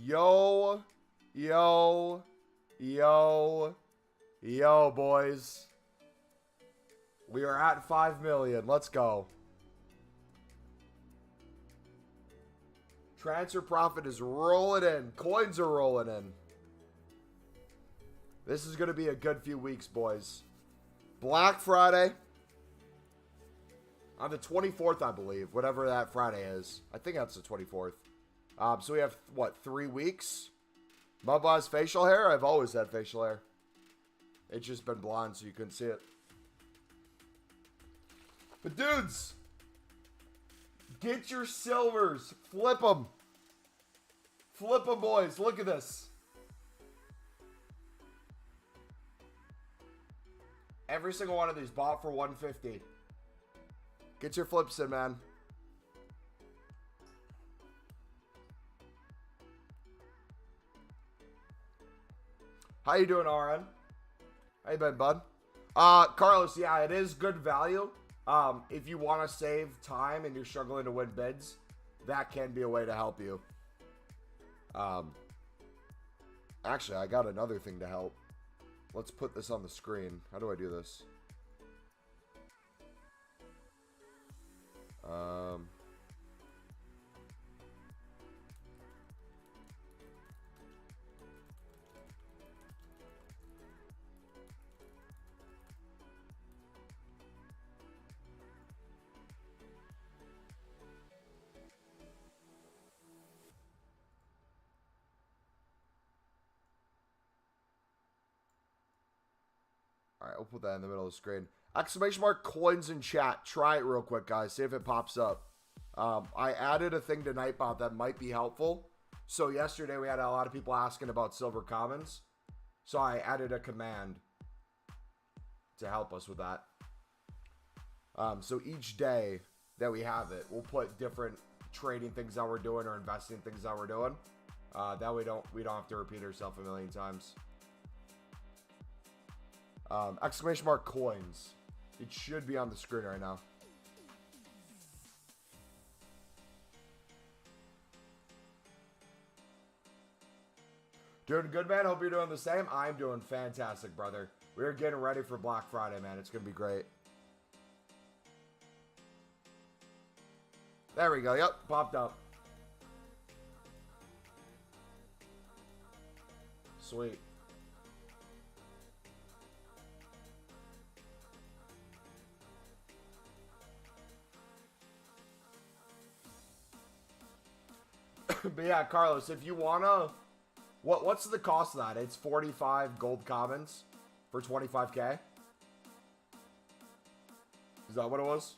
Yo, yo, yo, yo, boys. We are at 5 million. Let's go. Transfer profit is rolling in. Coins are rolling in. This is going to be a good few weeks, boys. Black Friday. On the 24th, I believe. Whatever that Friday is. I think that's the 24th. So we have, what, 3 weeks? Mubba has facial hair? I've always had facial hair. It's just been blonde, so you couldn't see it. But dudes, get your silvers. Flip them. Flip them, boys. Look at this. Every single one of these bought for 150. Get your flips in, man. How you doing, RN? How you been, bud? Carlos, yeah, it is good value. If you want to save time and you're struggling to win bids, that can be a way to help you. Actually, I got another thing to help. Let's put this on the screen. How do I do this? Alright, I'll put that in the middle of the screen. Exclamation mark coins in chat. Try it real quick, guys. See if it pops up. I added a thing to Nightbot that might be helpful. So yesterday we had a lot of people asking about silver commons. So I added a command to help us with that. So each day that we have it, we'll put different trading things that we're doing or investing things that we're doing. That way we don't have to repeat ourselves a million times. Exclamation mark coins. It should be on the screen right now. Doing good, man. Hope you're doing the same. I'm doing fantastic, brother. We're getting ready for Black Friday, man. It's going to be great. There we go. Yep, popped up. Sweet. But yeah, Carlos, if you wanna, what's the cost of that? It's 45 gold commons for 25k. Is that what it was?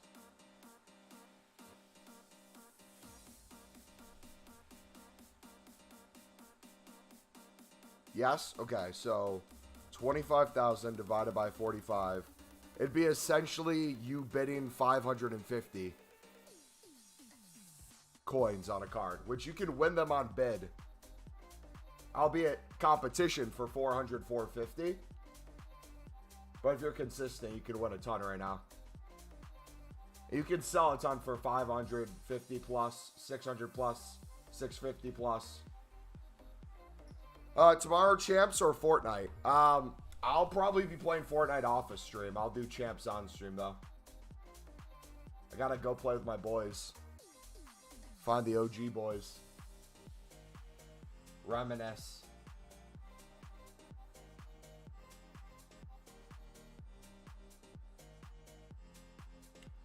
Yes. Okay, so 25,000 divided by 45. It'd be essentially you bidding 550. Coins on a card, which you can win them on bid, albeit competition for 400, 450. But if you're consistent, you can win a ton right now. You can sell a ton for 550 plus, 600 plus, 650 plus. Tomorrow, champs or Fortnite? I'll probably be playing Fortnite off a stream. I'll do champs on stream though. I gotta go play with my boys. Find the OG boys. Reminisce.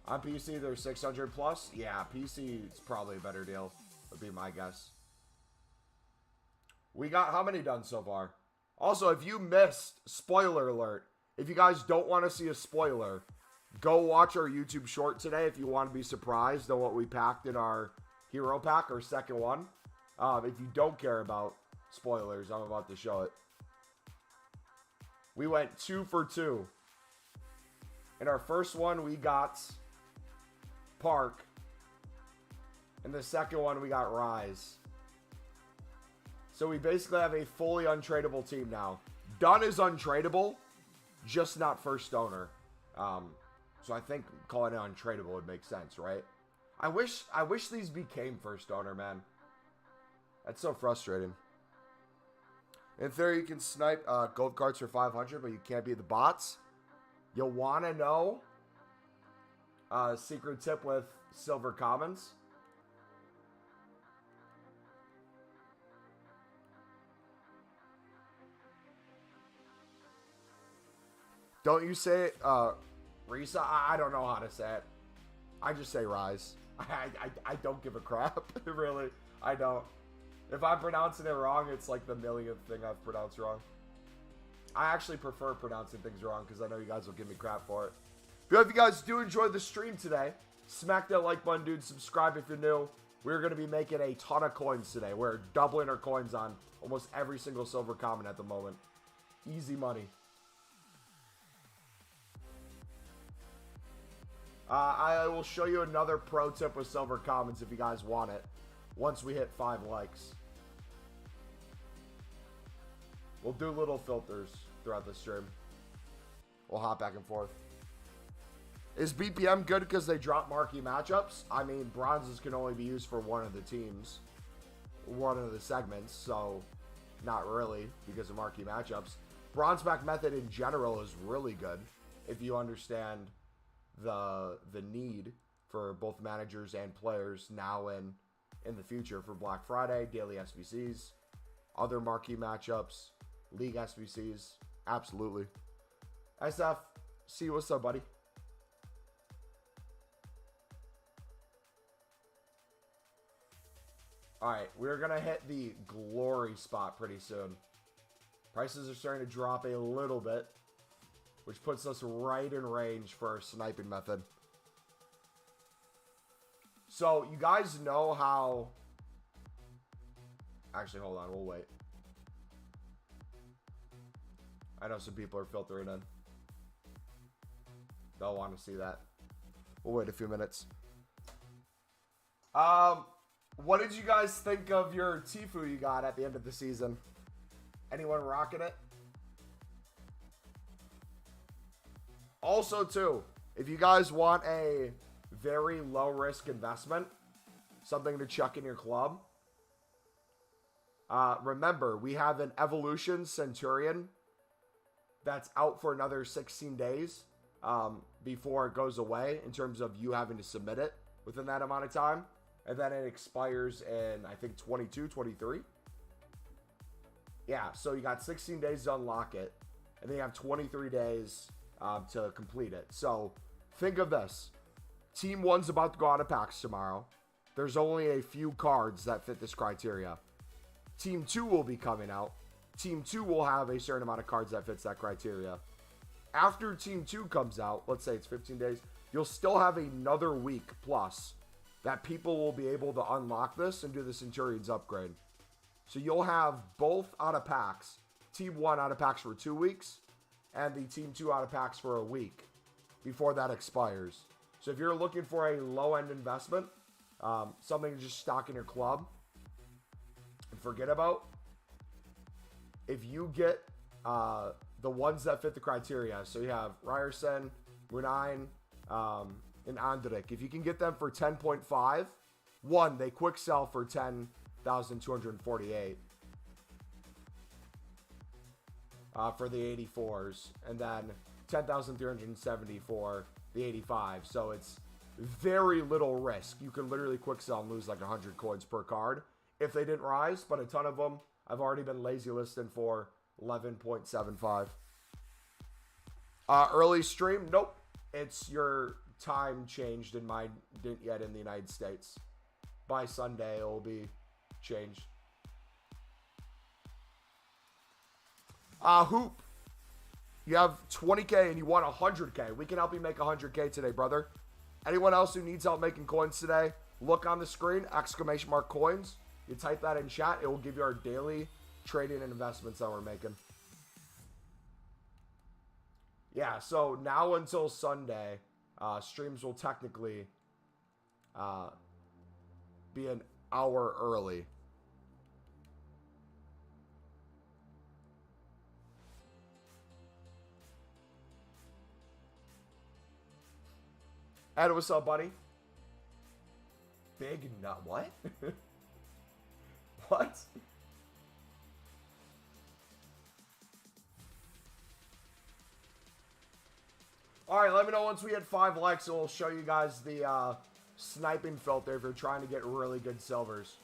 On PC, they're 600 plus. Yeah, PC is probably a better deal. Would be my guess. We got how many done so far? Also, if you missed, spoiler alert. If you guys don't want to see a spoiler, go watch our YouTube short today if you want to be surprised on what we packed in our hero pack, or second one. If you don't care about spoilers, I'm about to show it. We went 2 for 2. In our first one, we got Park. In the second one, we got Rise. So we basically have a fully untradeable team now. Dunn is untradeable, just not first owner. So I think calling it untradeable would make sense, right? I wish these became first owner, man. That's so frustrating. In theory, you can snipe gold cards for 500, but you can't beat the bots. You'll want to know secret tip with silver commons. Don't you say it, Risa? I don't know how to say it. I just say Rise. I don't give a crap, really. I don't. If I'm pronouncing it wrong, it's like the millionth thing I've pronounced wrong. I actually prefer pronouncing things wrong because I know you guys will give me crap for it. But if you guys do enjoy the stream today, smack that like button, dude. Subscribe if you're new. We're going to be making a ton of coins today. We're doubling our coins on almost every single silver common at the moment. Easy money. I will show you another pro tip with silver commons if you guys want it. Once we hit 5 likes. We'll do little filters throughout the stream. We'll hop back and forth. Is BPM good because they drop marquee matchups? I mean, bronzes can only be used for one of the teams. One of the segments, so not really because of marquee matchups. Bronze back method in general is really good if you understand the need for both managers and players now and in the future for Black Friday, daily SBCs, other marquee matchups, league SBCs. Absolutely. SF, see what's up, buddy? Alright, we're going to hit the glory spot pretty soon. Prices are starting to drop a little bit, which puts us right in range for our sniping method. So, you guys know how... Actually, hold on, we'll wait. I know some people are filtering in. They'll want to see that. We'll wait a few minutes. What did you guys think of your Tfue you got at the end of the season? Anyone rocking it? Also, too, if you guys want a very low-risk investment, something to chuck in your club, remember, we have an Evolution Centurion that's out for another 16 days before it goes away in terms of you having to submit it within that amount of time. And then it expires in, I think, 22, 23. Yeah, so you got 16 days to unlock it. And then you have 23 days to complete it. So think of this. Team 1's about to go out of packs tomorrow. There's only a few cards that fit this criteria. Team 2 will be coming out. Team 2 will have a certain amount of cards that fits that criteria. After Team 2 comes out, let's say it's 15 days, you'll still have another week plus that people will be able to unlock this and do the Centurions upgrade. So you'll have both out of packs. Team 1 out of packs for 2 weeks, and the Team 2 out of packs for a week before that expires. So if you're looking for a low-end investment, something to just stock in your club and forget about, if you get the ones that fit the criteria, so you have Ryerson, Munine, and Andrik, if you can get them for 10.5, one, they quick sell for 10,248 for the 84s, and then 10,370 for the 85. So it's very little risk. You can literally quick sell and lose like 100 coins per card if they didn't rise, but a ton of them I've already been lazy listing for 11.75. Early stream, nope. It's your time changed in mine, didn't yet in the United States. By Sunday, it will be changed. Hoop. You have 20K and you want 100K. We can help you make 100K today, brother. Anyone else who needs help making coins today, look on the screen, ! coins. You type that in chat. It will give you our daily trading and investments that we're making. Yeah, so now until Sunday, streams will technically be an hour early. Ed, what's up, buddy? Big nut. What? What? All right, let me know once we hit 5 likes, and we'll show you guys the sniping filter if you're trying to get really good silvers.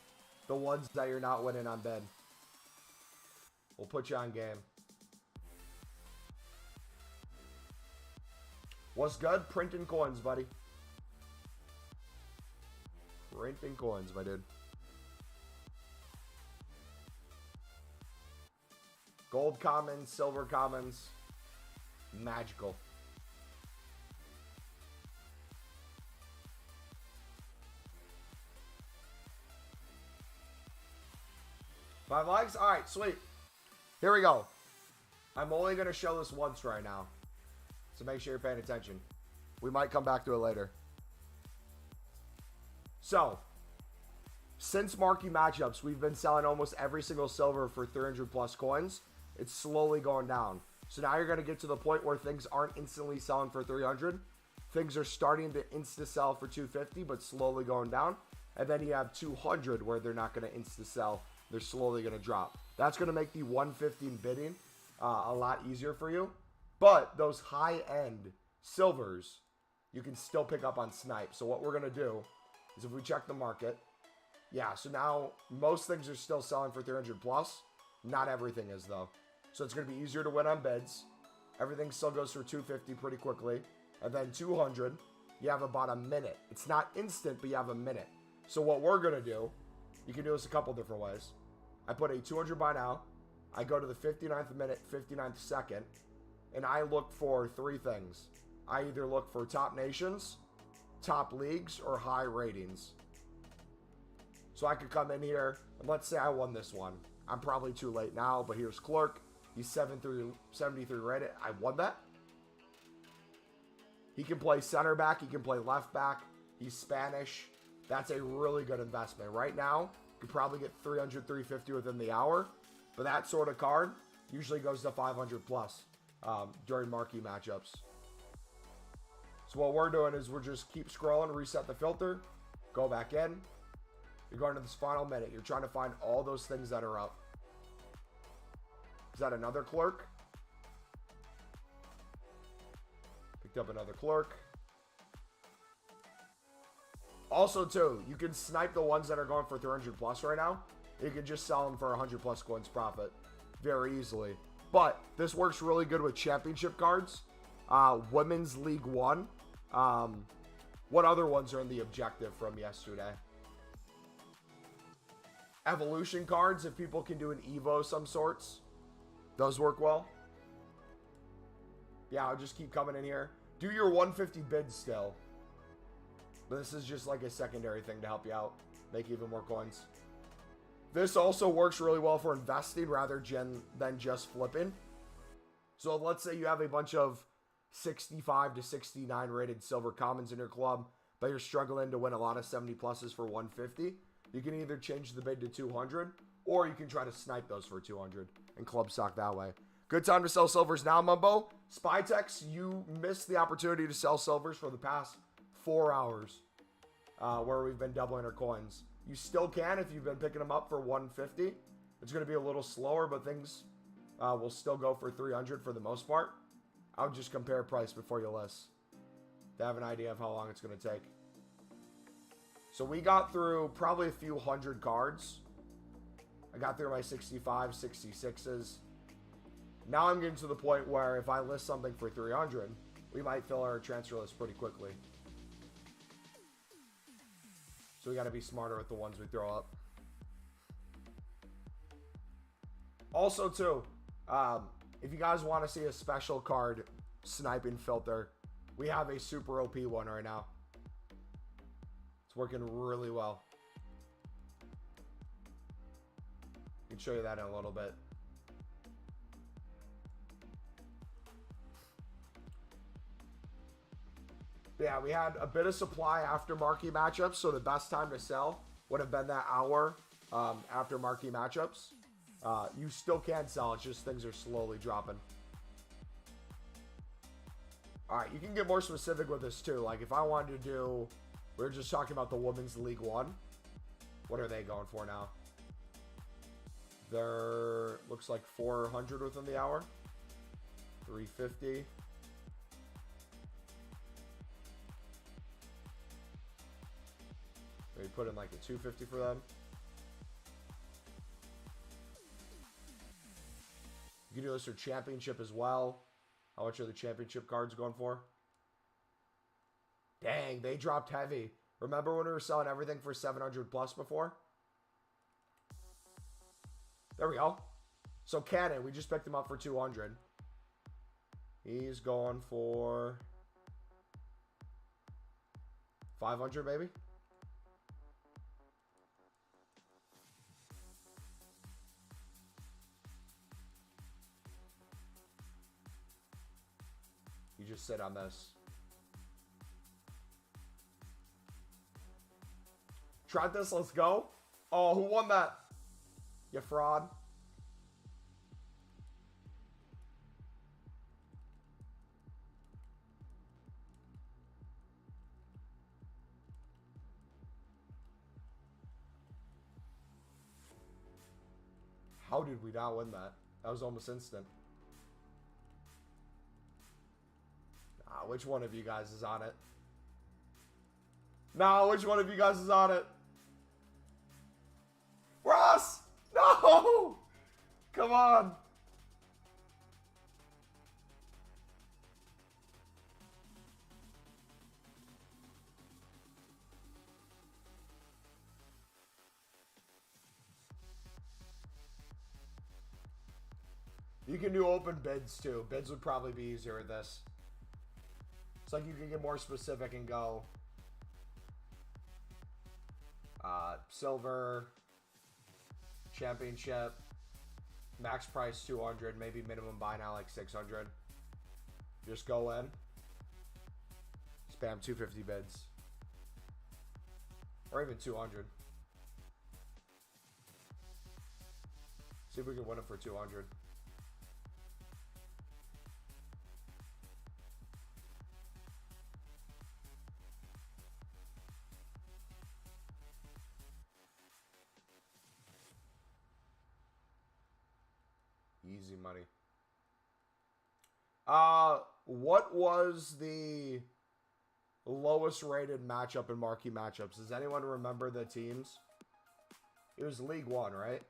The ones that you're not winning on bid. We'll put you on game. What's good? Printing coins, buddy. Printing coins, my dude. Gold commons, silver commons. Magical. Five likes? Alright, sweet. Here we go. I'm only going to show this once right now. So make sure you're paying attention. We might come back to it later. So, since marquee matchups, we've been selling almost every single silver for 300 plus coins. It's slowly going down. So now you're going to get to the point where things aren't instantly selling for 300. Things are starting to insta-sell for 250, but slowly going down. And then you have 200 where they're not going to insta-sell. They're slowly going to drop. That's going to make the 115 bidding a lot easier for you. But those high-end silvers, you can still pick up on snipe. So what we're going to do is if we check the market, yeah, so now most things are still selling for 300 plus. Not everything is, though. So it's going to be easier to win on bids. Everything still goes for 250 pretty quickly. And then 200, you have about a minute. It's not instant, but you have a minute. So what we're going to do, you can do this a couple different ways. I put a 200 buy now. I go to the 59th minute, 59th second, and I look for 3 things. I either look for top nations, top leagues, or high ratings. So I could come in here, and let's say I won this one. I'm probably too late now, but here's Clerk. He's 73 rated. I won that. He can play center back. He can play left back. He's Spanish. That's a really good investment. Right now, you could probably get 300, 350 within the hour. But that sort of card usually goes to 500 plus during marquee matchups. So what we're doing is we're just keep scrolling, reset the filter, go back in. You're going to this final minute. You're trying to find all those things that are up. Is that another Clerk? Picked up another Clerk. Also, too, you can snipe the ones that are going for 300 plus right now. You can just sell them for 100 plus coins profit very easily. But this works really good with championship cards. Women's League 1. What other ones are in the objective from yesterday? Evolution cards, if people can do an Evo of some sorts. Those work well. Yeah, I'll just keep coming in here. Do your 150 bids still. But this is just like a secondary thing to help you out. Make even more coins. This also works really well for investing rather than just flipping. So let's say you have a bunch of 65 to 69 rated silver commons in your club, but you're struggling to win a lot of 70 pluses for 150. You can either change the bid to 200, or you can try to snipe those for 200 and club stock that way. Good time to sell silvers now, Mumbo. Spytex, you missed the opportunity to sell silvers for the past 4 hours where we've been doubling our coins. You still can if you've been picking them up for 150. It's going to be a little slower, but things will still go for 300 for the most part. I would just compare price before you list to have an idea of how long it's going to take. So we got through probably a few hundred cards. I got through my 65, 66s. Now I'm getting to the point where if I list something for 300, we might fill our transfer list pretty quickly. So we got to be smarter with the ones we throw up. Also, too, if you guys want to see a special card sniping filter, we have a super OP one right now. It's working really well. I can show you that in a little bit. Yeah, we had a bit of supply after marquee matchups, so the best time to sell would have been that hour after marquee matchups. You still can sell, it's just things are slowly dropping. Alright, you can get more specific with this too. Like if I wanted to do, we were just talking about the Women's League 1. What are they going for now? They're, looks like 400 within the hour. 350. put in like a 250 for them. You can do this for championship as well. How much are the championship cards going for? Dang, they dropped heavy. Remember when we were selling everything for 700 plus before? There we go. So Cannon, we just picked him up for 200. He's going for 500 maybe. You just sit on this. Tried this, let's go. Oh, who won that? You fraud. How did we not win that? That was almost instant. Which one of you guys is on it? No, which one of you guys is on it? Ross! No! Come on. You can do open bids too. Bids would probably be easier with this. It's like you can get more specific and go silver, championship, max price 200, maybe minimum buy now like 600. Just go in, spam 250 bids, or even 200. See if we can win it for 200. Easy money. What was the lowest rated matchup in marquee matchups? Does anyone remember the teams? It was League One, right?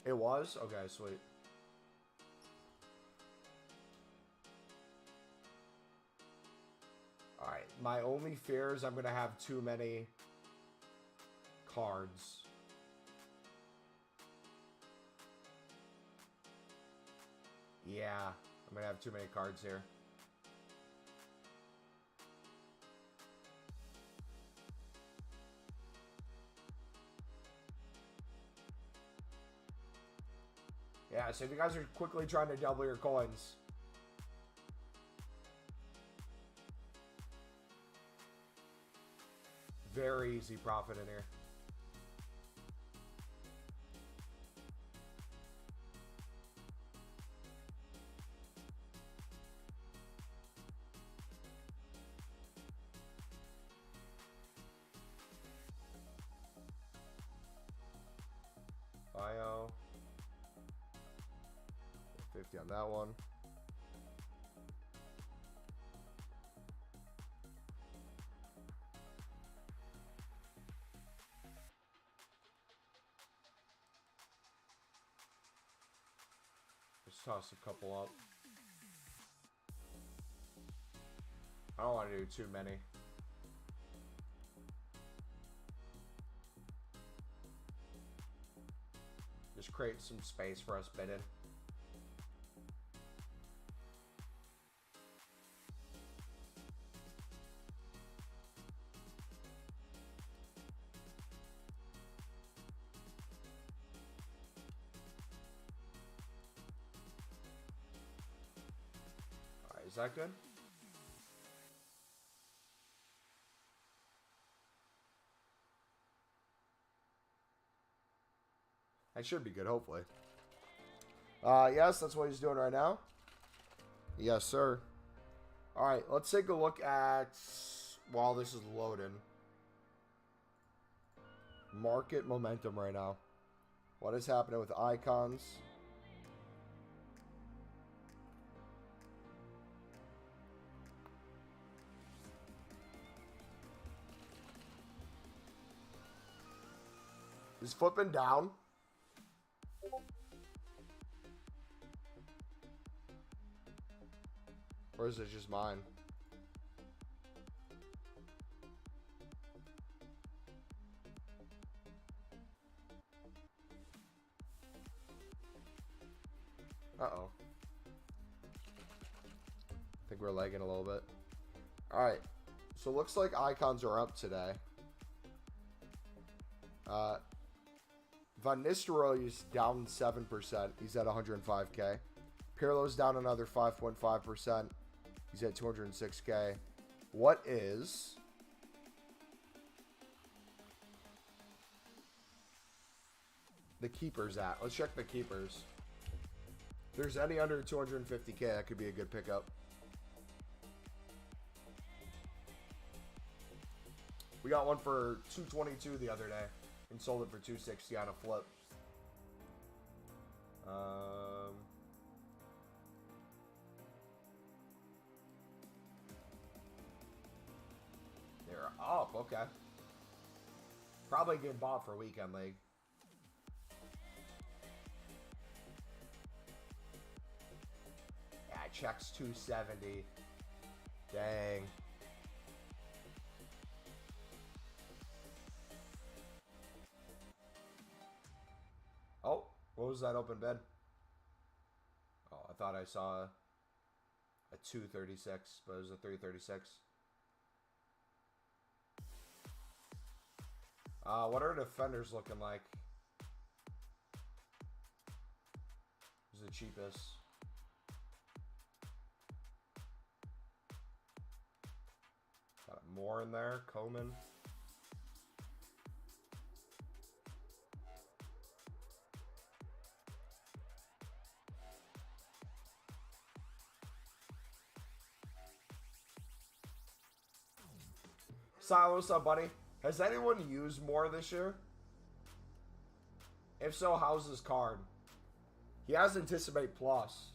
It was? Okay, sweet. Alright, my only fear is I'm going to have too many cards. Yeah, I'm going to have too many cards here. Yeah, so if you guys are quickly trying to double your coins, very easy profit in here. Bio. 50 on that one. Just toss a couple up. I don't want to do too many. Just create some space for us bidding. Alright, is that good? That should be good, hopefully. Yes, that's what he's doing right now. Yes, sir. All right, let's take a look at, while this is loading, market momentum right now. What is happening with icons? Is flipping down? Or is it just mine? Uh-oh. I think we're lagging a little bit. Alright. So it looks like icons are up today. Van Nistelrooy is down 7%. He's at 105K. Pirlo's down another 5.5%. He's at 206K. What is the keepers at? Let's check the keepers. If there's any under 250K, that could be a good pickup. We got one for 222 the other day and sold it for 260 on a flip. They're up, okay. Probably getting bought for weekend league. Yeah, checks 270. Dang. Oh, what was that open bid? Oh, I thought I saw a 236, but it was a 336. What are defenders looking like? Who's the cheapest? Got more in there. Coman. Silo, what's up, buddy? Has anyone used more this year? If so, how's his card? He has Anticipate Plus.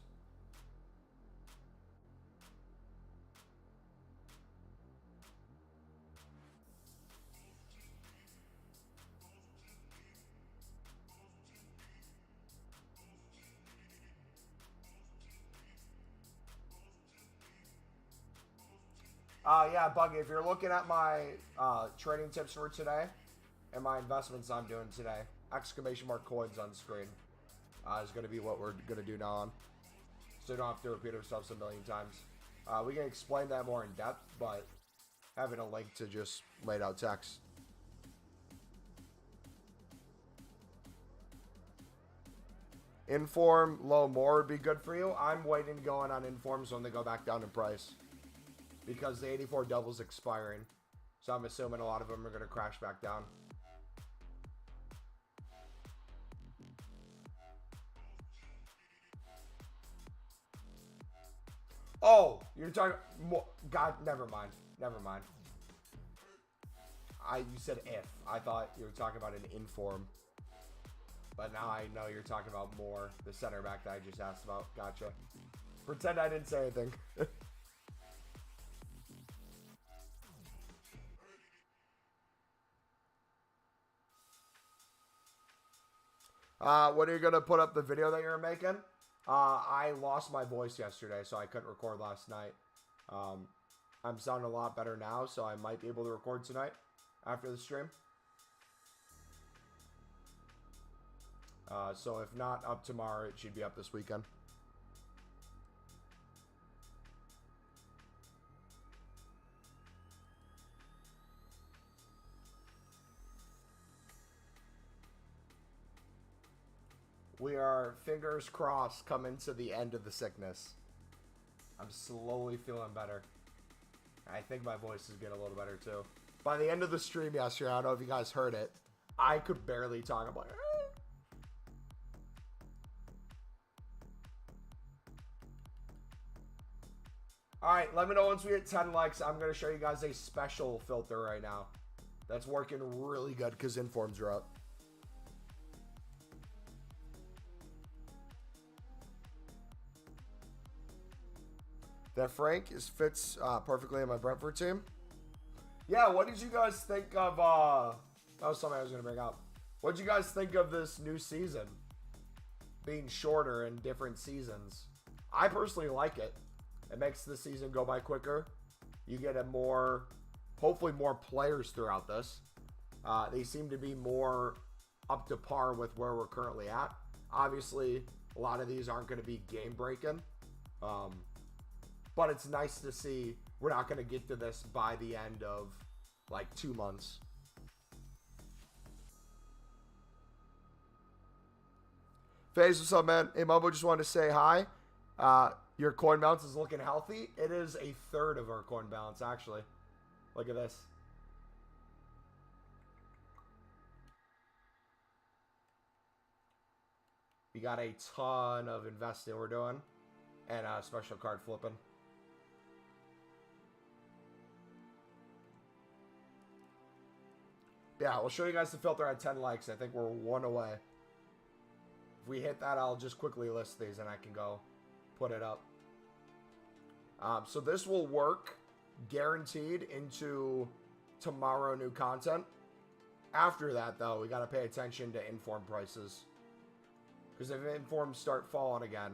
Yeah, Buggy, if you're looking at my trading tips for today and my investments I'm doing today, exclamation mark coins on the screen is going to be what we're going to do now on. So you don't have to repeat ourselves a million times. We can explain that more in depth, but having a link to just laid out text. Inform low more would be good for you. I'm waiting to go on informs when they go back down in price, because the 84 double's expiring. So I'm assuming a lot of them are going to crash back down. Oh, you're talking... God, never mind. Never mind. You said if. I thought you were talking about an inform. But now I know you're talking about more. The center back that I just asked about. Gotcha. Pretend I didn't say anything. When are you going to put up the video that you're making? I lost my voice yesterday, so I couldn't record last night. I'm sounding a lot better now, so I might be able to record tonight after the stream. So if not up tomorrow, it should be up this weekend. We are, fingers crossed, coming to the end of the sickness. I'm slowly feeling better. I think my voice is getting a little better too. By the end of the stream yesterday, I don't know if you guys heard it, I could barely talk. I'm like, All right, let me know once we hit 10 likes. I'm going to show you guys a special filter right now. That's working really good because informs are up. That Frank fits perfectly in my Brentford team. Yeah, what did you guys think of... that was something I was going to bring up. What did you guys think of this new season? Being shorter in different seasons. I personally like it. It makes the season go by quicker. You get hopefully more players throughout this. They seem to be more up to par with where we're currently at. Obviously, a lot of these aren't going to be game breaking. But it's nice to see we're not going to get to this by the end of like 2 months. FaZe, what's up, man? Hey, Mumbo, just wanted to say hi. Your coin balance is looking healthy. It is a third of our coin balance, actually. Look at this. We got a ton of investing we're doing. And special card flipping. Yeah, we'll show you guys the filter at 10 likes. I think we're 1 away. If we hit that, I'll just quickly list these and I can go put it up. So this will work guaranteed into tomorrow new content. After that, though, we got to pay attention to inform prices. Because if informs start falling again,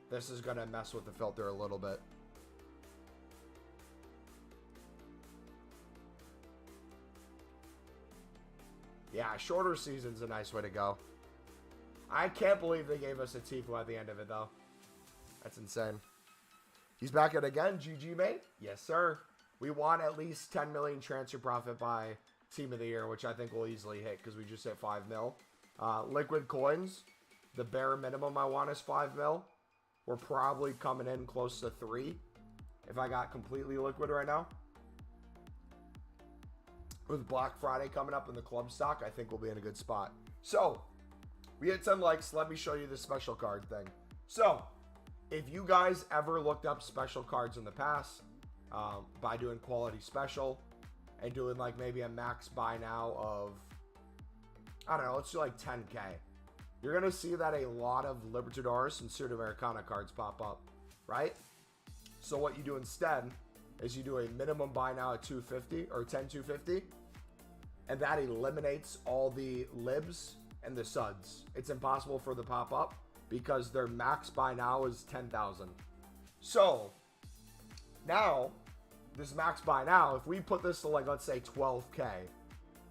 this is going to mess with the filter a little bit. Yeah, shorter season's a nice way to go. I can't believe they gave us a Tifu at the end of it, though. That's insane. He's back at again. GG, mate. Yes, sir. We want at least 10 million transfer profit by Team of the Year, which I think we'll easily hit because we just hit 5 mil. Liquid coins, the bare minimum I want is 5 mil. We're probably coming in close to 3 if I got completely liquid right now. With Black Friday coming up in the club stock, I think we'll be in a good spot. So, we hit 10 likes. Let me show you the special card thing. So, if you guys ever looked up special cards in the past by doing quality special and doing like maybe a max buy now of, I don't know, let's do like 10K. You're going to see that a lot of Libertadores and Sudamericana cards pop up, right? So what you do instead is you do a minimum buy now at 250 or 10-250, and that eliminates all the libs and the suds. It's impossible for the pop up because their max buy now is 10,000. So now this max buy now, if we put this to like, let's say 12K,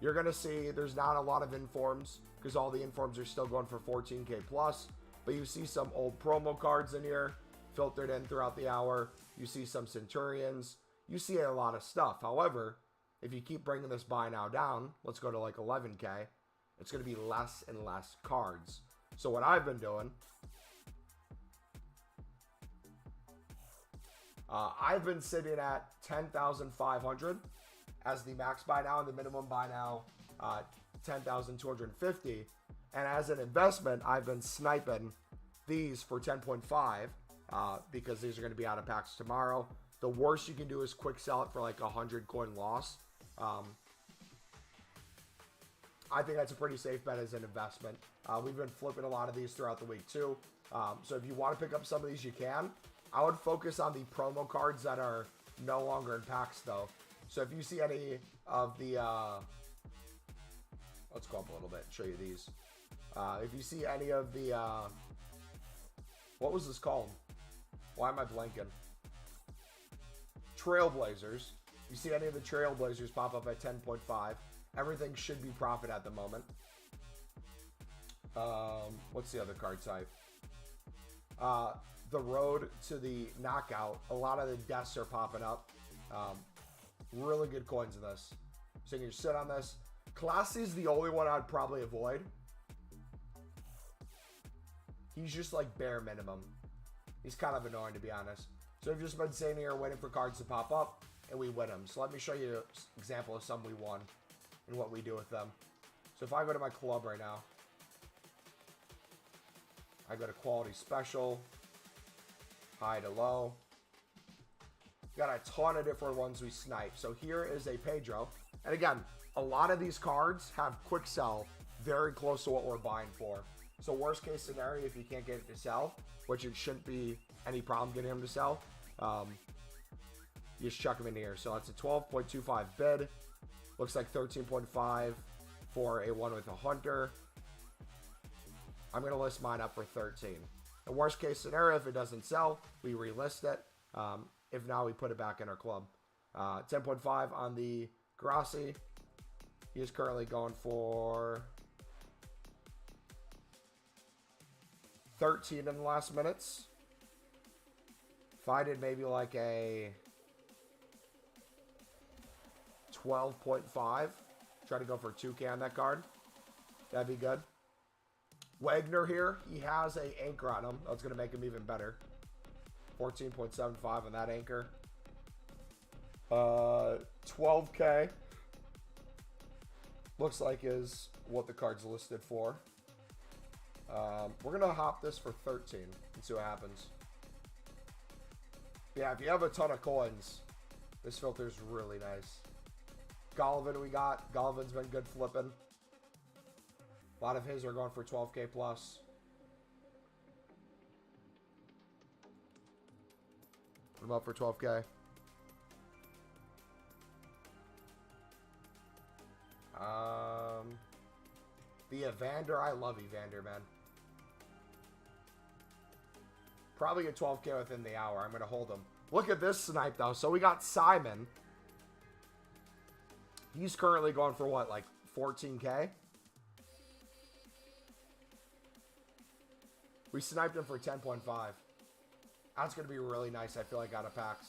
you're going to see there's not a lot of informs because all the informs are still going for 14K plus, but you see some old promo cards in here filtered in throughout the hour. You see some Centurions. You see a lot of stuff. However, if you keep bringing this buy now down, let's go to like 11K, it's going to be less and less cards. So what I've been doing, I've been sitting at 10,500 as the max buy now and the minimum buy now, 10,250. And as an investment, I've been sniping these for 10.5 because these are going to be out of packs tomorrow. The worst you can do is quick sell it for like 100 coin loss. I think that's a pretty safe bet as an investment. We've been flipping a lot of these throughout the week too. So if you want to pick up some of these, you can. I would focus on the promo cards that are no longer in packs though. So if you see any of the, let's go up a little bit, show you these. If you see any of the, what was this called? Why am I blanking? Trailblazers. You see any of the Trailblazers pop up at 10.5. Everything should be profit at the moment. What's the other card type? The road to the knockout. A lot of the deaths are popping up. Really good coins in this. So you can sit on this. Classy is the only one I'd probably avoid. He's just like bare minimum. He's kind of annoying to be honest. So I've just been sitting here waiting for cards to pop up and we win them. So let me show you an example of some we won and what we do with them. So if I go to my club right now, I go to quality special, high to low. Got a ton of different ones we snipe. So here is a Pedro. And again, a lot of these cards have quick sell very close to what we're buying for. So worst case scenario, if you can't get it to sell, which it shouldn't be any problem getting him to sell, you just chuck him in here. So that's a 12.25 bid. Looks like 13.5 for a one with a hunter. I'm going to list mine up for 13. The worst case scenario, if it doesn't sell, we relist it. If not, we put it back in our club. 10.5 on the Grassi. He is currently going for 13 in the last minutes. If I did maybe like a 12.5, try to go for 2K on that card. That'd be good. Wagner here, he has a anchor on him. That's going to make him even better. 14.75 on that anchor. 12K. Looks like is what the card's listed for. We're going to hop this for 13 and see what happens. Yeah, if you have a ton of coins, this filter's really nice. Golovin we got. Golovin's been good flipping. A lot of his are going for 12K plus. Put him up for 12K. The Evander, I love Evander, man. Probably get 12K within the hour. I'm going to hold him. Look at this snipe, though. So we got Simon. He's currently going for what, like 14K? We sniped him for 10.5. That's going to be really nice, I feel like, out of packs.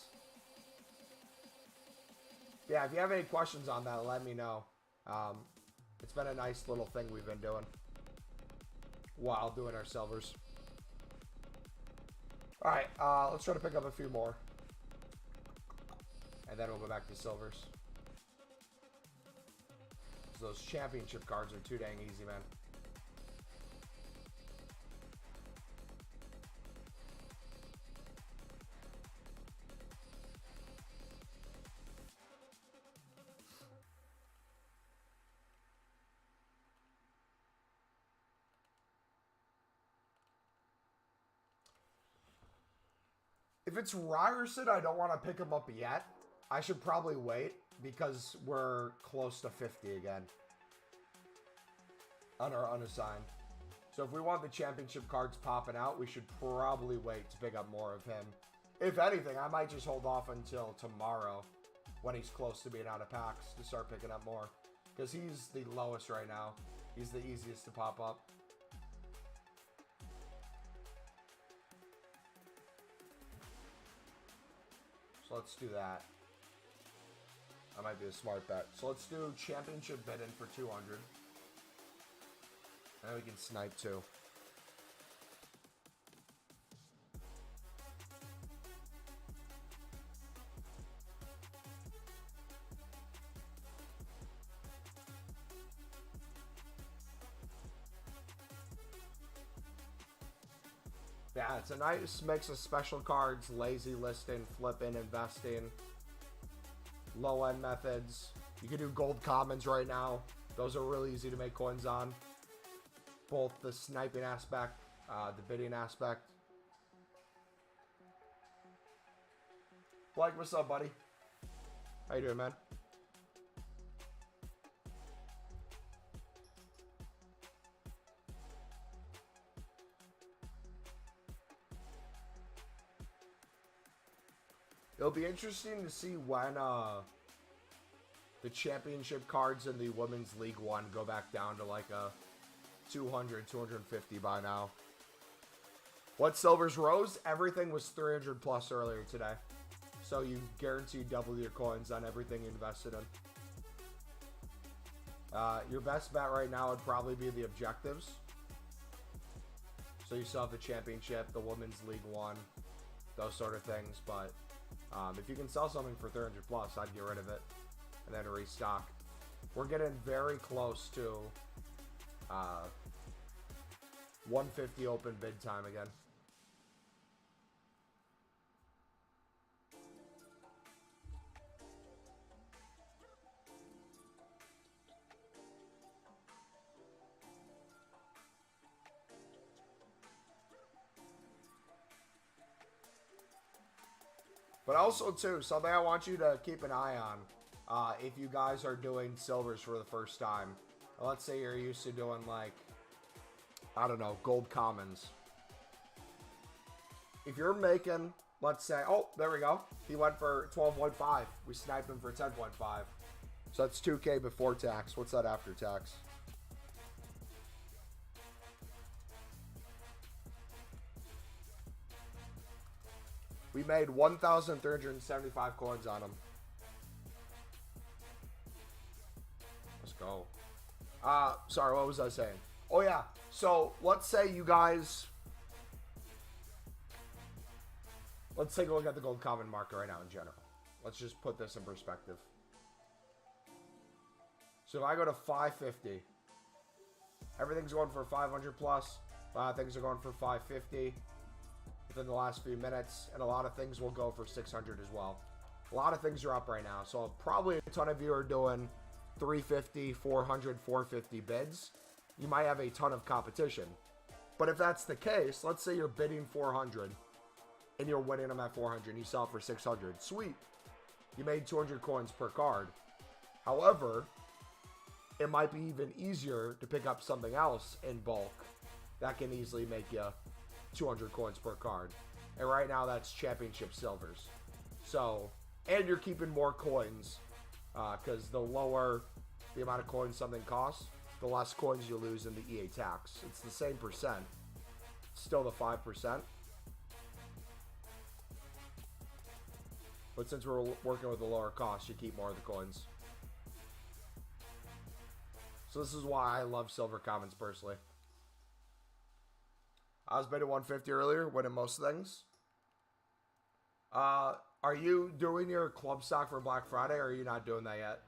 Yeah, if you have any questions on that, let me know. It's been a nice little thing we've been doing while doing our silvers. Alright, let's try to pick up a few more. And then we'll go back to silvers. Those championship cards are too dang easy, man. If it's Ryerson, I don't want to pick him up yet. I should probably wait because we're close to 50 again on our unassigned. So if we want the championship cards popping out, we should probably wait to pick up more of him. If anything, I might just hold off until tomorrow when he's close to being out of packs to start picking up more. Because he's the lowest right now. He's the easiest to pop up. So let's do that. That might be a smart bet. So let's do championship bid in for 200. And then we can snipe too. Yeah, it's a nice mix of special cards, lazy listing, flipping, investing, low-end methods. You can do gold commons right now. Those are really easy to make coins on. Both the sniping aspect, the bidding aspect. Blake, what's up, buddy? How you doing, man? It'll be interesting to see when the championship cards in the Women's League One go back down to like a 200, 250 by now. What silvers rose? Everything was 300 plus earlier today. So you guarantee double your coins on everything you invested in. Your best bet right now would probably be the objectives. So you still have the championship, the Women's League One, those sort of things. But if you can sell something for 300 plus, I'd get rid of it and then restock. We're getting very close to 150 open bid time again. But also, too, something I want you to keep an eye on if you guys are doing silvers for the first time. Let's say you're used to doing, like, I don't know, gold commons. If you're making, let's say, oh, there we go. He went for 12.5. We sniped him for 10.5. So that's 2K before tax. What's that after tax? We made 1,375 coins on him. Let's go. Sorry, what was I saying? Oh, yeah. So, let's say you guys... Let's take a look at the gold common market right now in general. Let's just put this in perspective. So, if I go to 550, everything's going for 500 plus. Things are going for 550 within the last few minutes, and a lot of things will go for 600 as well. A lot of things are up right now, so probably a ton of you are doing 350, 400, 450 bids. You might have a ton of competition. But if that's the case, let's say you're bidding 400 and you're winning them at 400 and you sell for 600. Sweet. You made 200 coins per card. However, it might be even easier to pick up something else in bulk that can easily make you 200 coins per card. And right now that's championship silvers. So, and you're keeping more coins because the lower the amount of coins something costs, the less coins you lose in the EA tax. It's the same percent. Still the 5%. But since we're working with a lower cost, you keep more of the coins. So this is why I love silver commons personally. I was betting 150 earlier, winning most things. Are you doing your club stock for Black Friday, or are you not doing that yet?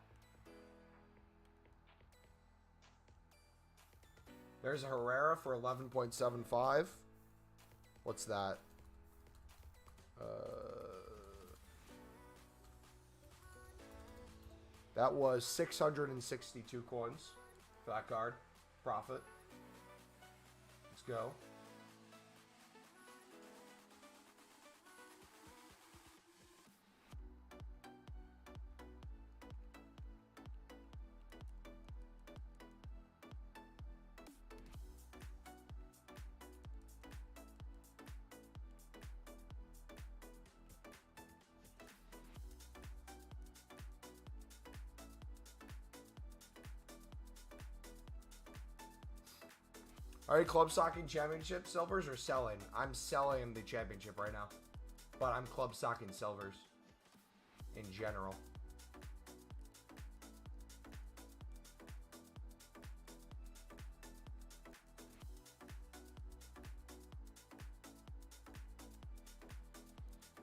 There's a Herrera for 11.75. What's that? That was 662 coins for that card. Profit. Let's go. Are you club stocking championship silvers or selling? I'm selling the championship right now, but I'm club stocking silvers in general.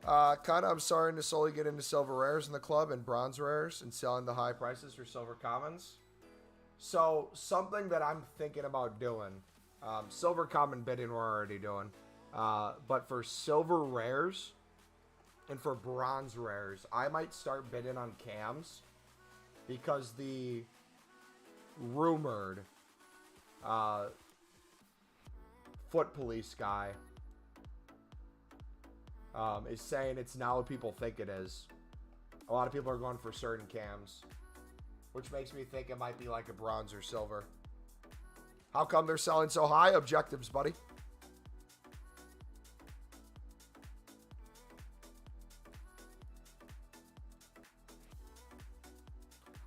Kind of, I'm starting to slowly get into silver rares in the club and bronze rares and selling the high prices for silver commons. So something that I'm thinking about doing, silver common bidding we're already doing, but for silver rares and for bronze rares, I might start bidding on cams because the rumored foot police guy is saying it's now what people think it is. A lot of people are going for certain cams, which makes me think it might be like a bronze or silver. How come they're selling so high? Objectives, buddy.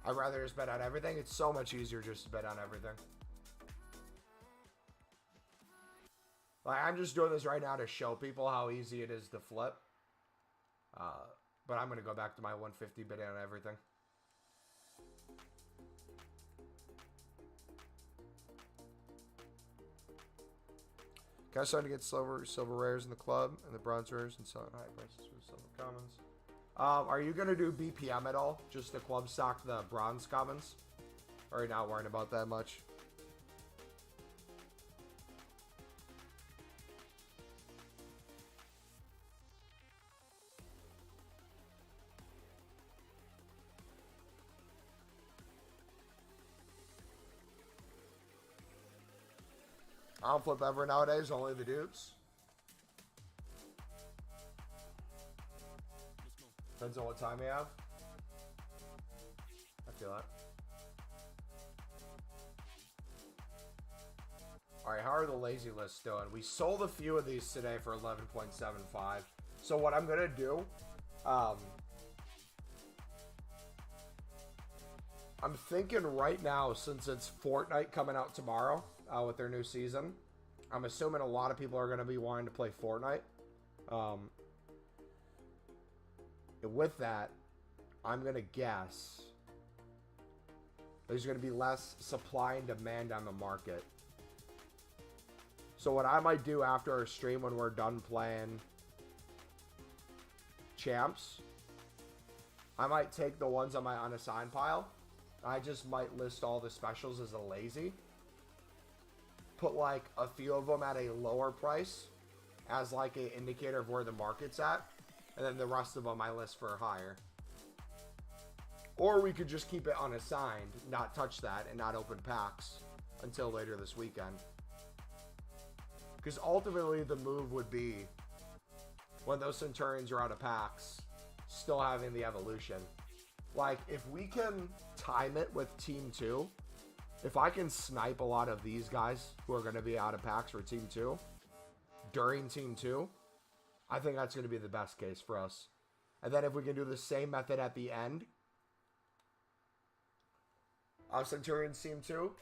I'd rather just bet on everything. It's so much easier just to bet on everything. Like, I'm just doing this right now to show people how easy it is to flip. But I'm going to go back to my 150 betting on everything. Guys starting to get silver rares in the club and the bronze rares and selling high prices for the silver commons. Are you going to do BPM at all? Just the club stock, the bronze commons? Or are you not worrying about that much? I don't flip ever nowadays, only the dupes. Depends on what time you have. I feel that. Alright, how are the lazy lists doing? We sold a few of these today for 11.75. So what I'm going to do, I'm thinking right now, since it's Fortnite coming out tomorrow with their new season, I'm assuming a lot of people are going to be wanting to play Fortnite. With that, I'm going to guess there's going to be less supply and demand on the market. So what I might do after our stream when we're done playing champs, I might take the ones on my unassigned pile. I just might list all the specials as a lazy. Put like a few of them at a lower price as like an indicator of where the market's at. And then the rest of them I list for higher. Or we could just keep it unassigned, not touch that, and not open packs until later this weekend. Because ultimately the move would be, when those Centurions are out of packs, still having the evolution. Like, if we can time it with Team 2, if I can snipe a lot of these guys who are going to be out of packs for Team 2 during Team 2, I think that's going to be the best case for us. And then if we can do the same method at the end of Centurions Team 2,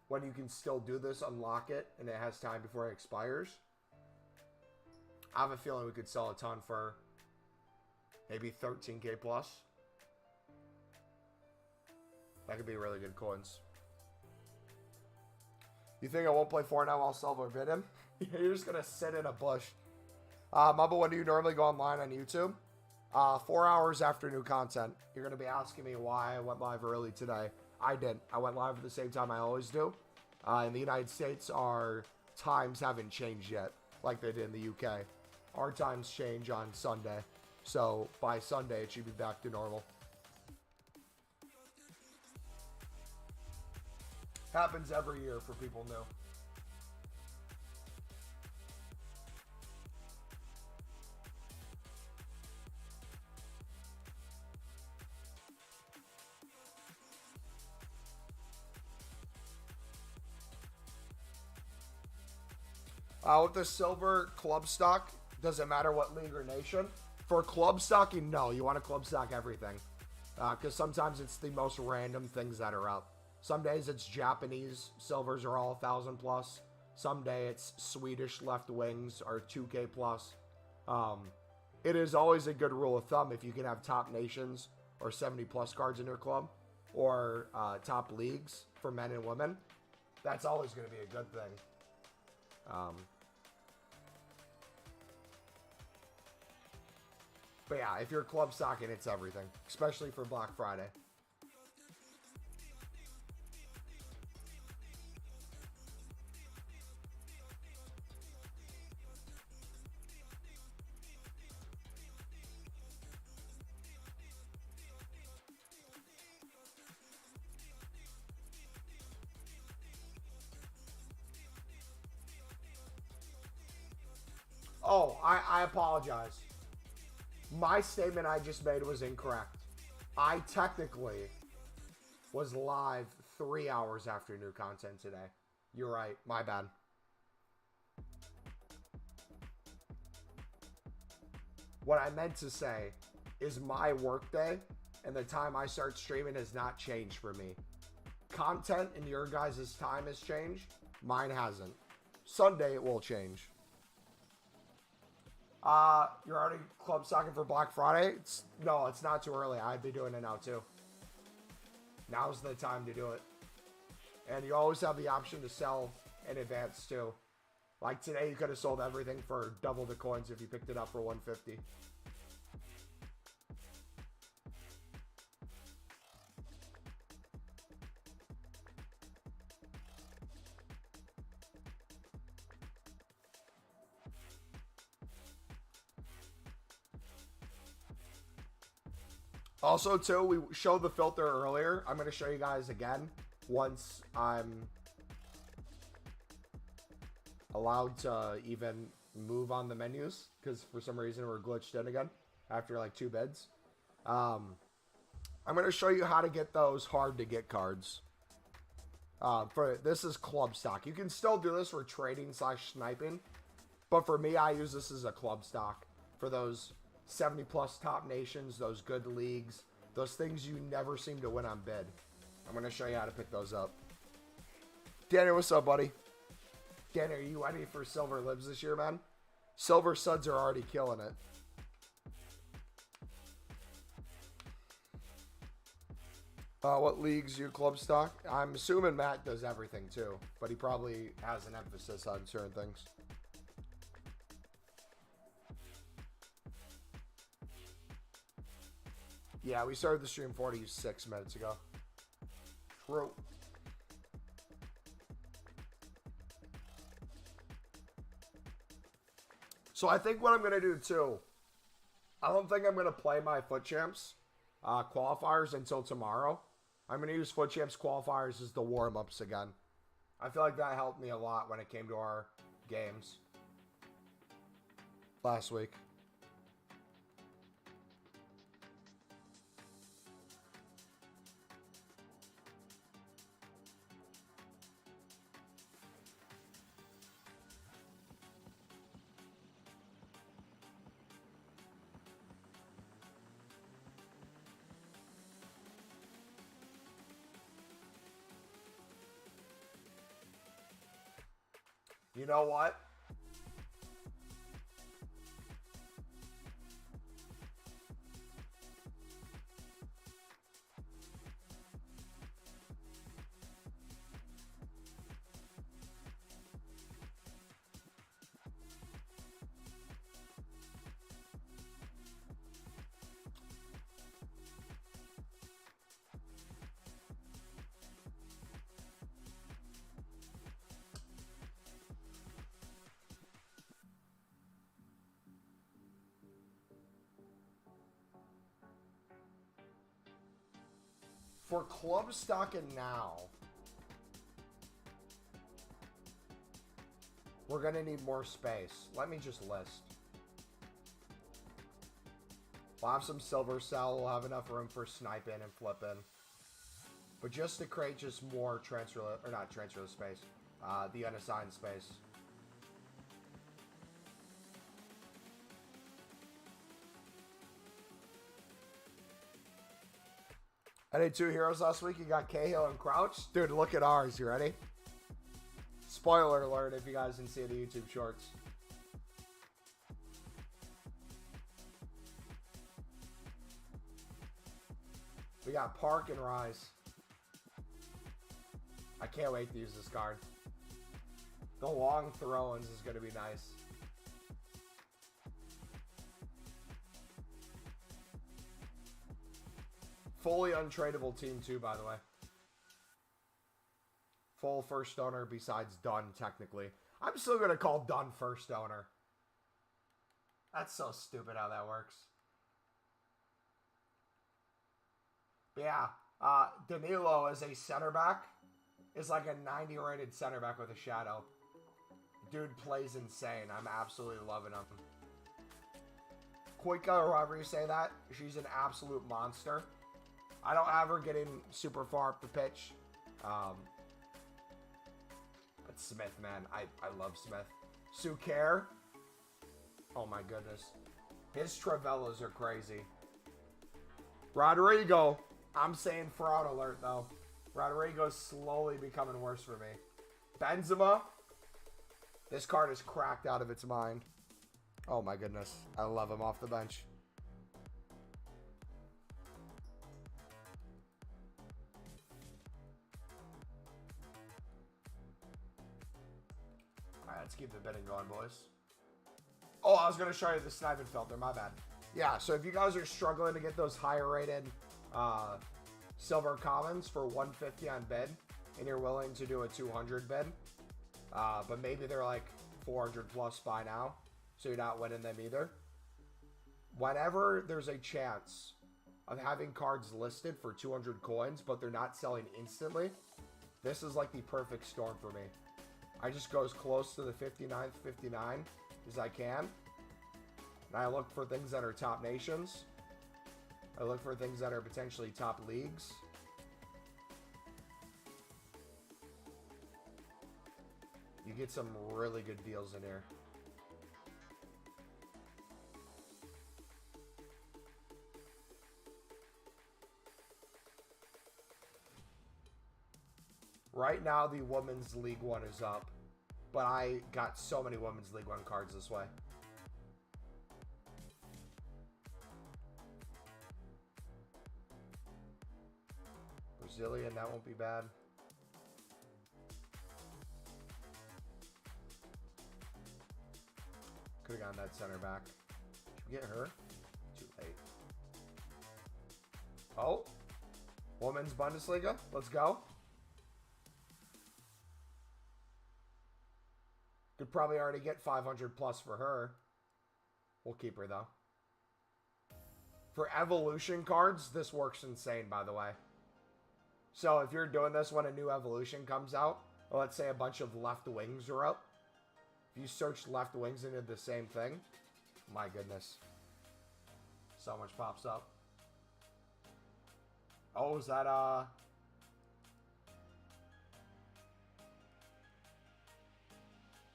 when you can still do this, unlock it, and it has time before it expires, I have a feeling we could sell a ton for maybe 13k plus. That could be really good coins. You think I won't play Fortnite while Silver bid him? You're just going to sit in a bush. Mubba, when do you normally go online on YouTube? 4 hours after new content. You're going to be asking me why I went live early today. I didn't. I went live at the same time I always do. In the United States, our times haven't changed yet, like they did in the UK. Our times change on Sunday. So by Sunday, it should be back to normal. Happens every year for people new. With the silver club stock, doesn't matter what league or nation. For club stocking, no, you want to club stock everything. Because sometimes it's the most random things that are up. Some days it's Japanese silvers are all 1,000 plus. Some day it's Swedish left wings are 2k plus. It is always a good rule of thumb if you can have top nations or 70 plus cards in your club, or top leagues for men and women. That's always going to be a good thing. But yeah, if you're club stocking, it's everything, especially for Black Friday. Oh, I apologize. My statement I just made was incorrect. I technically was live 3 hours after new content today. You're right. My bad. What I meant to say is my workday and the time I start streaming has not changed for me. Content in your guys' time has changed. Mine hasn't. Sunday it will change. You're already club stocking for Black Friday? No, it's not too early. I'd be doing it now too. Now's the time to do it. And you always have the option to sell in advance too. Like today, you could have sold everything for double the coins if you picked it up for 150. Also, too, we showed the filter earlier. I'm going to show you guys again once I'm allowed to even move on the menus, because for some reason we're glitched in again. after like 2 bids. I'm going to show you how to get those hard to get cards. This is club stock. You can still do this for trading / sniping, but for me, I use this as a club stock for those 70 plus top nations, those good leagues, those things you never seem to win on bid. I'm going to show you how to pick those up. Danny, what's up, buddy? Danny, are you ready for silver libs this year, man? Silver suds are already killing it. What leagues you club stock? I'm assuming Matt does everything too, but he probably has an emphasis on certain things. Yeah, we started the stream 46 minutes ago. True. So I think what I'm going to do too, I don't think I'm going to play my FUT Champs qualifiers until tomorrow. I'm going to use FUT Champs qualifiers as the warm-ups again. I feel like that helped me a lot when it came to our games last week. You know what? For club stock and now, we're going to need more space. Let me just list. We'll have some silver cell. We'll have enough room for sniping and flipping. But just to create just more transfer, or not transfer space, the unassigned space. I did 2 heroes last week. You got Cahill and Crouch. Dude, look at ours. You ready? Spoiler alert if you guys didn't see the YouTube shorts. We got Park and Rise. I can't wait to use this card. The long throw-ins is going to be nice. Fully untradeable team too, by the way. Full first owner besides Dunn, technically. I'm still going to call Dunn first owner. That's so stupid how that works. But yeah, Danilo as a center back is like a 90 rated center back with a shadow. Dude plays insane. I'm absolutely loving him. Koika, or however you say that, she's an absolute monster. I don't have her getting super far up the pitch. But Smith, man. I love Smith. Suker. Oh my goodness. His Travellas are crazy. Rodrigo. I'm saying fraud alert though. Rodrigo's slowly becoming worse for me. Benzema. This card is cracked out of its mind. Oh my goodness. I love him off the bench. Let's keep the bidding going, boys. Oh, I was going to show you the sniping filter. My bad. Yeah, so if you guys are struggling to get those higher rated silver commons for 150 on bid, and you're willing to do a 200 bid, but maybe they're like 400 plus by now, so you're not winning them either. Whenever there's a chance of having cards listed for 200 coins, but they're not selling instantly, this is like the perfect storm for me. I just go as close to the 59th 59 as I can. And I look for things that are top nations. I look for things that are potentially top leagues. You get some really good deals in here. Right now, the Women's League One is up. But I got so many Women's League One cards this way. Brazilian, that won't be bad. Could have gotten that center back. Should we get her? Too late. Oh. Women's Bundesliga. Let's go. Could probably already get 500 plus for her. We'll keep her though. For evolution cards, this works insane, by the way. So if you're doing this when a new evolution comes out, let's say a bunch of left wings are up. If you search left wings and did the same thing, my goodness. So much pops up. Oh, is that,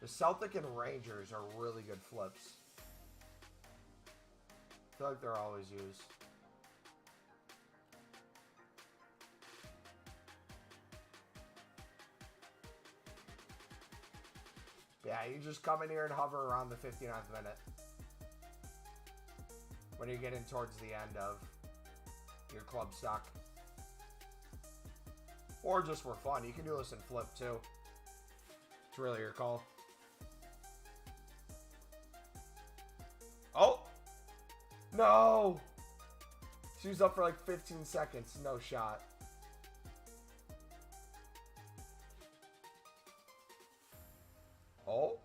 the Celtic and Rangers are really good flips. I feel like they're always used. Yeah, you just come in here and hover around the 59th minute. When you're getting towards the end of your club stock. Or just for fun. You can do this in flip too. It's really your call. Oh! No! She was up for like 15 seconds. No shot. Oh?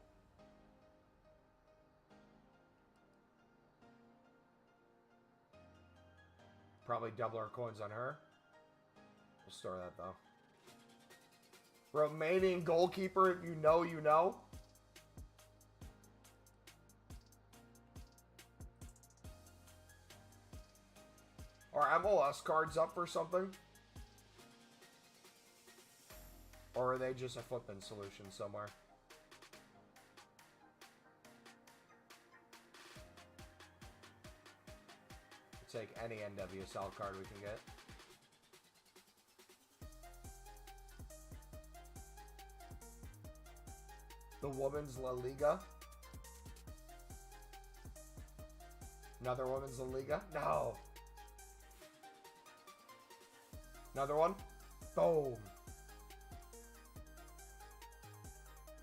Probably double our coins on her. We'll store that though. Romanian goalkeeper, if you know, you know. Are MLS cards up for something? Or are they just a flipping solution somewhere? We'll take any NWSL card we can get. The Women's La Liga. Another Women's La Liga. No. Another one. Boom.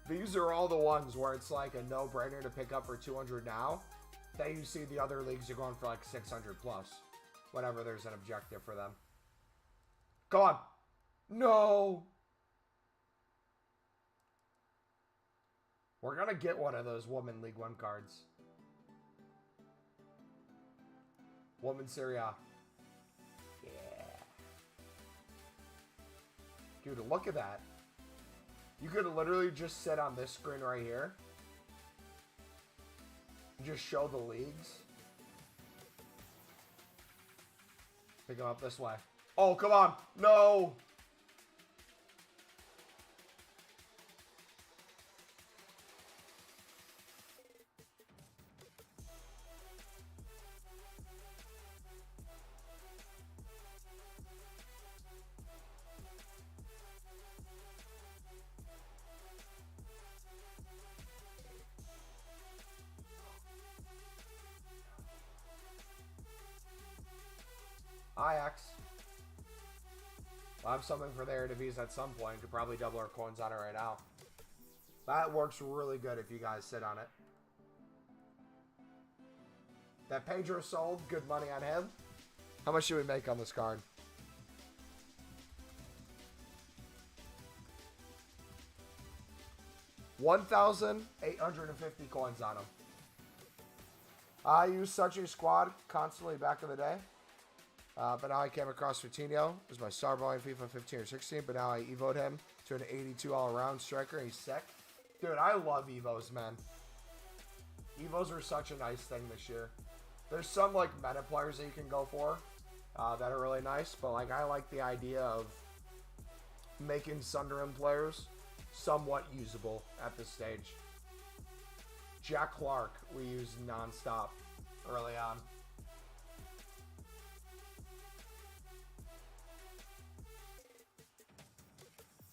These are all the ones where it's like a no-brainer to pick up for 200 now. Then you see the other leagues are going for like 600 plus. Whenever there's an objective for them. Come on. No. We're going to get one of those Women League One cards. Women Serie A. Yeah. Dude, look at that. You could literally just sit on this screen right here. And just show the leagues. Pick them up this way. Oh, come on. No. Ajax. We'll have something for their Eredivisie at some point. Could probably double our coins on it right now. That works really good if you guys sit on it. That Pedro sold. Good money on him. How much should we make on this card? $1,850 coins on him. I used such a squad constantly back in the day. But now I came across Coutinho. It was my star volume FIFA 15 or 16. But now I evoed him to an 82 all-around striker. He's sick. Dude, I love evos, man. Evos those are such a nice thing this year. There's some, like, meta players that you can go for that are really nice. But, like, I like the idea of making Sunderland players somewhat usable at this stage. Jack Clark, we used nonstop early on.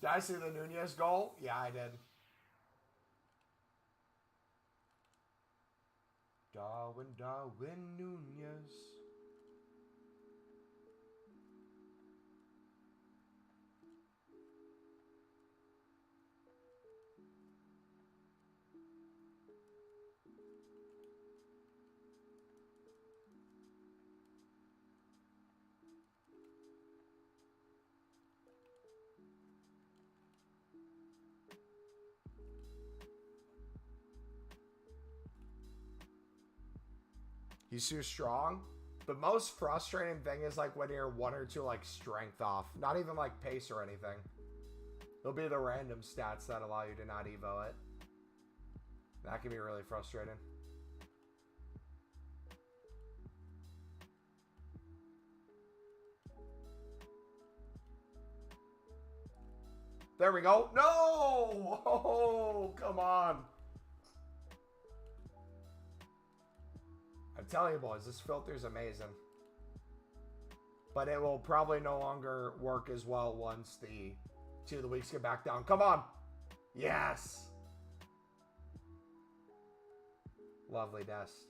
Did I see the Nunez goal? Yeah, I did. Darwin Nunez. He's too strong. The most frustrating thing is like when you're 1 or 2 like strength off. Not even like pace or anything. It'll be the random stats that allow you to not evo it. That can be really frustrating. There we go. No! Oh, come on. I'm telling you, boys, this filter is amazing. But it will probably no longer work as well once the 2 of the weeks get back down. Come on. Yes. Lovely Dest.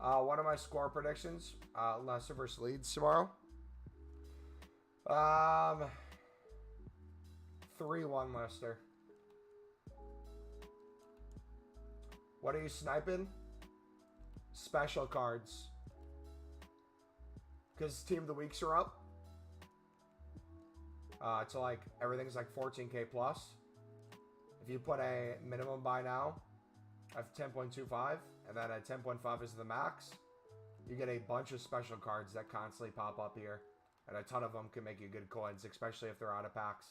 What are my score predictions? Leicester versus Leeds tomorrow. 3-1 Leicester. What are you sniping? Special cards. Because Team of the Weeks are up. So like everything's like 14k plus. If you put a minimum buy now of 10.25 and then a 10.5 is the max, you get a bunch of special cards that constantly pop up here. And a ton of them can make you good coins, especially if they're out of packs.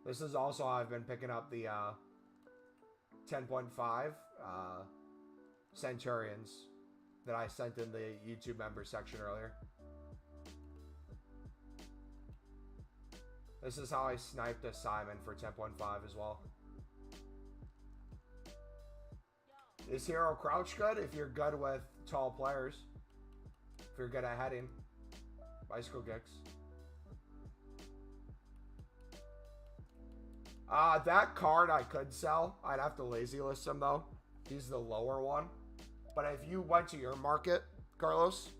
This is also how I've been picking up the 10.5 Centurions that I sent in the YouTube members section earlier. This is how I sniped a Simon for 10.5 as well. Is Hero Crouch good? If you're good with tall players. If you're good at heading. Bicycle kicks. That card I could sell. I'd have to lazy list him though. He's the lower one. But if you went to your market, Carlos,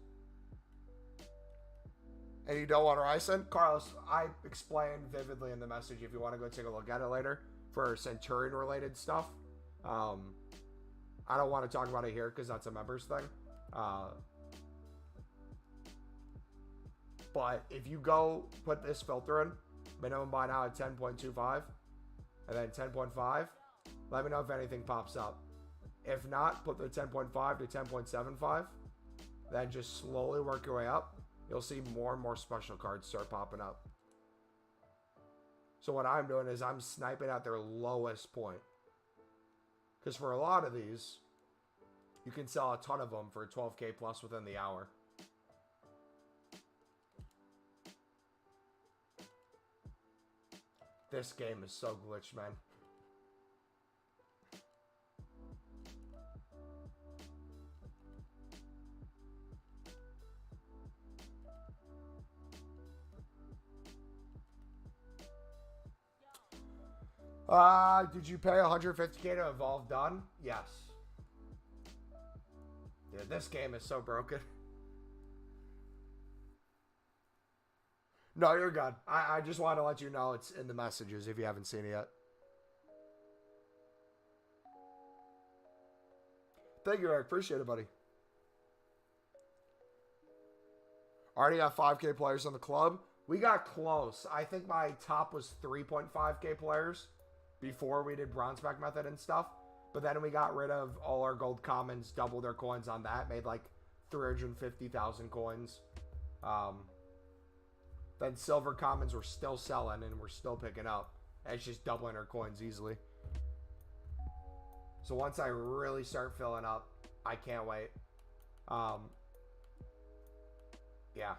and you don't want Ryson, Carlos, I explained vividly in the message if you want to go take a look at it later for Centurion related stuff. I don't want to talk about it here because that's a members thing. But if you go put this filter in, minimum buy now at 10.25 and then 10.5, let me know if anything pops up. If not, put the 10.5 to 10.75, then just slowly work your way up. You'll see more and more special cards start popping up. So what I'm doing is I'm sniping at their lowest point. Because for a lot of these, you can sell a ton of them for 12k plus within the hour. This game is so glitched, man. Did you pay 150k to evolve done? Yes. Dude, this game is so broken. No, you're good. I just want to let you know it's in the messages if you haven't seen it yet. Thank you, Eric. Appreciate it, buddy. Already got 5k players on the club. We got close. I think my top was 3.5k players before we did bronze pack method and stuff. But then we got rid of all our gold commons, doubled our coins on that, made like 350,000 coins. Then silver commons we're still selling and we're still picking up. And it's just doubling our coins easily. So once I really start filling up, I can't wait. Yeah.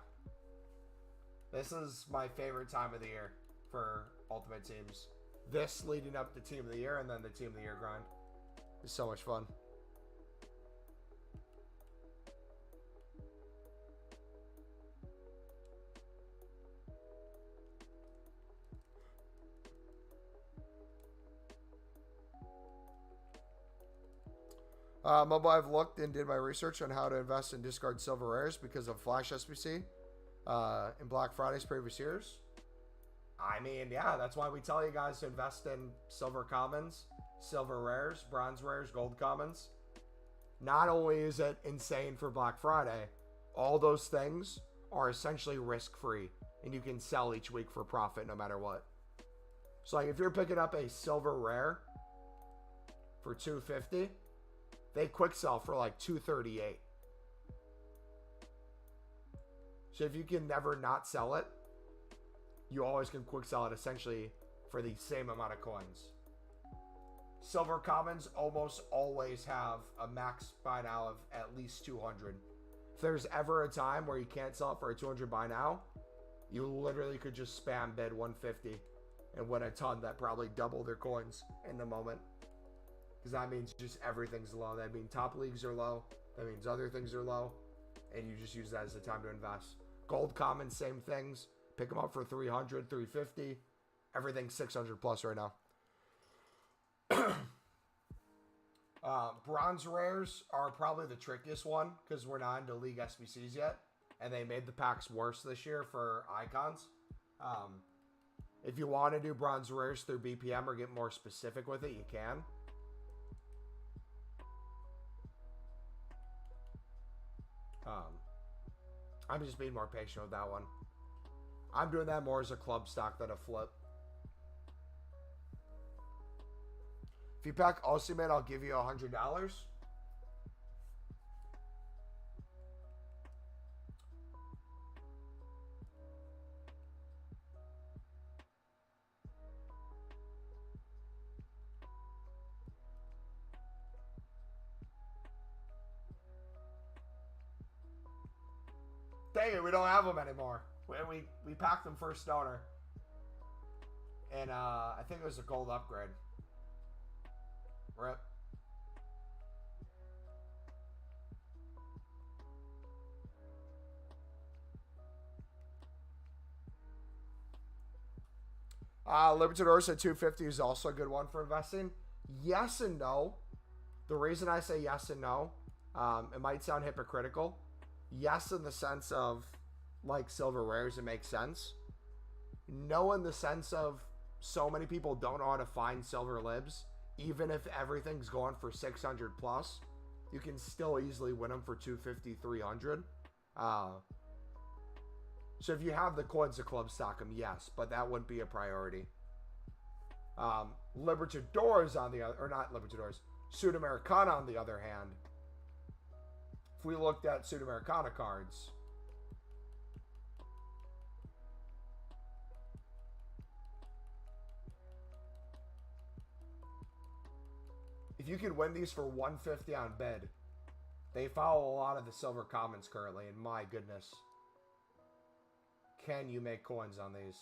This is my favorite time of the year for Ultimate Teams. This leading up to Team of the Year and then the Team of the Year grind. It's so much fun. Mobile, I've looked and did my research on how to invest and discard silver rares because of Flash SBC in Black Friday's previous years. I mean, yeah, that's why we tell you guys to invest in silver commons, silver rares, bronze rares, gold commons. Not only is it insane for Black Friday, all those things are essentially risk-free, and you can sell each week for profit no matter what. So like if you're picking up a silver rare for $250, they quick sell for like $238. So if you can never not sell it, you always can quick sell it essentially for the same amount of coins. Silver commons almost always have a max buy now of at least 200. If there's ever a time where you can't sell it for a 200 buy now, you literally could just spam bid 150 and win a ton that probably double their coins in the moment. Because that means just everything's low. That means top leagues are low. That means other things are low. And you just use that as the time to invest. Gold commons, same things. Pick them up for 300, 350. Everything's 600 plus right now. Bronze rares are probably the trickiest one because we're not into League SBCs yet. And they made the packs worse this year for icons. If you want to do bronze rares through BPM or get more specific with it, you can. I'm just being more patient with that one. I'm doing that more as a club stock than a flip. If you pack Osimhen, I'll give you $100. Dang it, we don't have them anymore. We packed them first owner. And I think it was a gold upgrade. Rip. Libertador said 250 is also a good one for investing. Yes and no. The reason I say yes and no, it might sound hypocritical. Yes, in the sense of like silver rares, it makes sense. No, in the sense of so many people don't know how to find silver libs. Even if everything's going for 600 plus, you can still easily win them for 250, 300. So if you have the coins to club stock them, yes, but that wouldn't be a priority. Libertadores on the other, or not Libertadores, Sudamericana on the other hand. If we looked at Sudamericana cards, if you could win these for 150 on bid, they follow a lot of the silver commons currently, and my goodness, can you make coins on these?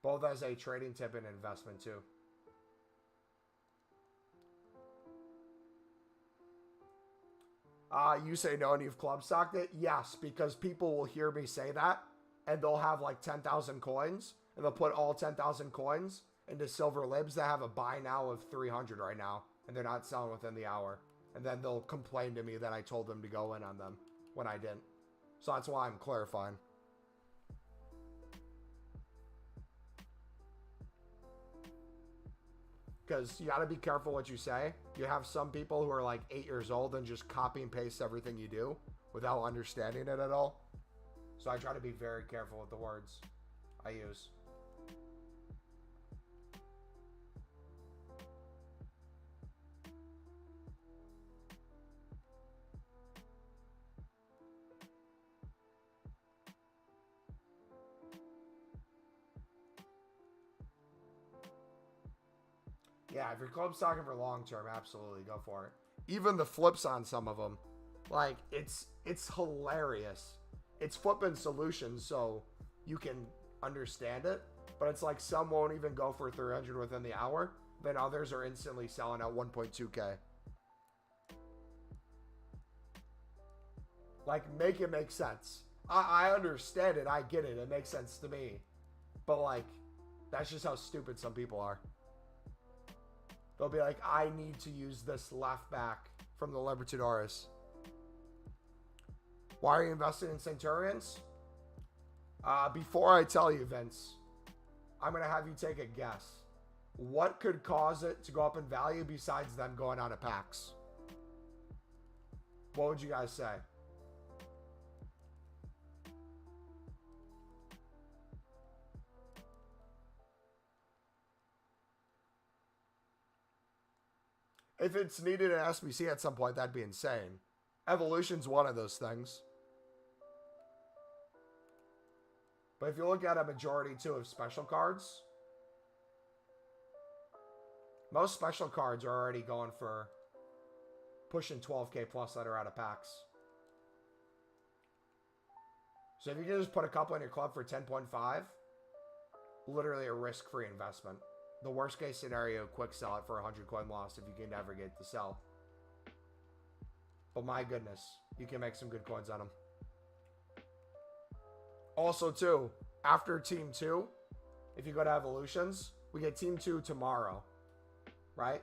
Both as a trading tip and investment too. You say no and you've club stocked it? Yes, because people will hear me say that and they'll have like 10,000 coins and they'll put all 10,000 coins into silver libs that have a buy now of 300 right now and they're not selling within the hour. And then they'll complain to me that I told them to go in on them when I didn't. So that's why I'm clarifying. Because you got to be careful what you say. You have some people who are like 8 years old and just copy and paste everything you do. without understanding it at all. So I try to be very careful with the words I use. Yeah, if your club's talking for long term, absolutely go for it. Even the flips on some of them, like it's hilarious. It's flipping solutions so you can understand it, but it's like some won't even go for 300 within the hour. Then others are instantly selling at 1.2K. Like, make it make sense. I understand it. I get it. It makes sense to me. But like, that's just how stupid some people are. They'll be like, I need to use this left back from the Libertadores. Why are you investing in Centurions? Before I tell you, Vince, I'm going to have you take a guess. What could cause it to go up in value besides them going out of packs? What would you guys say? If it's needed in SBC at some point, that'd be insane. Evolution's one of those things. But if you look at a majority, too, of special cards, most special cards are already going for pushing 12K plus that are out of packs. So if you can just put a couple in your club for 10.5, literally a risk-free investment. The worst case scenario, quick sell it for 100 coin loss if you can never get to sell. But my goodness, you can make some good coins on them. Also, too, after Team 2, if you go to Evolutions, we get Team 2 tomorrow, right?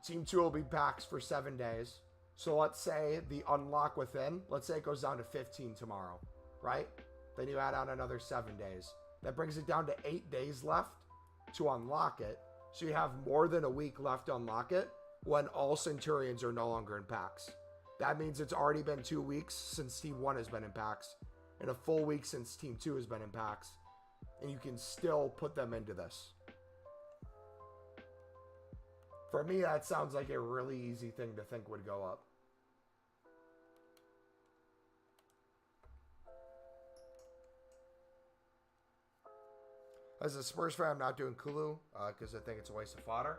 Team 2 will be packs for 7 days. So let's say the unlock within, let's say it goes down to 15 tomorrow, right? Then you add on another 7 days. That brings it down to 8 days left to unlock it. So you have more than a week left to unlock it when all Centurions are no longer in packs. That means it's already been 2 weeks since Team 1 has been in packs and a full week since Team 2 has been in packs. And you can still put them into this. For me, that sounds like a really easy thing to think would go up. As a Spurs fan, I'm not doing Kulu because I think it's a waste of fodder.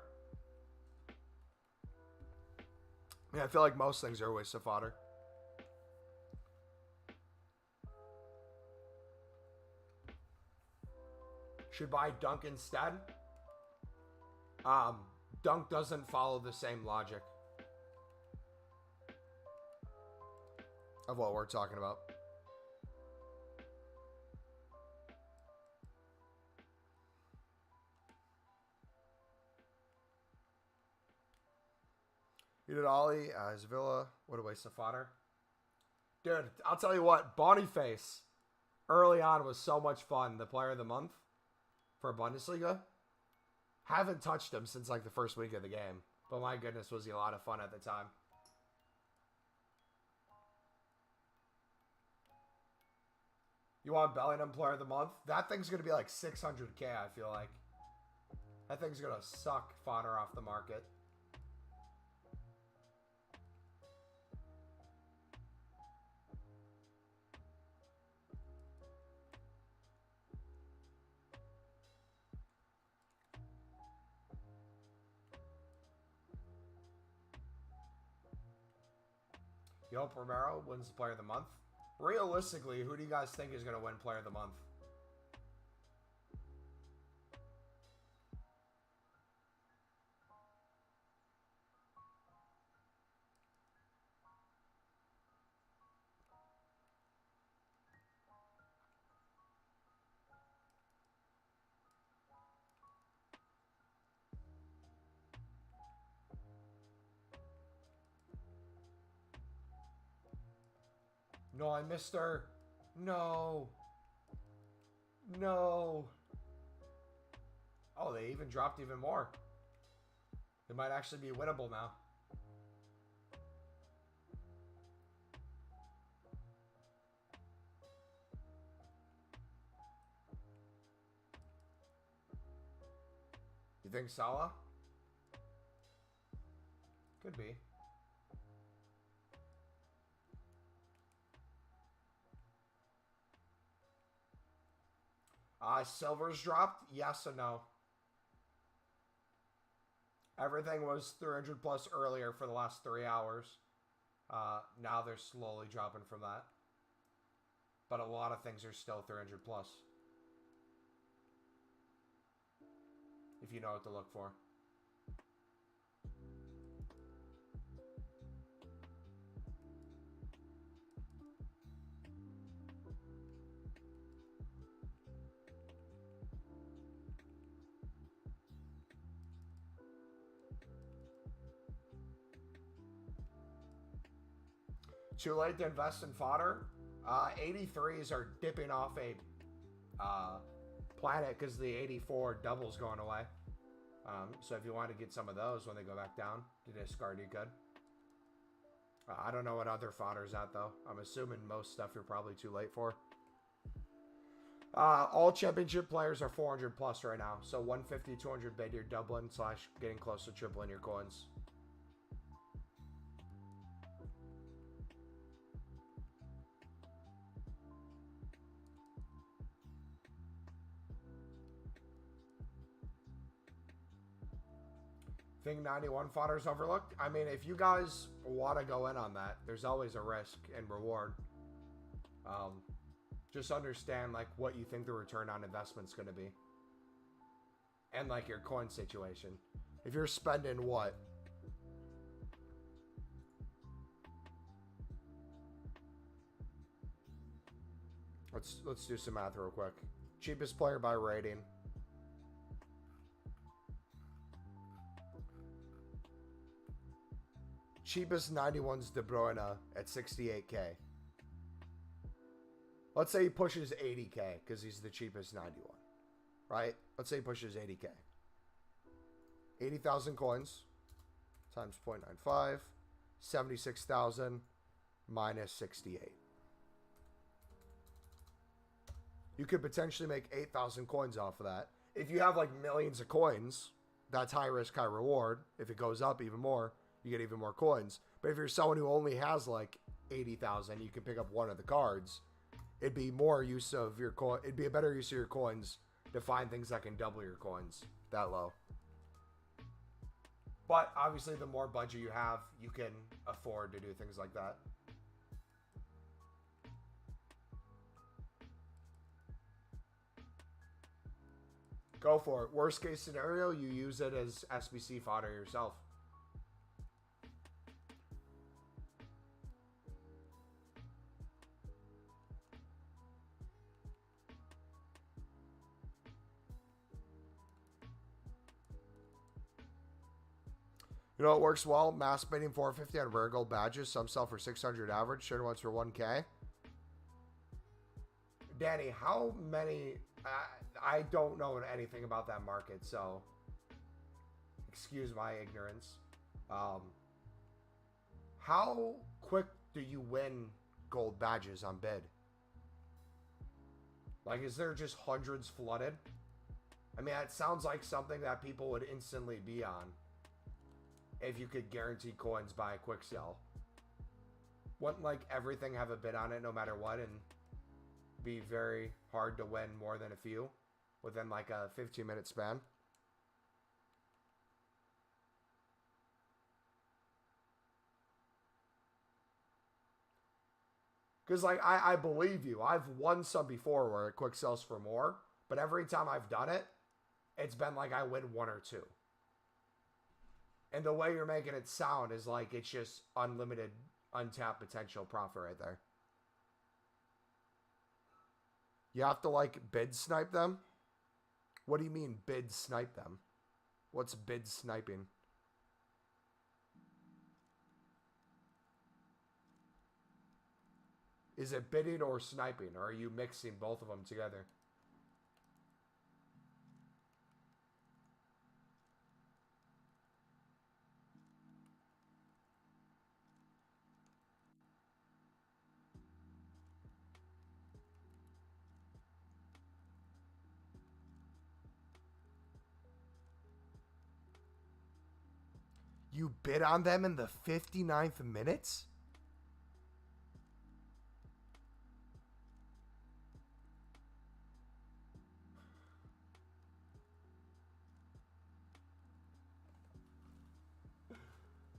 Yeah, I feel like most things are a waste of fodder. Should buy Dunk instead. Dunk doesn't follow the same logic of what we're talking about. You did Ollie, Sevilla. What a waste of fodder. Dude, I'll tell you what. Boniface early on was so much fun. The player of the month for Bundesliga. Haven't touched him since like the first week of the game. But my goodness, was he a lot of fun at the time. You want Bellingham player of the month? That thing's going to be like 600K, I feel like. That thing's going to suck fodder off the market. You hope Romero wins the player of the month? Realistically, who do you guys think is going to win player of the month? No, I missed her. No. No. Oh, they even dropped even more. It might actually be winnable now. You think Salah? Could be. Silver's dropped? Yes and no. Everything was 300 plus earlier for the last 3 hours. Now they're slowly dropping from that. But a lot of things are still 300 plus. If you know what to look for. Too late to invest in fodder. 83s are dipping off a planet because the 84 double's going away. So if you want to get some of those when they go back down to discard, you could. I don't know what other fodder's at though. I'm assuming most stuff you're probably too late for. All championship players are 400 plus right now. So 150, 200 bid, you're doubling / getting close to tripling your coins. Think 91 fodder's overlooked? I mean, if you guys want to go in on that, there's always a risk and reward. Just understand like what you think the return on investment's going to be. And like your coin situation. If you're spending what? Let's do some math real quick. Cheapest player by rating. Cheapest 91's De Bruyne at 68k. Let's say he pushes 80k because he's the cheapest 91. Right? Let's say he pushes 80k. 80,000 coins times 0.95. 76,000 minus 68. You could potentially make 8,000 coins off of that. If you have like millions of coins, that's high risk, high reward. If it goes up even more, you get even more coins. But if you're someone who only has like 80,000, you can pick up one of the cards. It'd be more use of your coin. It'd be a better use of your coins to find things that can double your coins that low. But obviously, the more budget you have, you can afford to do things like that. Go for it. Worst case scenario, you use it as SBC fodder yourself. You know what works well? Mass bidding 450 on rare gold badges. Some sell for 600 average. Certain ones for 1K. Danny, how many... I don't know anything about that market, so... Excuse my ignorance. How quick do you win gold badges on bid? Like, is there just hundreds flooded? I mean, it sounds like something that people would instantly be on. If you could guarantee coins by a quick sell. Wouldn't like everything have a bid on it no matter what and be very hard to win more than a few within like a 15-minute span? Because like I believe you. I've won some before where it quick sells for more. But every time I've done it, it's been like I win one or two. And the way you're making it sound is like it's just unlimited, untapped potential profit right there. You have to like bid snipe them? What do you mean bid snipe them? What's bid sniping? Is it bidding or sniping? Or are you mixing both of them together? You bid on them in the 59th minutes?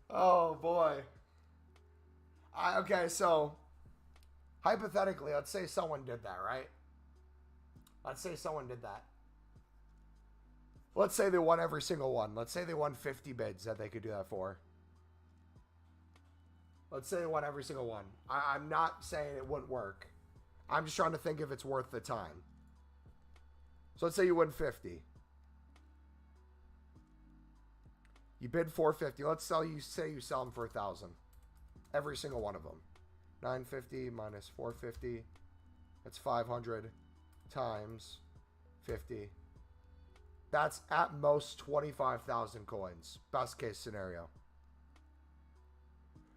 Oh, boy. Okay, so hypothetically, let's say someone did that, right? Let's say someone did that. Let's say they won every single one. Let's say they won 50 bids that they could do that for. Let's say they won every single one. I'm not saying it wouldn't work. I'm just trying to think if it's worth the time. So let's say you win 50. You bid 450. Let's say you sell them for 1,000. Every single one of them. 950 minus 450. That's 500 times 50. That's at most 25,000 coins. Best case scenario.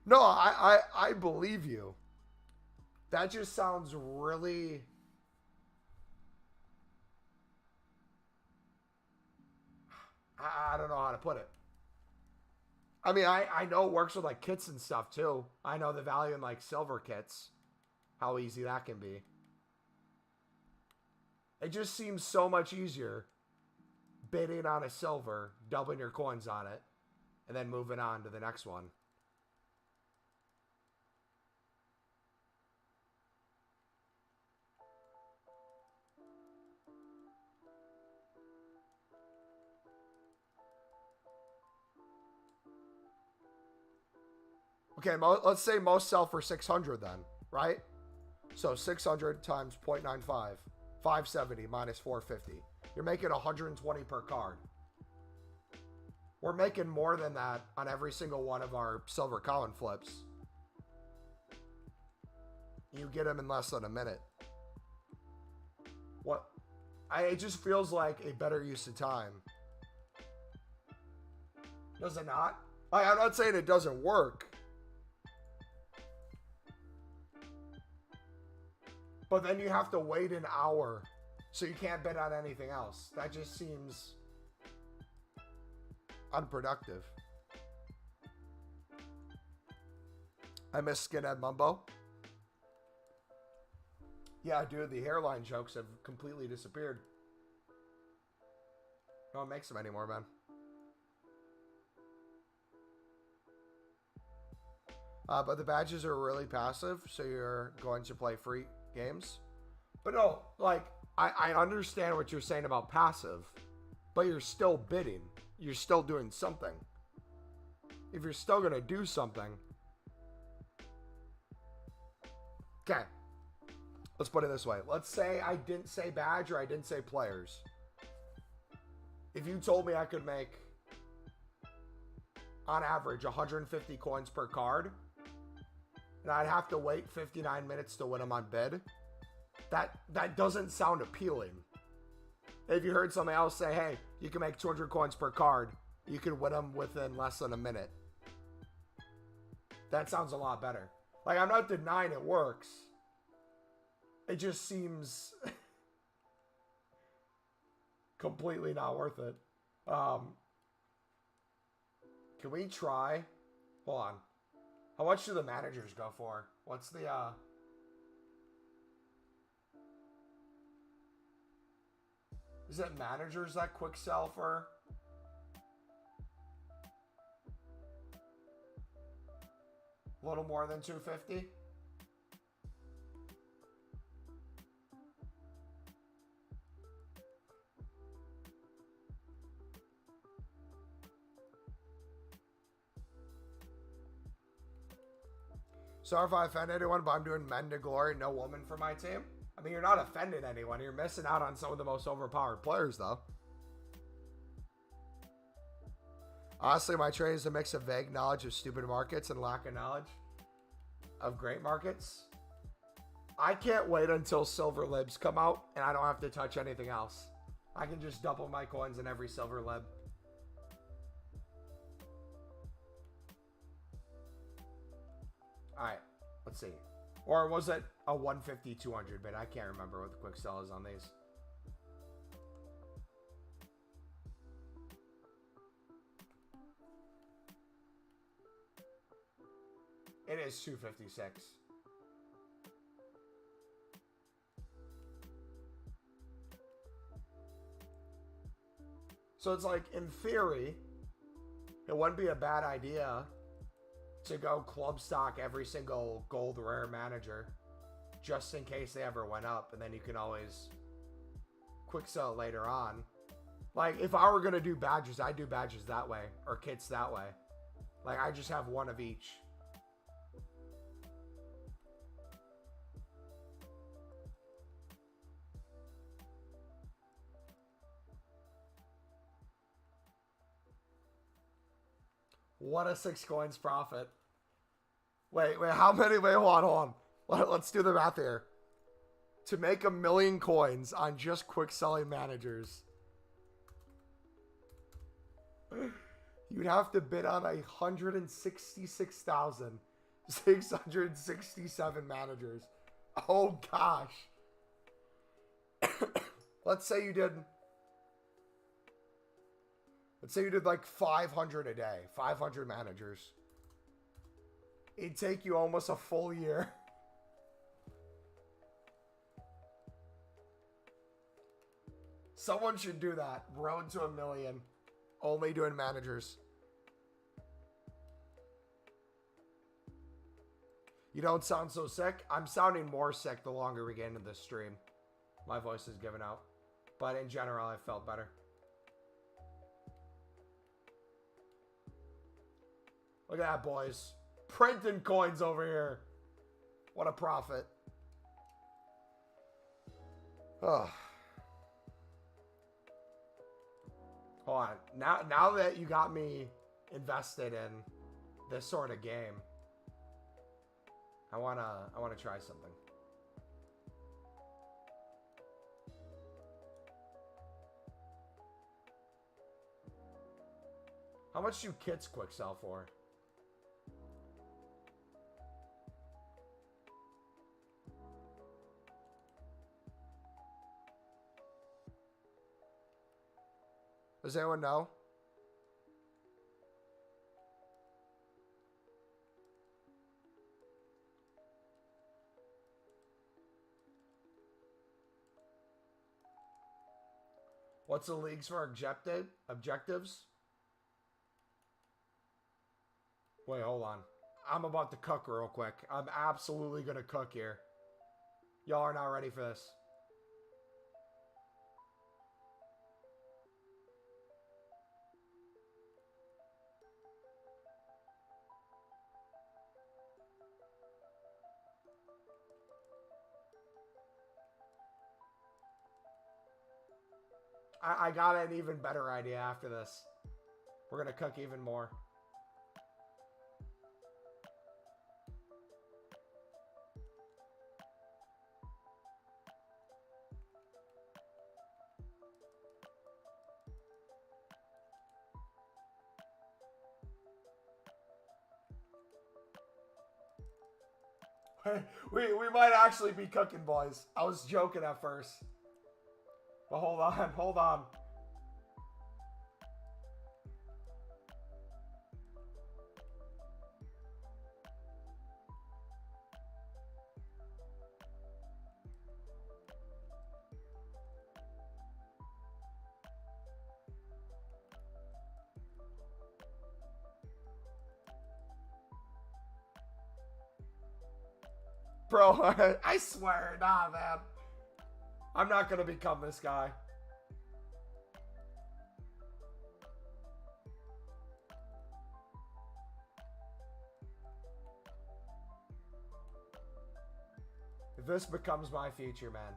No, I believe you. That just sounds really... I don't know how to put it. I mean, I know it works with like kits and stuff too. I know the value in like silver kits. How easy that can be. It just seems so much easier bidding on a silver, doubling your coins on it, and then moving on to the next one. Okay, let's say most sell for 600 then, right? So 600 times 0.95, 570 minus 450. You're making 120 per card. We're making more than that on every single one of our silver coin flips. You get them in less than a minute. What? It just feels like a better use of time. Does it not? I'm not saying it doesn't work. But then you have to wait an hour, so you can't bet on anything else. That just seems unproductive. I miss Skinhead Mumbo. Yeah, dude, the hairline jokes have completely disappeared. No one makes them anymore, man. But the badges are really passive, so you're going to play free games. But no, like, I understand what you're saying about passive, but you're still bidding. You're still doing something. If you're still going to do something. Okay. Let's put it this way. Let's say I didn't say badge or I didn't say players. If you told me I could make, on average, 150 coins per card, and I'd have to wait 59 minutes to win them on bid, that doesn't sound appealing. If you heard somebody else say, hey, you can make 200 coins per card, you can win them within less than a minute. That sounds a lot better. Like, I'm not denying it works. It just seems completely not worth it. Can we try? Hold on. How much do the managers go for? What's the Is it managers that quick sell for? A little more than 250? Sorry if I offend anyone, but I'm doing men to glory, no woman for my team. I mean, you're not offending anyone. You're missing out on some of the most overpowered players, though. Honestly, my trade is a mix of vague knowledge of stupid markets and lack of knowledge of great markets. I can't wait until silver libs come out and I don't have to touch anything else. I can just double my coins in every silver lib. Alright, let's see. Or was it a 150, 200 bid? I can't remember what the quick sell is on these. It is 256. So it's like, in theory, it wouldn't be a bad idea to go club stock every single gold rare manager just in case they ever went up, and then you can always quick sell it later on. Like, if I were going to do badges, I'd do badges that way, or kits that way. Like, I just have one of each. What a 6 coins profit. Wait, how many? Wait, hold on. Let's do the math here. To make 1 million coins on just quick selling managers, you'd have to bid on 166,667 managers. Oh gosh. Let's say you did like 500 a day, 500 managers. It'd take you almost a full year. Someone should do that. Road to 1 million. Only doing managers. You don't sound so sick. I'm sounding more sick the longer we get into this stream. My voice is giving out. But in general, I felt better. Look at that, boys. Printing coins over here. What a profit. Ugh. Hold on. Now that you got me invested in this sort of game, I wanna try something. How much do kits quick sell for? Does anyone know? What's the leagues for objectives? Wait, hold on. I'm about to cook real quick. I'm absolutely going to cook here. Y'all are not ready for this. I got an even better idea after this. We're going to cook even more. We might actually be cooking, boys. I was joking at first. But hold on. Bro, I swear, nah, man. I'm not gonna become this guy. This becomes my future, man.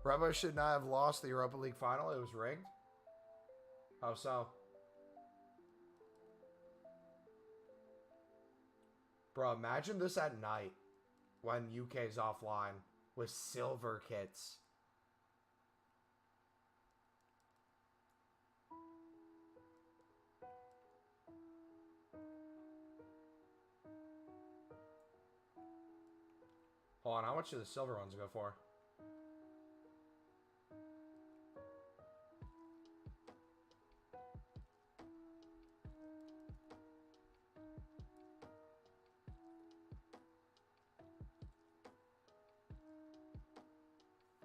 Remo should not have lost the Europa League final. It was rigged. How so? Bro, imagine this at night when UK's offline with silver kits. Hold on, how much do the silver ones go for?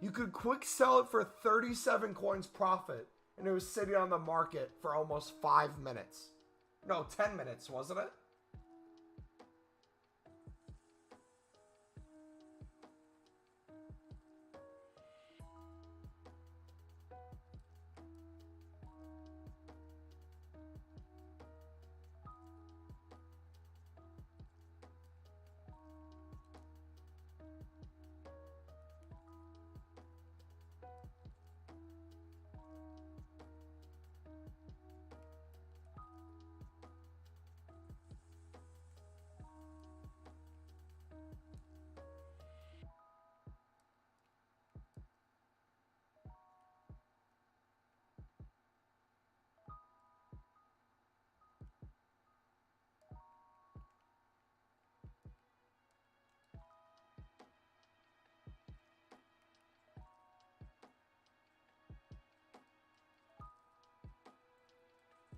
You could quick sell it for 37 coins profit, and it was sitting on the market for almost 5 minutes. No, 10 minutes, wasn't it?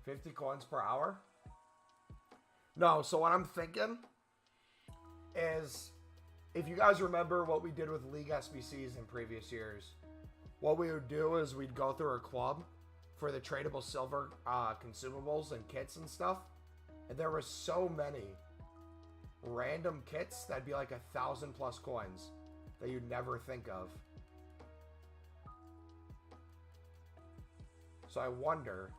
$50 coins per hour? No, so what I'm thinking is, if you guys remember what we did with League SBCs in previous years, what we would do is we'd go through a club for the tradable silver consumables and kits and stuff. And there were so many random kits that'd be like 1,000+ coins that you'd never think of. So I wonder...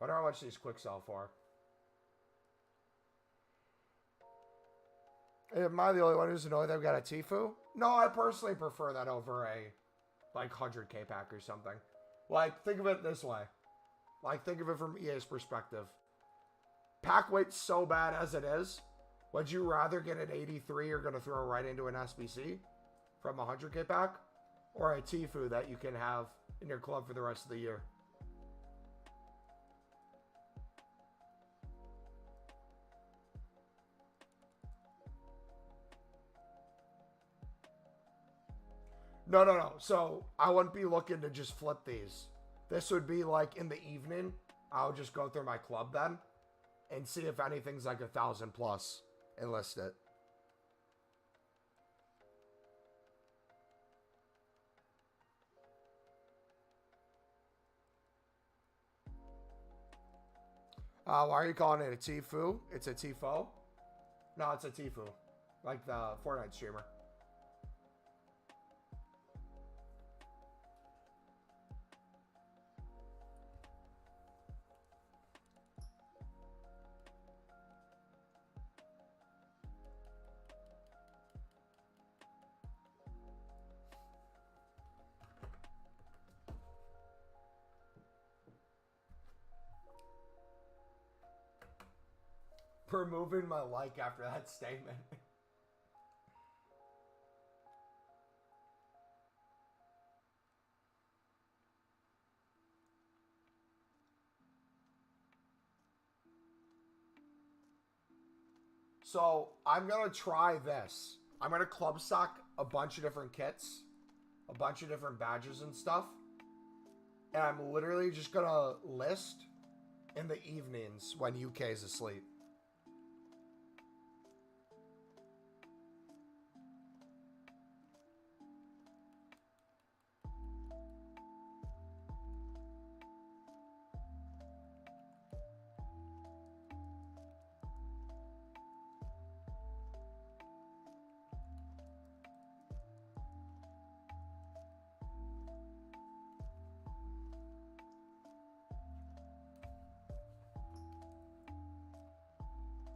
I wonder how much these quick sell for. Am I the only one who's annoyed they've got a Tfue? No, I personally prefer that over a, like, 100k pack or something. Like, think of it this way. Like, think of it from EA's perspective. Pack weight's so bad as it is. Would you rather get an 83 you're going to throw right into an SBC from a 100k pack? Or a Tfue that you can have in your club for the rest of the year? No. So I wouldn't be looking to just flip these. This would be like in the evening. I'll just go through my club then and see if anything's like 1,000+ and list it. Why are you calling it a Tfue? It's a Tifo? No, it's a Tfue. Like the Fortnite streamer. Removing my like after that statement. So I'm gonna try this. I'm gonna club stock a bunch of different kits, a bunch of different badges and stuff, and I'm literally just gonna list in the evenings when UK is asleep.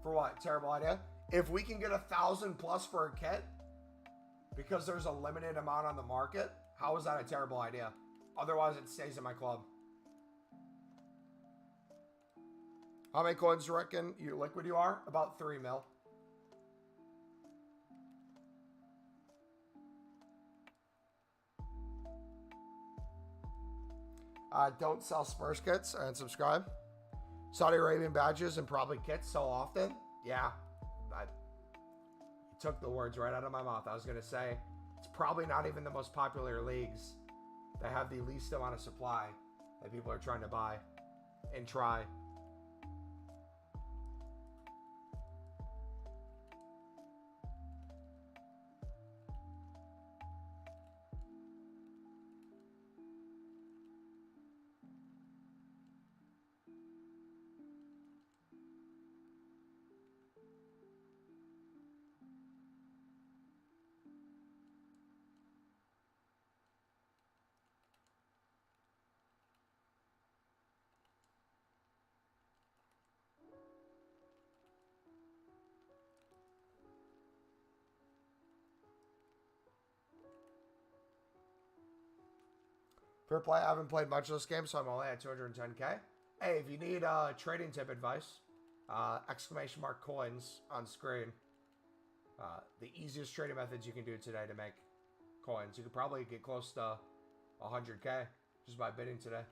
For what? Terrible idea. If we can get 1,000+ for a kit, because there's a limited amount on the market, how is that a terrible idea? Otherwise, it stays in my club. How many coins do you reckon liquid you are? About 3 mil. Don't sell Spurs kits and subscribe. Saudi Arabian badges and probably kits so often. Yeah. took the words right out of my mouth. I was going to say, it's probably not even the most popular leagues that have the least amount of supply that people are trying to buy and try. Fair play. I haven't played much of this game, so I'm only at 210k. Hey, if you need trading tip advice, exclamation mark coins on screen. The easiest trading methods you can do today to make coins. You could probably get close to 100k just by bidding today.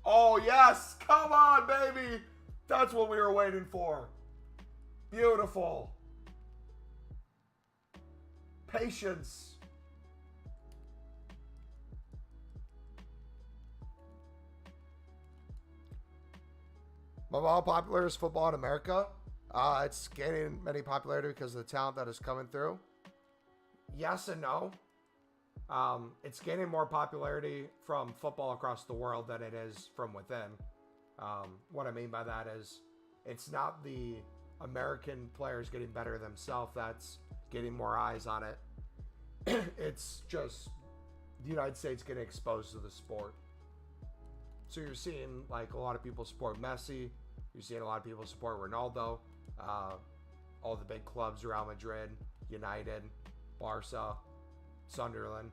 Oh, yes! Come on, baby! That's what we were waiting for. Beautiful. Patience. How popular is football in America? It's gaining many popularity because of the talent that is coming through. Yes and no. It's gaining more popularity from football across the world than it is from within. What I mean by that is it's not the American players getting better themselves that's getting more eyes on it. It's just the United States getting exposed to the sport. So you're seeing like a lot of people support Messi. You're seeing a lot of people support Ronaldo. All the big clubs, Real Madrid, United, Barca, Sunderland.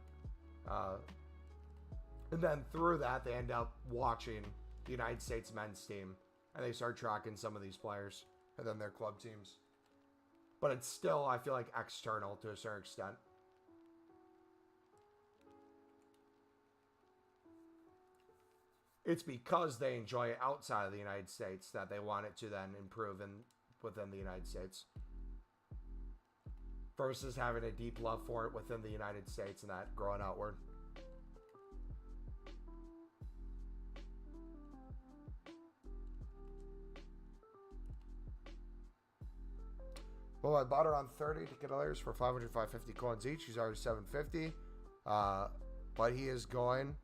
And then through that, they end up watching the United States men's team. And they start tracking some of these players and then their club teams. But it's still, I feel like, external to a certain extent. It's because they enjoy it outside of the United States that they want it to then improve within the United States. Versus having a deep love for it within the United States and that growing outward. Well, I bought her on 30 to get layers for 500, 550 coins each. She's already 750. But he is going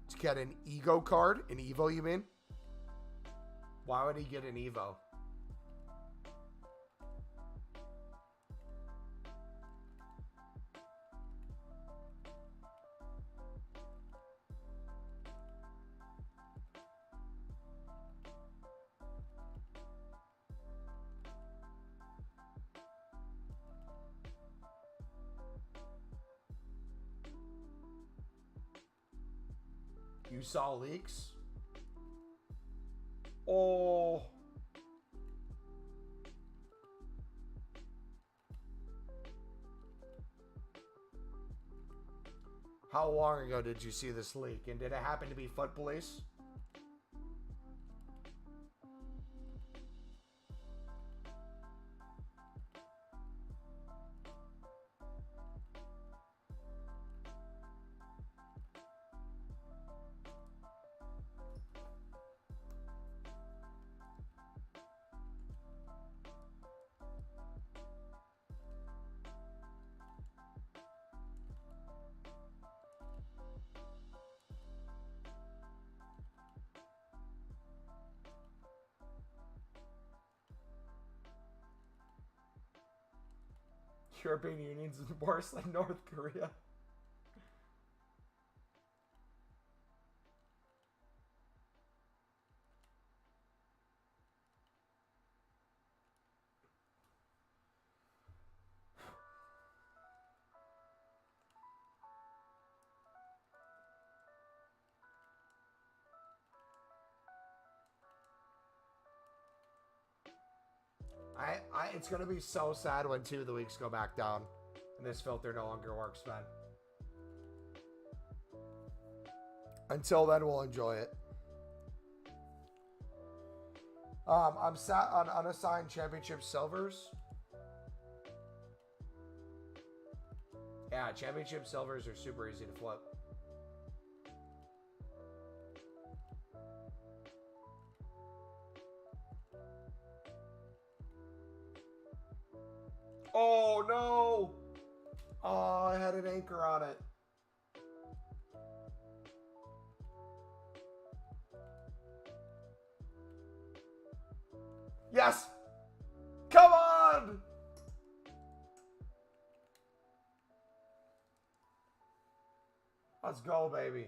to get an Ego card. An Evo, you mean? Why would he get an Evo? You saw leaks? Oh. How long ago did you see this leak? And did it happen to be FUT Police? European Union's worse than North Korea. It's going to be so sad when 2 of the weeks go back down and this filter no longer works, man. Until then, we'll enjoy it. I'm sat on unassigned championship silvers. Yeah, championship silvers are super easy to flip. Oh, no. Oh, I had an anchor on it. Yes. Come on. Let's go, baby.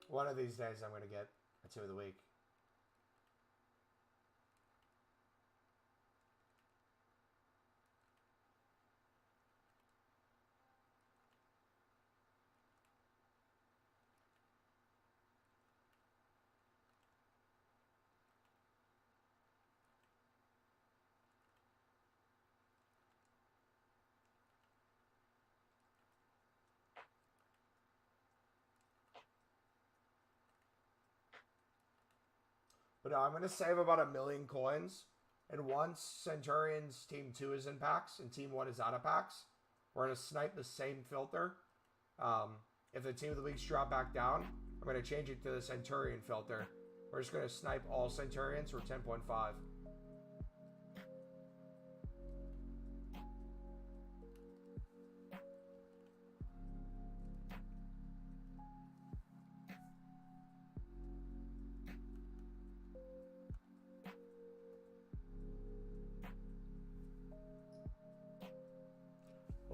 One of these days I'm going to get a 2 of the week. But no, I'm going to save about 1,000,000 coins. And once Centurions Team 2 is in packs and Team 1 is out of packs, we're going to snipe the same filter. If the Team of the Weeks drop back down, I'm going to change it to the Centurion filter. We're just going to snipe all Centurions for 10.5.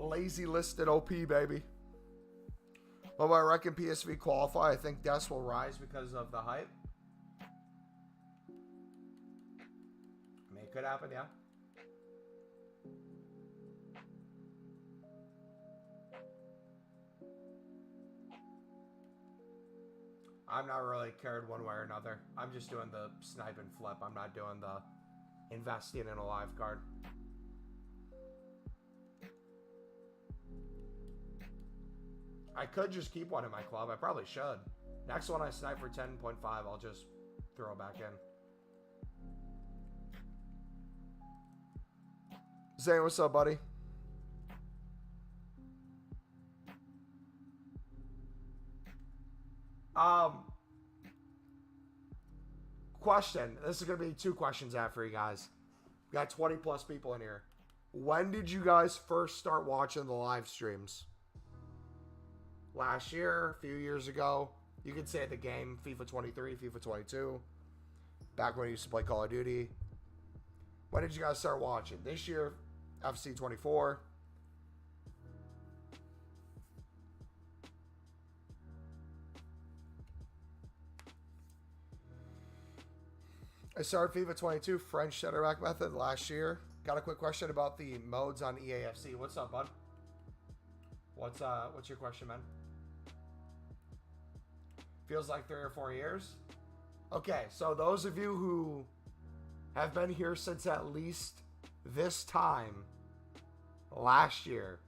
Lazy listed OP, baby. Well, I reckon PSV qualify. I think Des will rise because of the hype. I mean, it could happen, yeah. I'm not really cared one way or another. I'm just doing the snipe and flip. I'm not doing the investing in a live card. I could just keep one in my club. I probably should. Next one I snipe for 10.5, I'll just throw it back in. Zane, what's up, buddy? Question. This is going to be 2 questions after you guys. We got 20 plus people in here. When did you guys first start watching the live streams? Last year, a few years ago. You could say the game, FIFA 23, FIFA 22. Back when I used to play Call of Duty. When did you guys start watching? This year, FC 24. I started FIFA 22 French center back method last year. Got a quick question about the modes on EAFC. What's up, bud? What's your question, man? Feels like 3 or 4 years. Okay, so those of you who have been here since at least this time last year,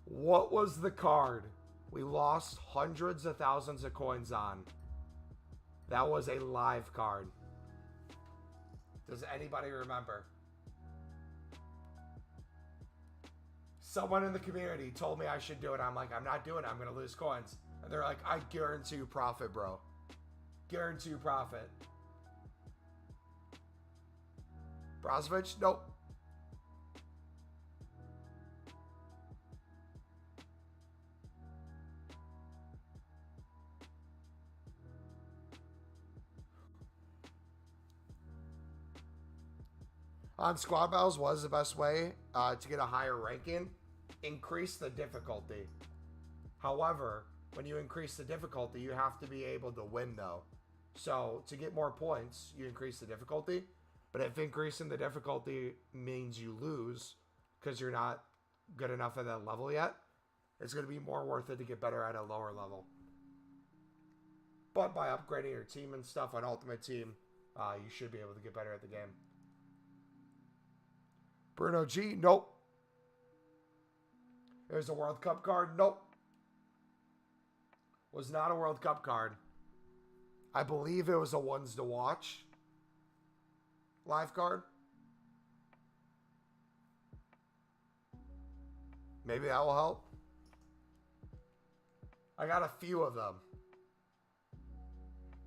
what was the card we lost hundreds of thousands of coins on? That was a live card. Does anybody remember? Someone in the community told me I should do it. I'm like, I'm not doing it. I'm going to lose coins. And they're like, I guarantee you profit, bro. Guarantee you profit. Brozovic? Nope. On squad battles was the best way to get a higher ranking. increase the difficulty. However, when you increase the difficulty, you have to be able to win, though. So, to get more points, you increase the difficulty. But if increasing the difficulty means you lose because you're not good enough at that level yet, it's going to be more worth it to get better at a lower level. But by upgrading your team and stuff on Ultimate Team, you should be able to get better at the game. Bruno G, nope. There's a World Cup card, nope. Was not a World Cup card. I believe it was a ones to watch live card. Maybe that will help. I got a few of them.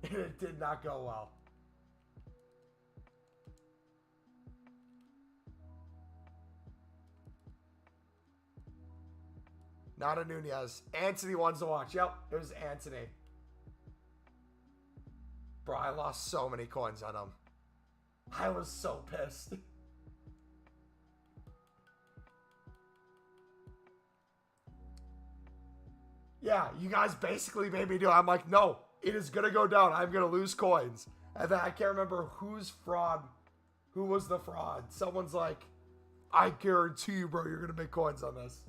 And it did not go well. Not a Nunez. Anthony wants to watch. Yep, it was Anthony. Bro, I lost so many coins on him. I was so pissed. Yeah, you guys basically made me do it. I'm like, no, it is going to go down. I'm going to lose coins. And then I can't remember whose fraud, who was the fraud. Someone's like, I guarantee you, bro, you're going to make coins on this.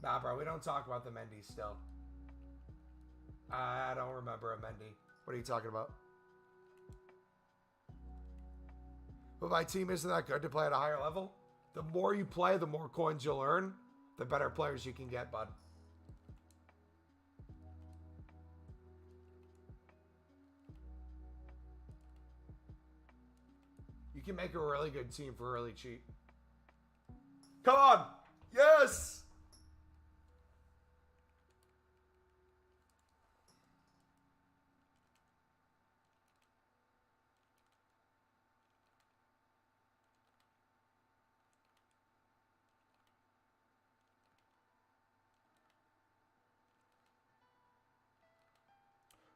Nah, bro, we don't talk about the Mendy still. I don't remember a Mendy. What are you talking about? But my team isn't that good to play at a higher level. The more you play, the more coins you'll earn, the better players you can get, bud. You can make a really good team for really cheap. Come on! Yes!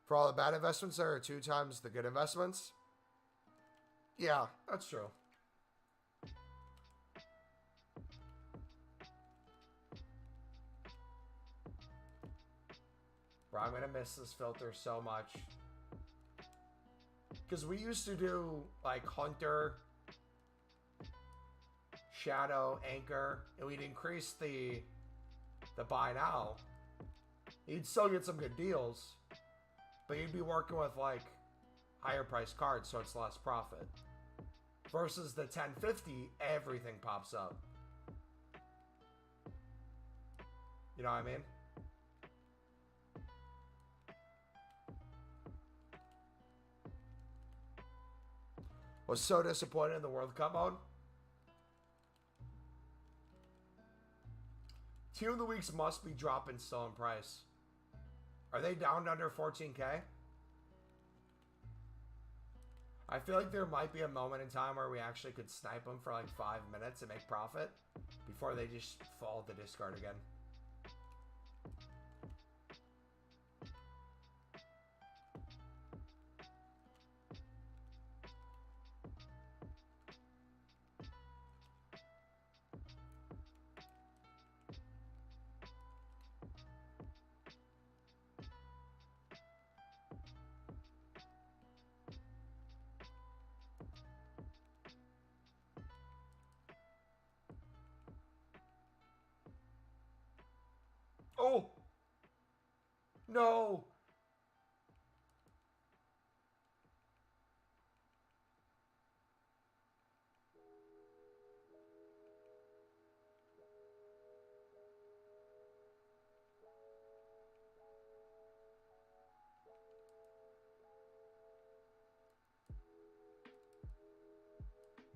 For all the bad investments, there are 2 times the good investments. Yeah, that's true. Bro, I'm gonna miss this filter so much. Because we used to do, like, Hunter, Shadow, Anchor, and we'd increase the buy now. You'd still get some good deals, but you'd be working with, like, higher priced cards, so it's less profit. Versus the 1050, everything pops up. You know what I mean? Was so disappointed in the World Cup mode. Team of the Weeks must be dropping still in price. Are they down to under 14K? I feel like there might be a moment in time where we actually could snipe them for like 5 minutes and make profit before they just fall to discard again. Oh! No!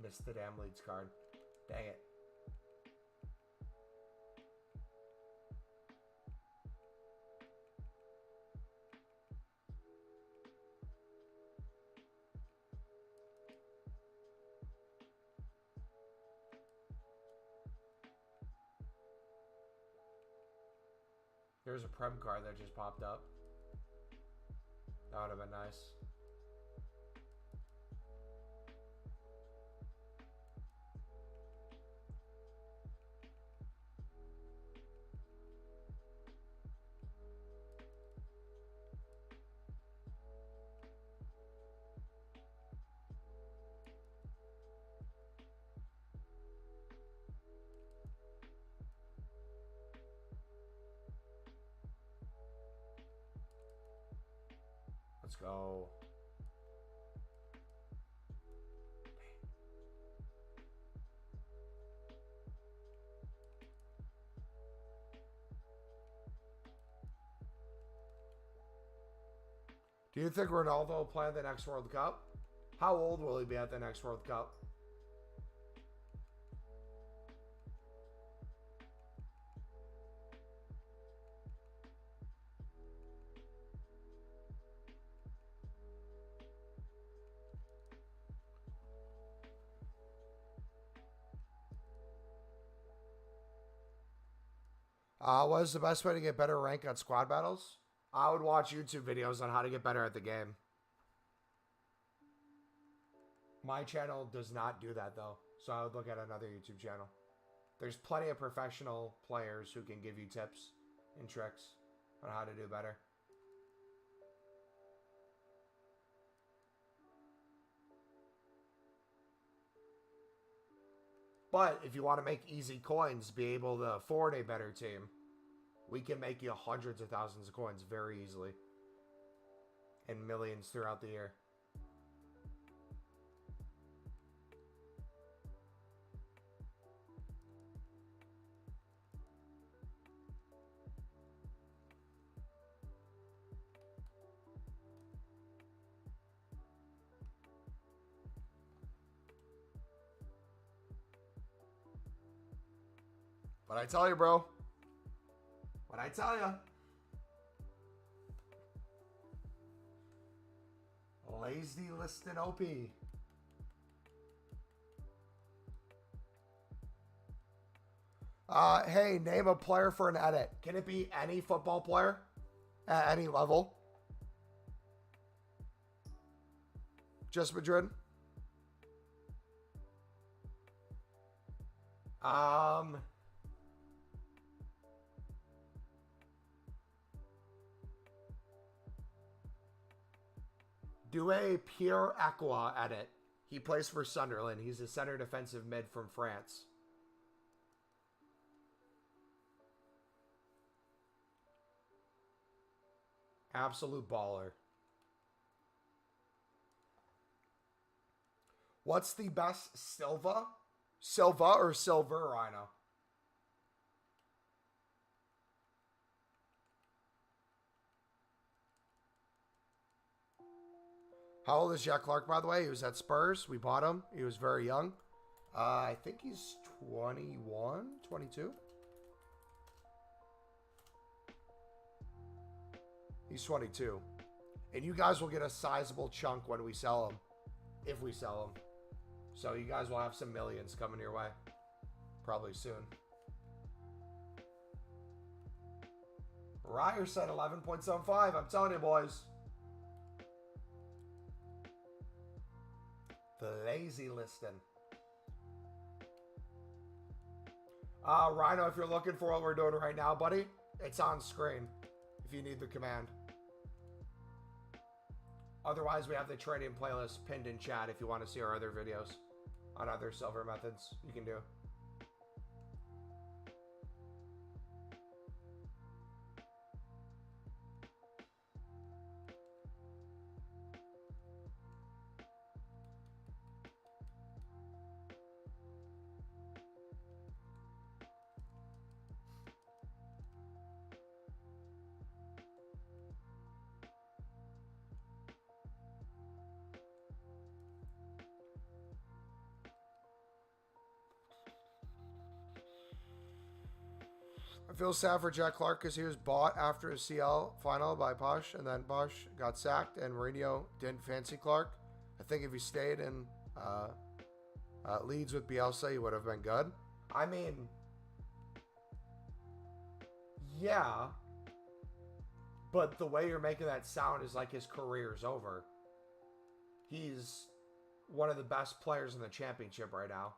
Missed the damn Leeds card. Dang it. There's a Prem card that just popped up. That would have been nice. Let's go. Do you think Ronaldo will play at the next World Cup? How old will he be at the next World Cup? What is the best way to get better rank on squad battles? I would watch YouTube videos on how to get better at the game. My channel does not do that though, so I would look at another YouTube channel. There's plenty of professional players who can give you tips and tricks on how to do better. But if you want to make easy coins, be able to afford a better team, we can make you hundreds of thousands of coins very easily. And millions throughout the year. But I tell you, bro. What I tell you. Lazy listing OP. Hey, name a player for an edit. Can it be any football player at any level? Just Madrid? Do a Pierre Aqua edit. He plays for Sunderland. He's a center defensive mid from France. Absolute baller. What's the best Silva? Silva or Silver Rhino? How old is Jack Clark, by the way? He was at Spurs. We bought him. He was very young. I think he's 21, 22. He's 22. And you guys will get a sizable chunk when we sell him. If we sell him. So you guys will have some millions coming your way. Probably soon. Ryer said 11.75. I'm telling you, boys. The lazy listing. Rhino, if you're looking for what we're doing right now, buddy, it's on screen if you need the command. Otherwise, we have the trading playlist pinned in chat if you want to see our other videos on other silver methods you can do. I feel sad for Jack Clark because he was bought after a CL final by Posh, and then Posh got sacked, and Mourinho didn't fancy Clark. I think if he stayed in Leeds with Bielsa, he would have been good. I mean, yeah, but the way you're making that sound is like his career's over. He's one of the best players in the championship right now.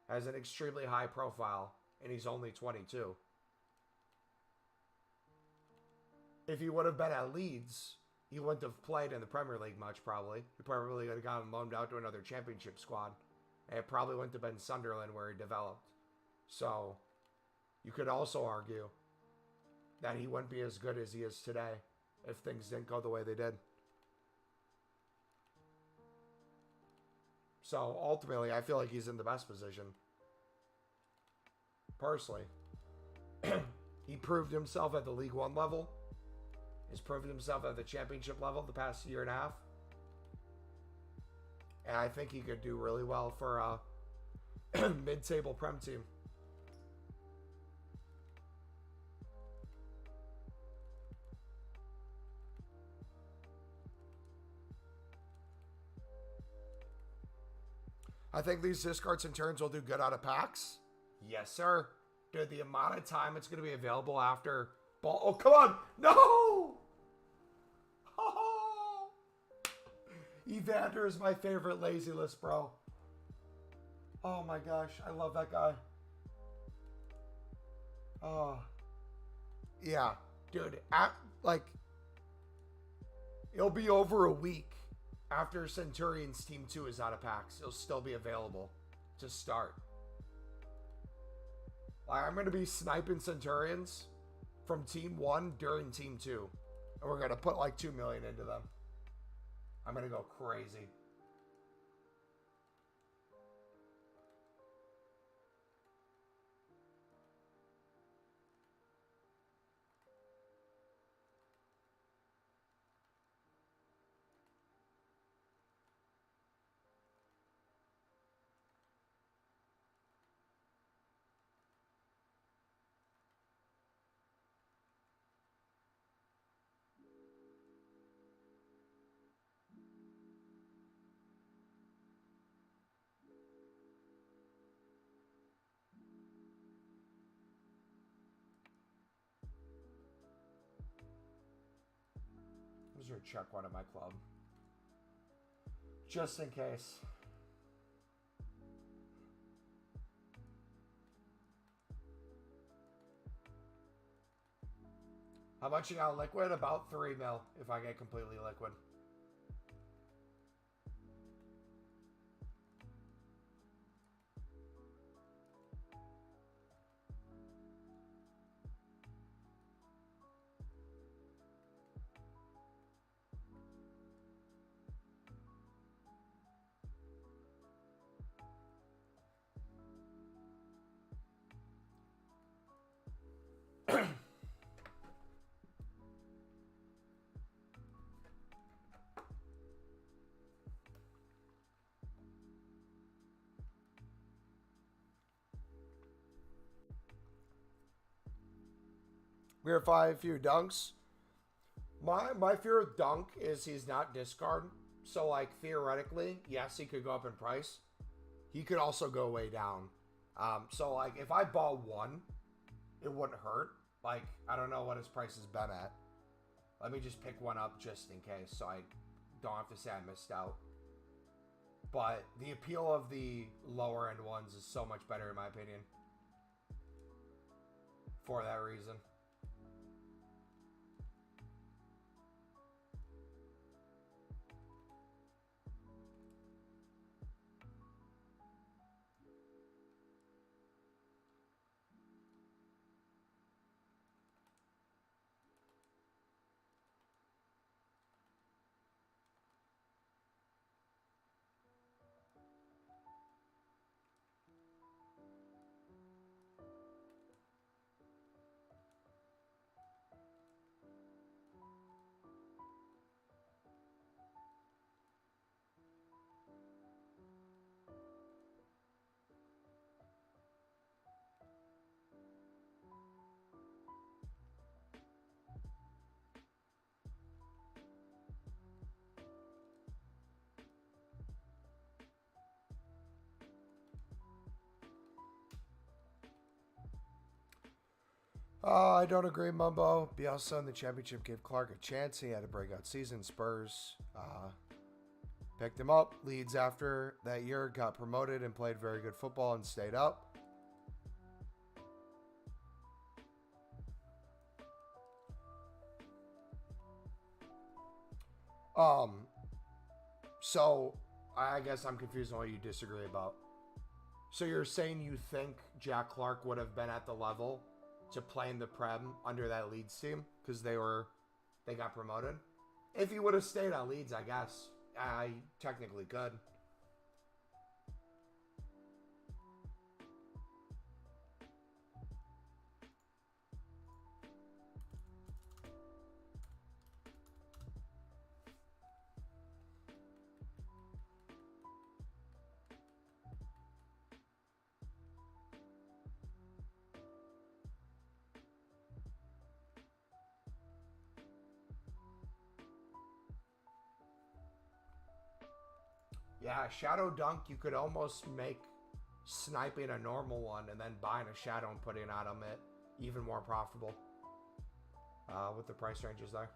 Has an extremely high profile. And he's only 22. If he would have been at Leeds, he wouldn't have played in the Premier League much, probably. He probably would have gotten loaned out to another championship squad. And it probably wouldn't have been Sunderland where he developed. So, you could also argue that he wouldn't be as good as he is today if things didn't go the way they did. So ultimately, I feel like he's in the best position. Personally. He proved himself at the League One level. He's proven himself at the championship level the past year and a half. And I think he could do really well for a mid-table Prem team. I think these discards and turns will do good out of packs. Yes, sir. Dude, the amount of time it's going to be available after ball. Oh, come on. No! Oh! Evander is my favorite lazy list, bro. Oh my gosh. I love that guy. Oh. Yeah. Dude, it'll be over a week after Centurions Team 2 is out of packs. It'll still be available to start. I'm going to be sniping Centurions from Team 1 during Team 2. And we're going to put like 2 million into them. I'm going to go crazy. I'm just going to check one at my club. Just in case. How much you got liquid? About 3 mil if I get completely liquid. We're a few dunks. My fear of dunk is he's not discard. So like theoretically, yes, he could go up in price. He could also go way down. So like if I bought one, it wouldn't hurt. Like I don't know what his price has been at. Let me just pick one up just in case, so I don't have to say I missed out. But the appeal of the lower end ones is so much better in my opinion. For that reason. I don't agree, Mumbo. Bielsa in the championship gave Clark a chance. He had a breakout season. Spurs picked him up. Leeds after that year got promoted and played very good football and stayed up. So I guess I'm confused on what you disagree about. So you're saying you think Jack Clark would have been at the level to play in the Prem under that Leeds team because they got promoted? If he would have stayed at Leeds, I guess I technically could. Yeah, Shadow Dunk, you could almost make sniping a normal one and then buying a Shadow and putting it on him even more profitable with the price ranges there.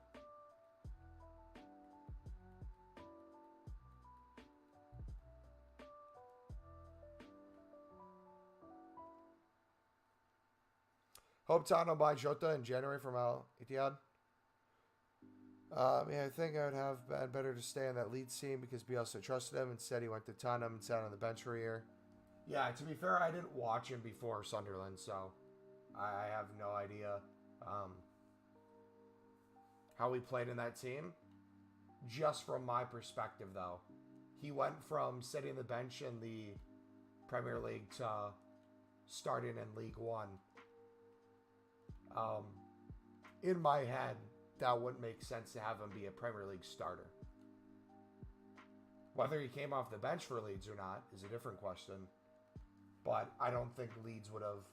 Hope Tottenham buy Jota in January from Al Ittihad. Yeah, I think I would have been better to stay on that Leeds team because Bielsa trusted him. Instead, he went to Tottenham and sat on the bench for a year. Yeah, to be fair, I didn't watch him before Sunderland, so I have no idea how he played in that team. Just from my perspective, though, he went from sitting on the bench in the Premier League to starting in League One. In my head, that wouldn't make sense to have him be a Premier League starter. Whether he came off the bench for Leeds or not is a different question. But I don't think Leeds would have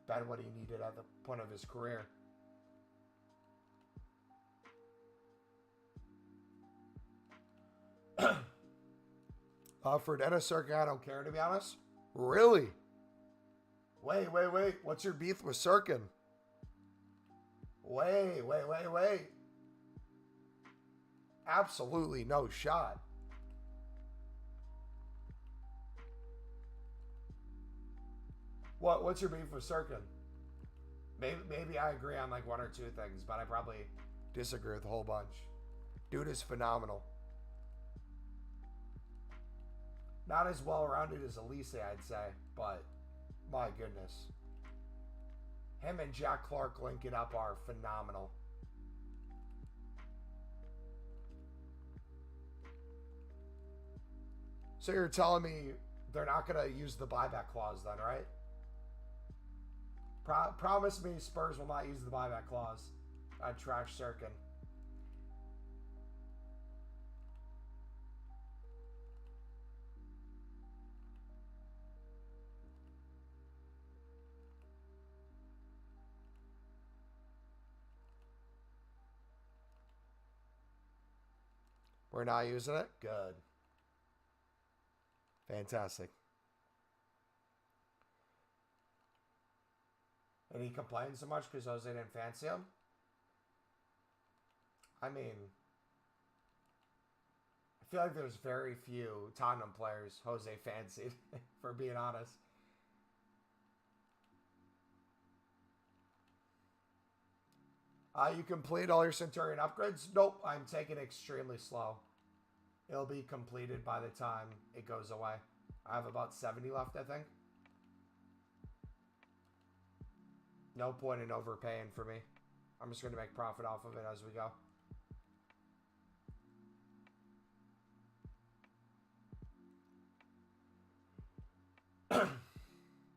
been what he needed at the point of his career. For Dennis Cirkin, I don't care, to be honest. Really? Wait. What's your beef with Cirkin? Wait. Absolutely no shot. What's your beef with Cirkin? Maybe I agree on like one or two things, but I probably disagree with a whole bunch. Dude is phenomenal. Not as well-rounded as Elise, I'd say, but my goodness. Him and Jack Clark linking up are phenomenal. So you're telling me they're not going to use the buyback clause then, right? Promise me Spurs will not use the buyback clause. I'd trash Cirkin. We're not using it? Good. Fantastic. And he complained so much because Jose didn't fancy him? I mean, I feel like there's very few Tottenham players Jose fancied, for being honest. You complete all your Centurion upgrades? Nope, I'm taking it extremely slow. It'll be completed by the time it goes away. I have about 70 left, I think. No point in overpaying for me. I'm just going to make profit off of it as we go.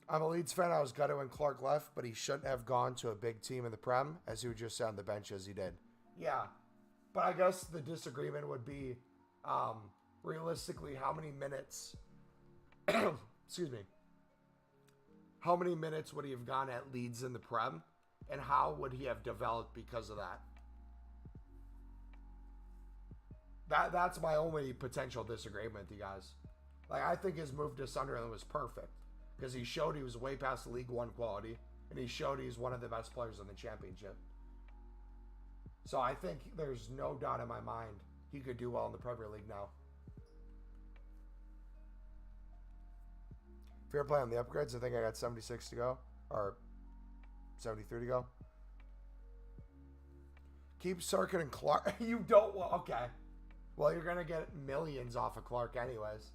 I'm a Leeds fan. I was gutted when Clark left, but he shouldn't have gone to a big team in the Prem, as he would just sit on the bench as he did. Yeah, but I guess the disagreement would be, realistically, how many minutes, excuse me, how many minutes would he have gone at Leeds in the Prem, and how would he have developed because of that? That's my only potential disagreement with you guys. Like, I think his move to Sunderland was perfect. Because he showed he was way past the League One quality. And he showed he's one of the best players in the championship. So I think there's no doubt in my mind he could do well in the Premier League now. Fair play on the upgrades. I think I got 76 to go. Or 73 to go. Keep Cirkin and Clark. You don't want... Okay. Well, you're going to get millions off of Clark anyways.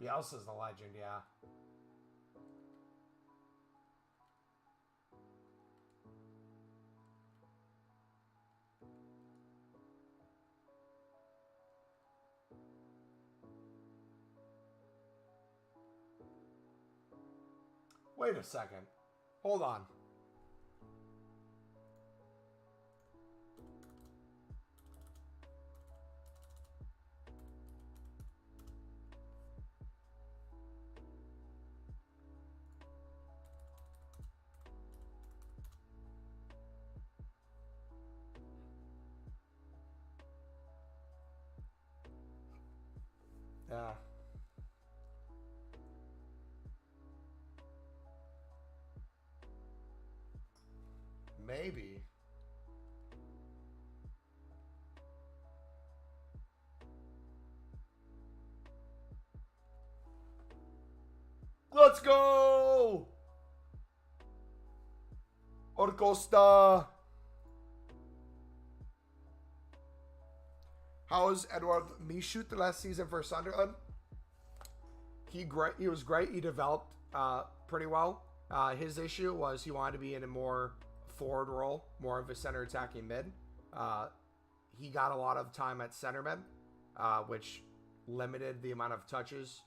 Bielsa's the legend, yeah. Wait a second. Hold on. Yeah. Maybe. Let's go! Orcosta. How was Edouard Michoud the last season for Sunderland? He was great. He developed pretty well. His issue was he wanted to be in a more forward role, more of a center attacking mid. He got a lot of time at center mid, which limited the amount of touches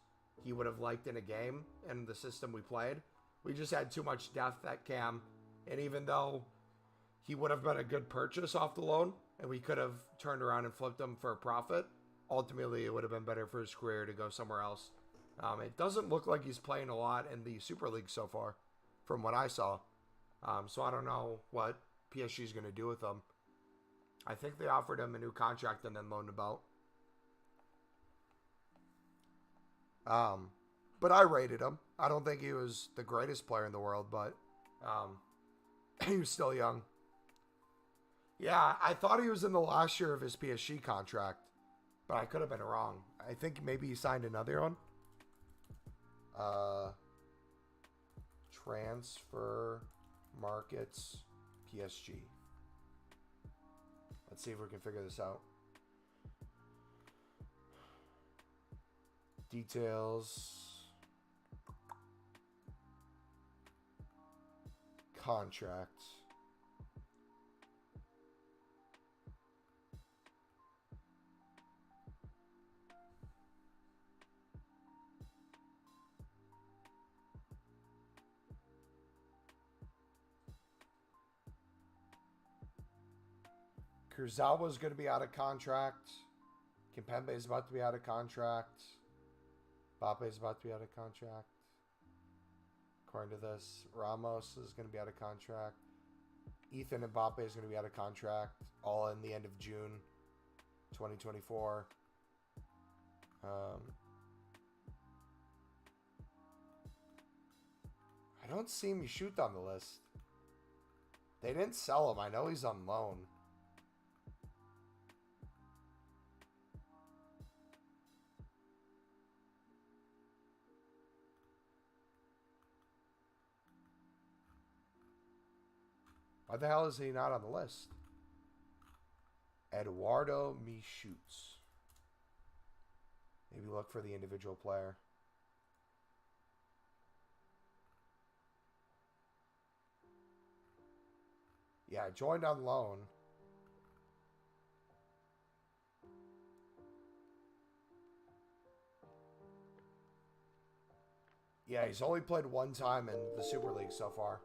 he would have liked in a game in the system we played. We just had too much depth at cam, and even though he would have been a good purchase off the loan, and we could have turned around and flipped him for a profit, ultimately it would have been better for his career to go somewhere else. It doesn't look like he's playing a lot in the Super League so far, from what I saw. So I don't know what PSG is going to do with him. I think they offered him a new contract and then loaned him out. But I rated him. I don't think he was the greatest player in the world, but he was still young. Yeah, I thought he was in the last year of his PSG contract, but I could have been wrong. I think maybe he signed another one. Transfer markets PSG. Let's see if we can figure this out. Details. Contract. Kurzawa's going to be out of contract. Kimpembe is about to be out of contract. Mbappe is about to be out of contract. According to this, Ramos is going to be out of contract. Ethan and Mbappe is going to be out of contract. All in the end of June 2024. I don't see Michoud on the list. They didn't sell him. I know he's on loan. Why the hell is he not on the list? Eduardo Michoud. Maybe look for the individual player. Yeah, joined on loan. Yeah, he's only played one time in the Super League so far.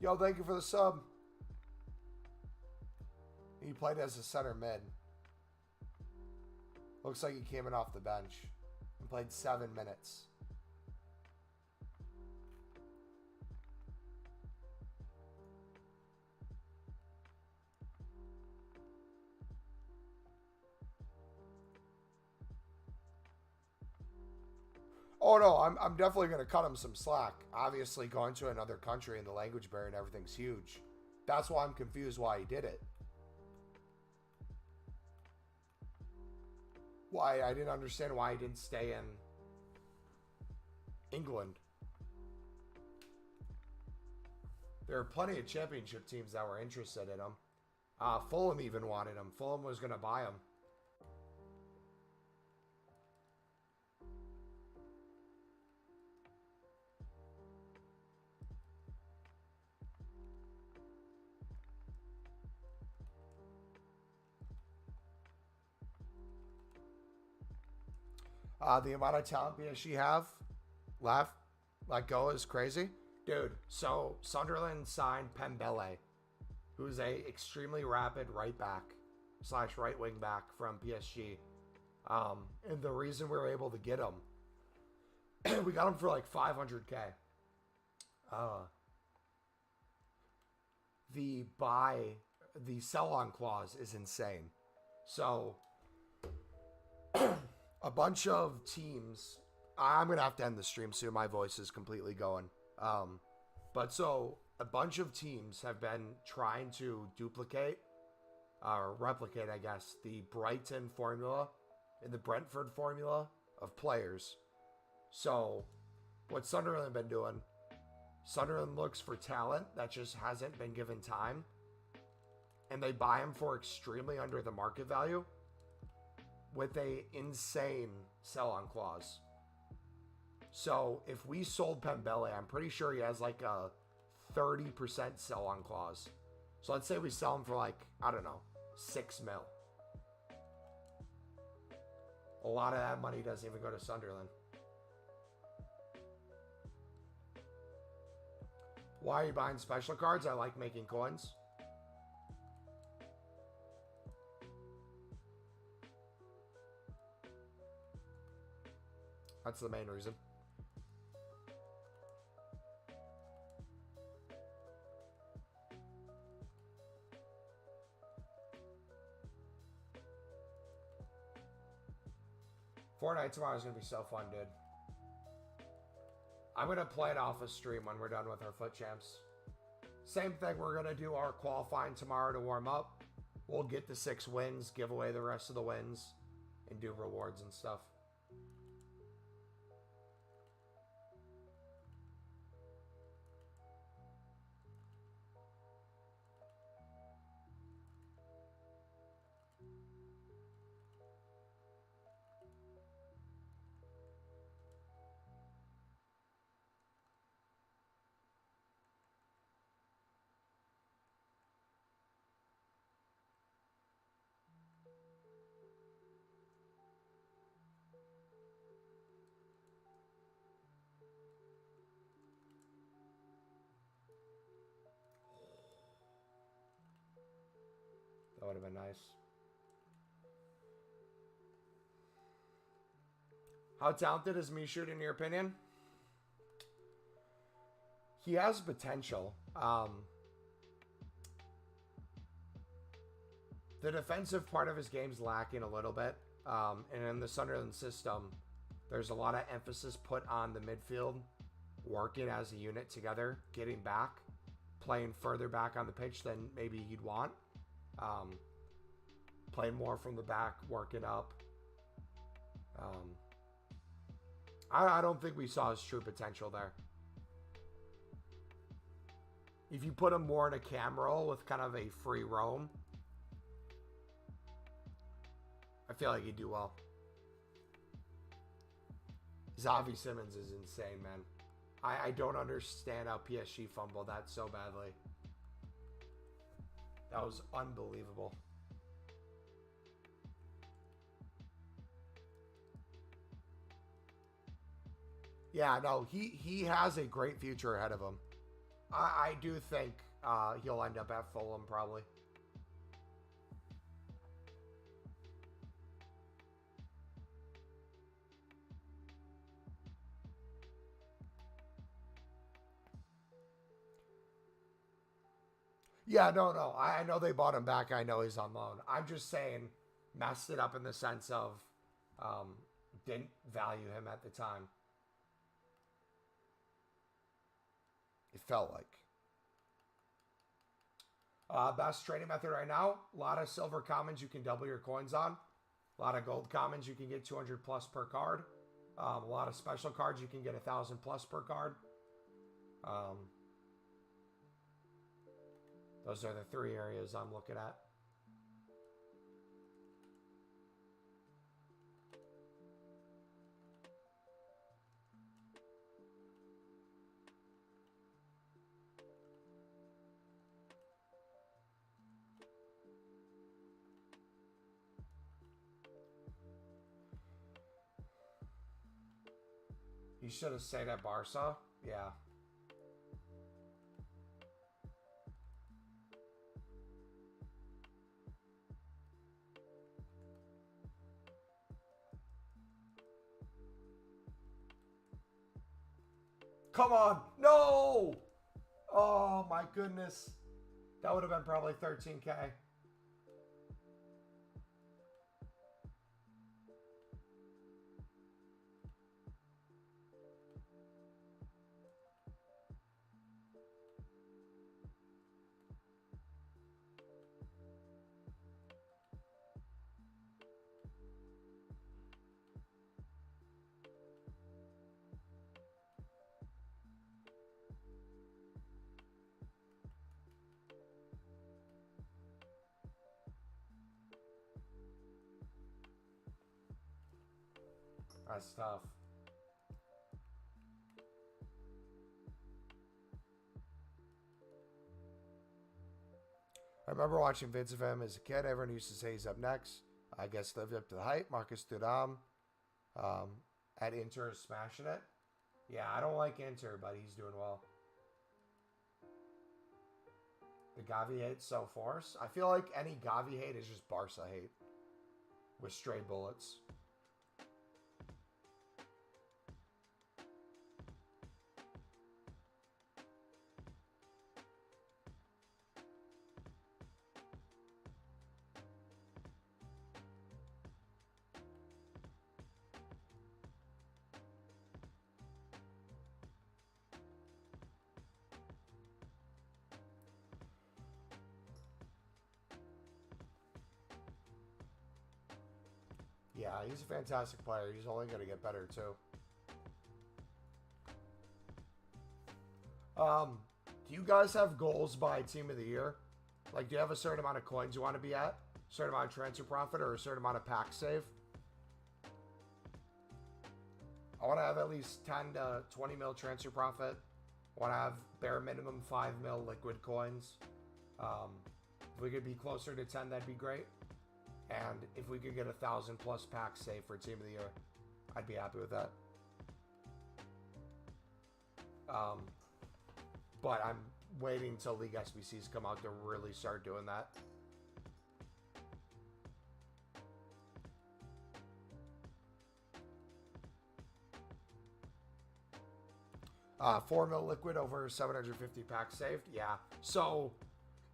Yo, thank you for the sub. He played as a center mid. Looks like he came in off the bench and played 7 minutes. Oh no, I'm definitely going to cut him some slack. Obviously, going to another country and the language barrier and everything's huge. That's why I'm confused why he did it. Why I didn't understand why he didn't stay in England. There are plenty of championship teams that were interested in him. Fulham even wanted him. Fulham was going to buy him. The amount of talent PSG have left, let go is crazy. Dude, so Sunderland signed Pembele, who's a extremely rapid right back / right wing back from PSG. And the reason we were able to get him, we got him for like 500K. The sell-on clause is insane. So, a bunch of teams. I'm gonna have to end the stream soon. My voice is completely going. But so a bunch of teams have been trying to duplicate or replicate, I guess, the Brighton formula and the Brentford formula of players. So, what Sunderland have been doing? Sunderland looks for talent that just hasn't been given time, and they buy him for extremely under the market value with a insane sell-on clause. So if we sold Pembele, I'm pretty sure he has like a 30% sell-on clause. So let's say we sell him for like, I don't know, 6 mil. A lot of that money doesn't even go to Sunderland. Why are you buying special cards? I like making coins. That's the main reason. Fortnite tomorrow is going to be so fun, dude. I'm going to play it off a stream when we're done with our FUT champs. Same thing, we're going to do our qualifying tomorrow to warm up. We'll get the 6 wins, give away the rest of the wins, and do rewards and stuff. That would have been nice. How talented is Michoud in your opinion? He has potential. The defensive part of his game's lacking a little bit. And in the Sunderland system, there's a lot of emphasis put on the midfield working as a unit together, getting back, playing further back on the pitch than maybe you'd want. Playing more from the back, working up. I don't think we saw his true potential there. If you put him more in a cam role with kind of a free roam, I feel like he'd do well. Xavi Simons is insane, man. I don't understand how PSG fumbled that so badly. That was unbelievable. Yeah, no, he has a great future ahead of him. I do think he'll end up at Fulham probably. Yeah, no. I know they bought him back. I know he's on loan. I'm just saying, messed it up in the sense of didn't value him at the time. It felt like. Best trading method right now. A lot of silver commons you can double your coins on. A lot of gold commons you can get 200 plus per card. A lot of special cards you can get 1,000 plus per card. Those are the 3 areas I'm looking at. should have stayed at Barca. Yeah. Come on. No! Oh, my goodness. That would have been probably 13K. That's tough. I remember watching vids of him as a kid. Everyone used to say he's up next. I guess lived up to the hype. Marcus Thuram at Inter is smashing it. Yeah, I don't like Inter, but he's doing well. The Gavi hate's so forced. I feel like any Gavi hate is just Barca hate with stray bullets. Yeah, he's a fantastic player. He's only going to get better, too. Do you guys have goals by team of the year? Like, do you have a certain amount of coins you want to be at? A certain amount of transfer profit or a certain amount of pack save? I want to have at least 10 to 20 mil transfer profit. I want to have bare minimum 5 mil liquid coins. If we could be closer to 10, that'd be great. And if we could get 1,000 plus packs save for team of the year, I'd be happy with that. But I'm waiting until League SBCs come out to really start doing that. Uh, 4 mil liquid over 750 packs saved. Yeah. So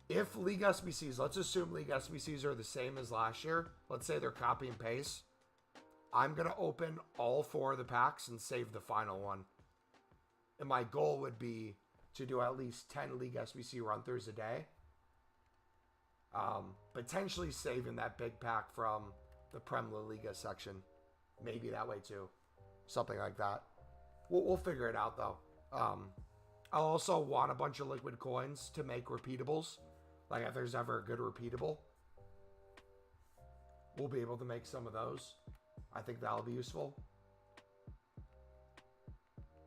if League SBCs, let's assume League SBCs are the same as last year. Let's say they're copy and paste. I'm going to open all 4 of the packs and save the final one. And my goal would be to do at least 10 League SBC run-throughs a day. Potentially saving that big pack from the Prem La Liga section. Maybe that way too. Something like that. We'll figure it out though. I'll also want a bunch of liquid coins to make repeatables. Like if there's ever a good repeatable, we'll be able to make some of those. I think that'll be useful.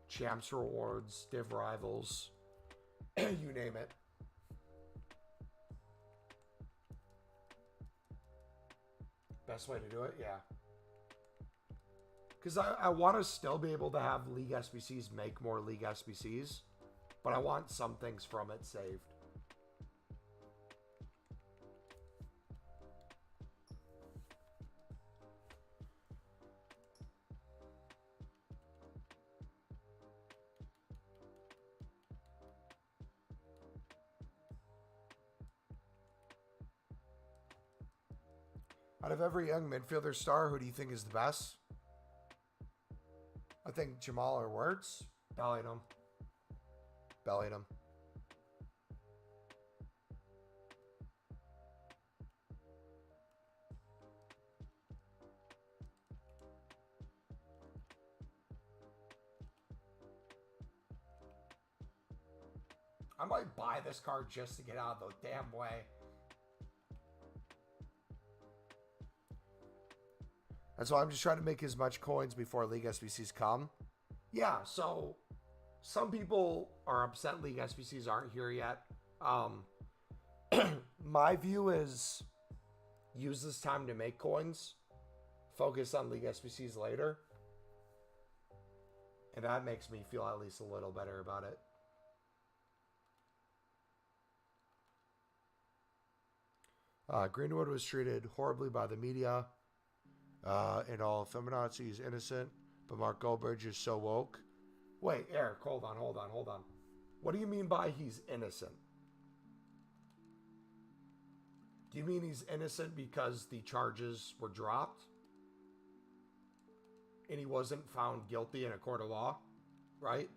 Champs rewards, div rivals, you name it. Best way to do it, yeah. Because I want to still be able to have League SBCs make more League SBCs, but I want some things from it saved. Out of every young midfielder star, who do you think is the best? I think Jamal or Wirtz. Bellingham. Bellingham. I might buy this card just to get out of the damn way. And so I'm just trying to make as much coins before League SBCs come. Yeah, so some people are upset League SBCs aren't here yet. My view is use this time to make coins. Focus on League SBCs later. And that makes me feel at least a little better about it. Greenwood was treated horribly by the media. And all feminazi is innocent, but Mark Goldbridge is so woke. Wait, Eric, hold on. What do you mean by he's innocent? Do you mean he's innocent because the charges were dropped? And he wasn't found guilty in a court of law, right?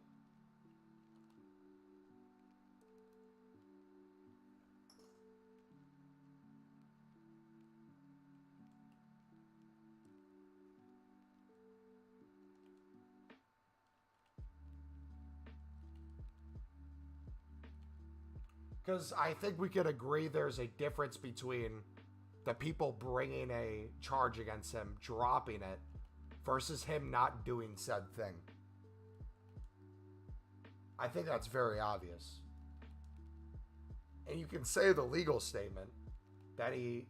Because I think we could agree there's a difference between the people bringing a charge against him, dropping it, versus him not doing said thing. I think that's very obvious. And you can say the legal statement that he,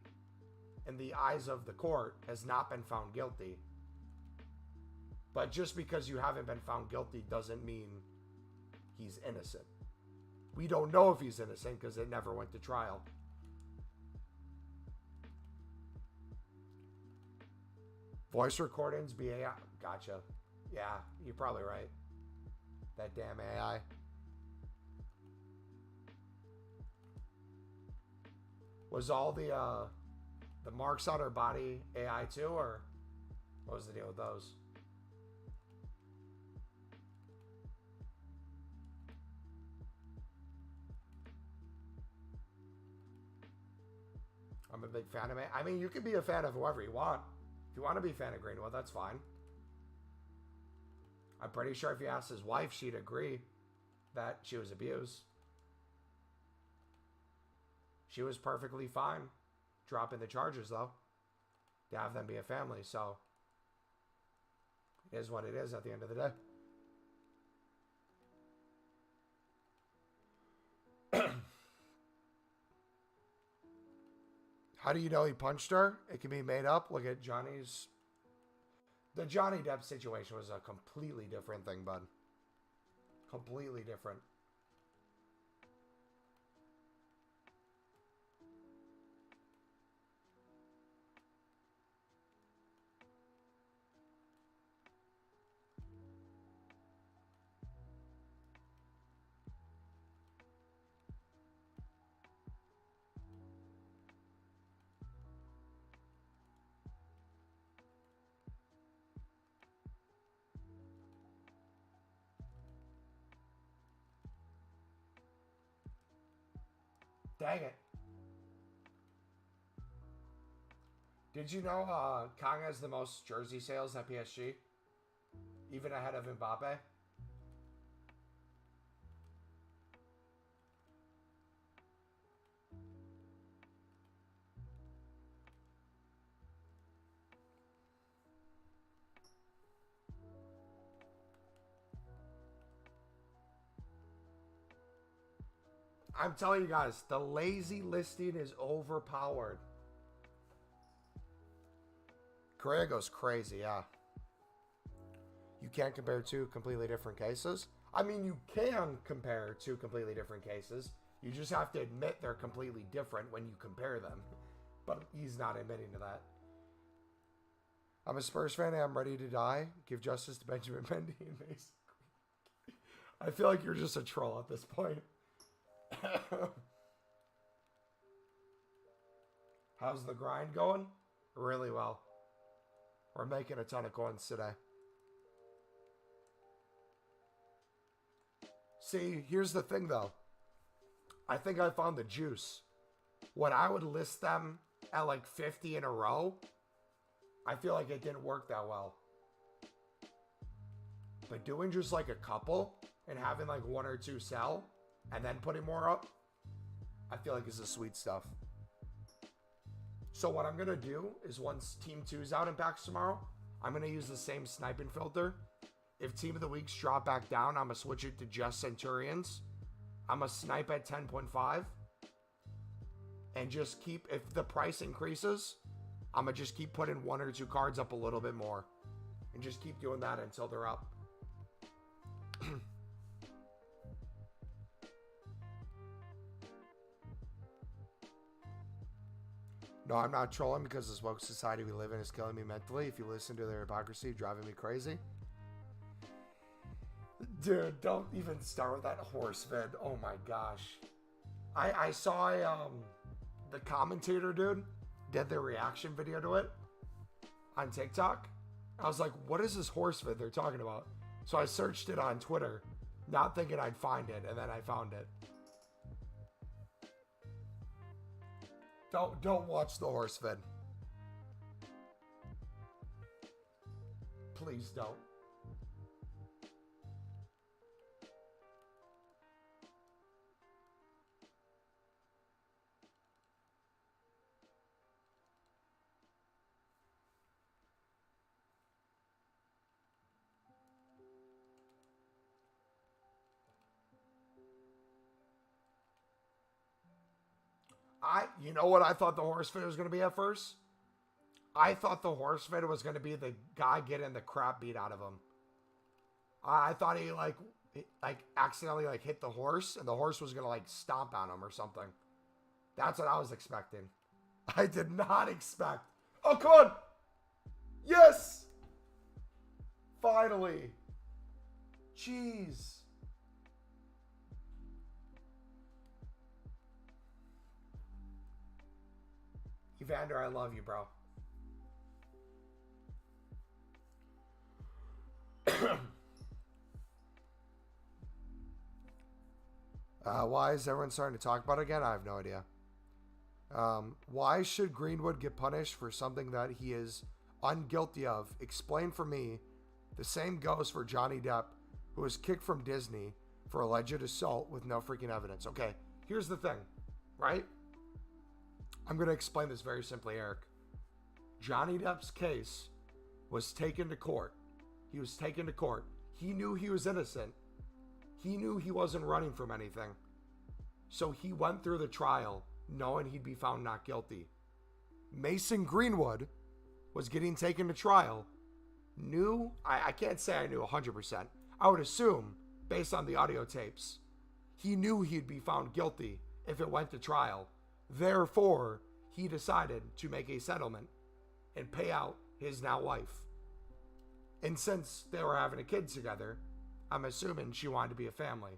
in the eyes of the court, has not been found guilty. But just because you haven't been found guilty doesn't mean he's innocent. We don't know if he's innocent because it never went to trial. Voice recordings, BAI. Gotcha. Yeah, you're probably right. That damn AI. Was all the marks on her body AI too, or what was the deal with those? I'm a big fan of it. I mean, you can be a fan of whoever you want. If you want to be a fan of Greenwood, that's fine. I'm pretty sure if you asked his wife, she'd agree that she was abused. She was perfectly fine dropping the charges, though, to have them be a family. So it is what it is at the end of the day. How do you know he punched her? It can be made up. Look at Johnny's. The Johnny Depp situation was a completely different thing, bud. Completely different. Dang it. Did you know Kang has the most jersey sales at PSG? Even ahead of Mbappe? I'm telling you guys, the lazy listing is overpowered. Correa goes crazy, yeah. You can't compare two completely different cases. I mean, you can compare two completely different cases. You just have to admit they're completely different when you compare them. But he's not admitting to that. I'm a Spurs fan and I'm ready to die. Give justice to Benjamin Mendy and Mason. I feel like you're just a troll at this point. How's the grind going? Really well. We're making a ton of coins today. See, here's the thing though. I think I found the juice. When I would list them at like 50 in a row, I feel like it didn't work that well. But doing just like a couple and having like one or two sell and then putting more up, I feel like is the sweet stuff. So what I'm going to do is once Team 2's out in packs tomorrow, I'm going to use the same sniping filter. If Team of the Weeks drop back down, I'm going to switch it to just Centurions. I'm going to snipe at 10.5. And just keep, if the price increases, I'm going to just keep putting one or two cards up a little bit more. And just keep doing that until they're up. No, I'm not trolling because the woke society we live in is killing me mentally. If you listen to their hypocrisy, driving me crazy. Dude, don't even start with that horse vid. Oh my gosh. I saw the commentator dude did their reaction video to it on TikTok. I was like, what is this horse vid they're talking about? So I searched it on Twitter, not thinking I'd find it, and then I found it. Don't watch the horse vid. Please don't. You know what I thought the horse fit was going to be at first? I thought the horse fit was going to be the guy getting the crap beat out of him. I thought he like accidentally like hit the horse and the horse was going to like stomp on him or something. That's what I was expecting. I did not expect. Oh, come on. Yes. Finally. Jeez. Evander, I love you, bro. Why is everyone starting to talk about it again? I have no idea. Why should Greenwood get punished for something that he is unguilty of? Explain for me. The same goes for Johnny Depp, who was kicked from Disney for alleged assault with no freaking evidence. Okay, here's the thing, right? I'm going to explain this very simply, Eric. Johnny Depp's case was taken to court. He was taken to court. He knew he was innocent. He knew he wasn't running from anything. So he went through the trial knowing he'd be found not guilty. Mason Greenwood was getting taken to trial. Knew, I can't say I knew 100%. I would assume, based on the audio tapes, he knew he'd be found guilty if it went to trial. Therefore, he decided to make a settlement and pay out his now wife. And since they were having a kid together, I'm assuming she wanted to be a family.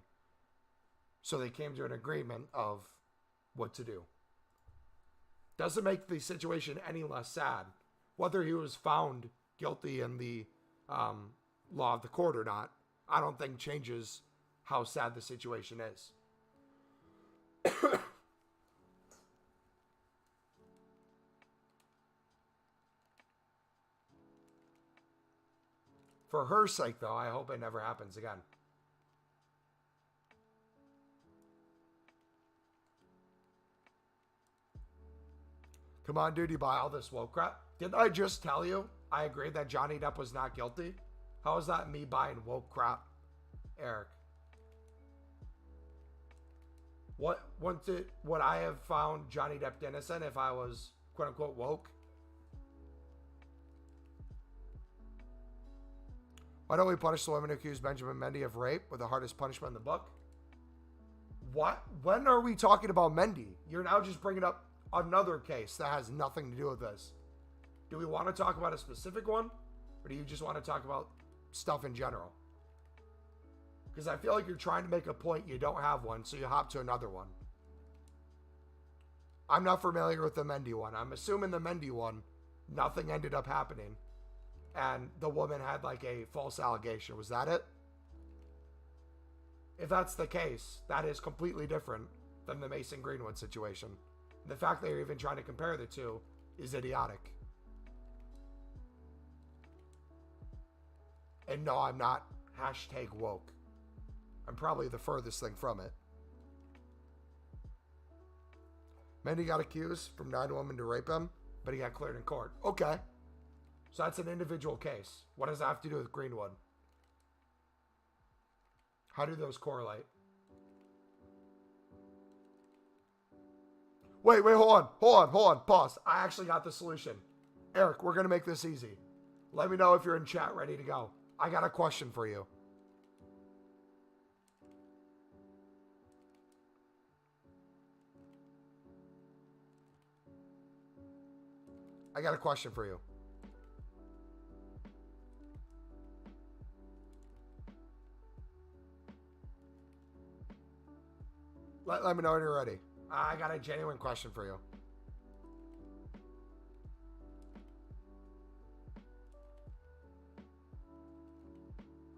So they came to an agreement of what to do. Doesn't make the situation any less sad. Whether he was found guilty in the law of the court or not, I don't think changes how sad the situation is. For her sake, though, I hope it never happens again. Come on, dude, you buy all this woke crap? Didn't I just tell you I agreed that Johnny Depp was not guilty? How is that me buying woke crap, Eric? Would I have found Johnny Depp innocent if I was quote unquote woke? Why don't we punish the women who accuse Benjamin Mendy of rape with the hardest punishment in the book? What? When are we talking about Mendy? You're now just bringing up another case that has nothing to do with this. Do we want to talk about a specific one? Or do you just want to talk about stuff in general? Because I feel like you're trying to make a point, you don't have one, so you hop to another one. I'm not familiar with the Mendy one. I'm assuming the Mendy one, nothing ended up happening. And the woman had like a false allegation. Was that it? If that's the case, that is completely different than the Mason Greenwood situation. The fact that you're even trying to compare the two is idiotic. And no, I'm not hashtag woke. I'm probably the furthest thing from it. Mendy got accused from 9 women to rape him, but he got cleared in court. Okay. So that's an individual case. What does that have to do with Greenwood? How do those correlate? Wait, hold on. Pause. I actually got the solution. Eric, we're going to make this easy. Let me know if you're in chat ready to go. I got a question for you. I got a question for you. Let me know when you're ready. I got a genuine question for you.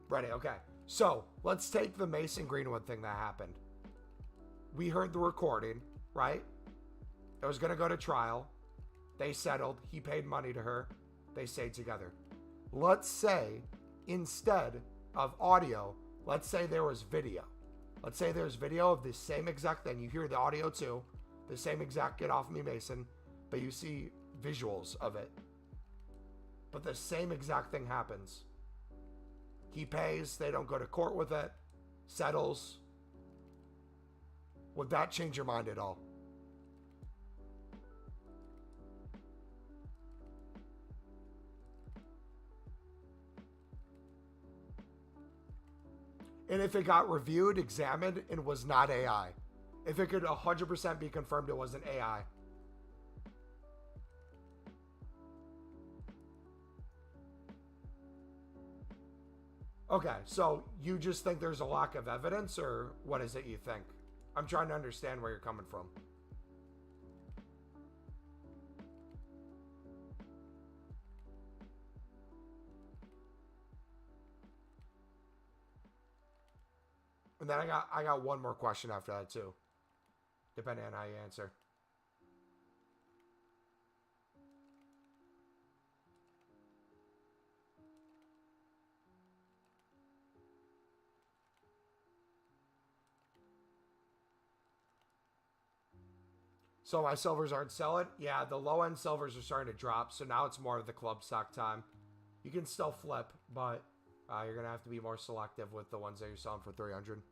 Ready, okay. So, let's take the Mason Greenwood thing that happened. We heard the recording, right? It was going to go to trial. They settled. He paid money to her. They stayed together. Let's say, instead of audio, let's say there was video. Let's say there's video of the same exact thing. You hear the audio too. The same exact get off me, Mason. But you see visuals of it. But the same exact thing happens. He pays. They don't go to court with it. Settles. Would that change your mind at all? And if it got reviewed, examined, and was not AI. If it could 100% be confirmed it wasn't AI. Okay, so you just think there's a lack of evidence, or what is it you think? I'm trying to understand where you're coming from. And then I got one more question after that too, depending on how you answer. So my silvers aren't selling? Yeah, the low-end silvers are starting to drop, so now it's more of the club stock time. You can still flip, but you're going to have to be more selective with the ones that you're selling for 300.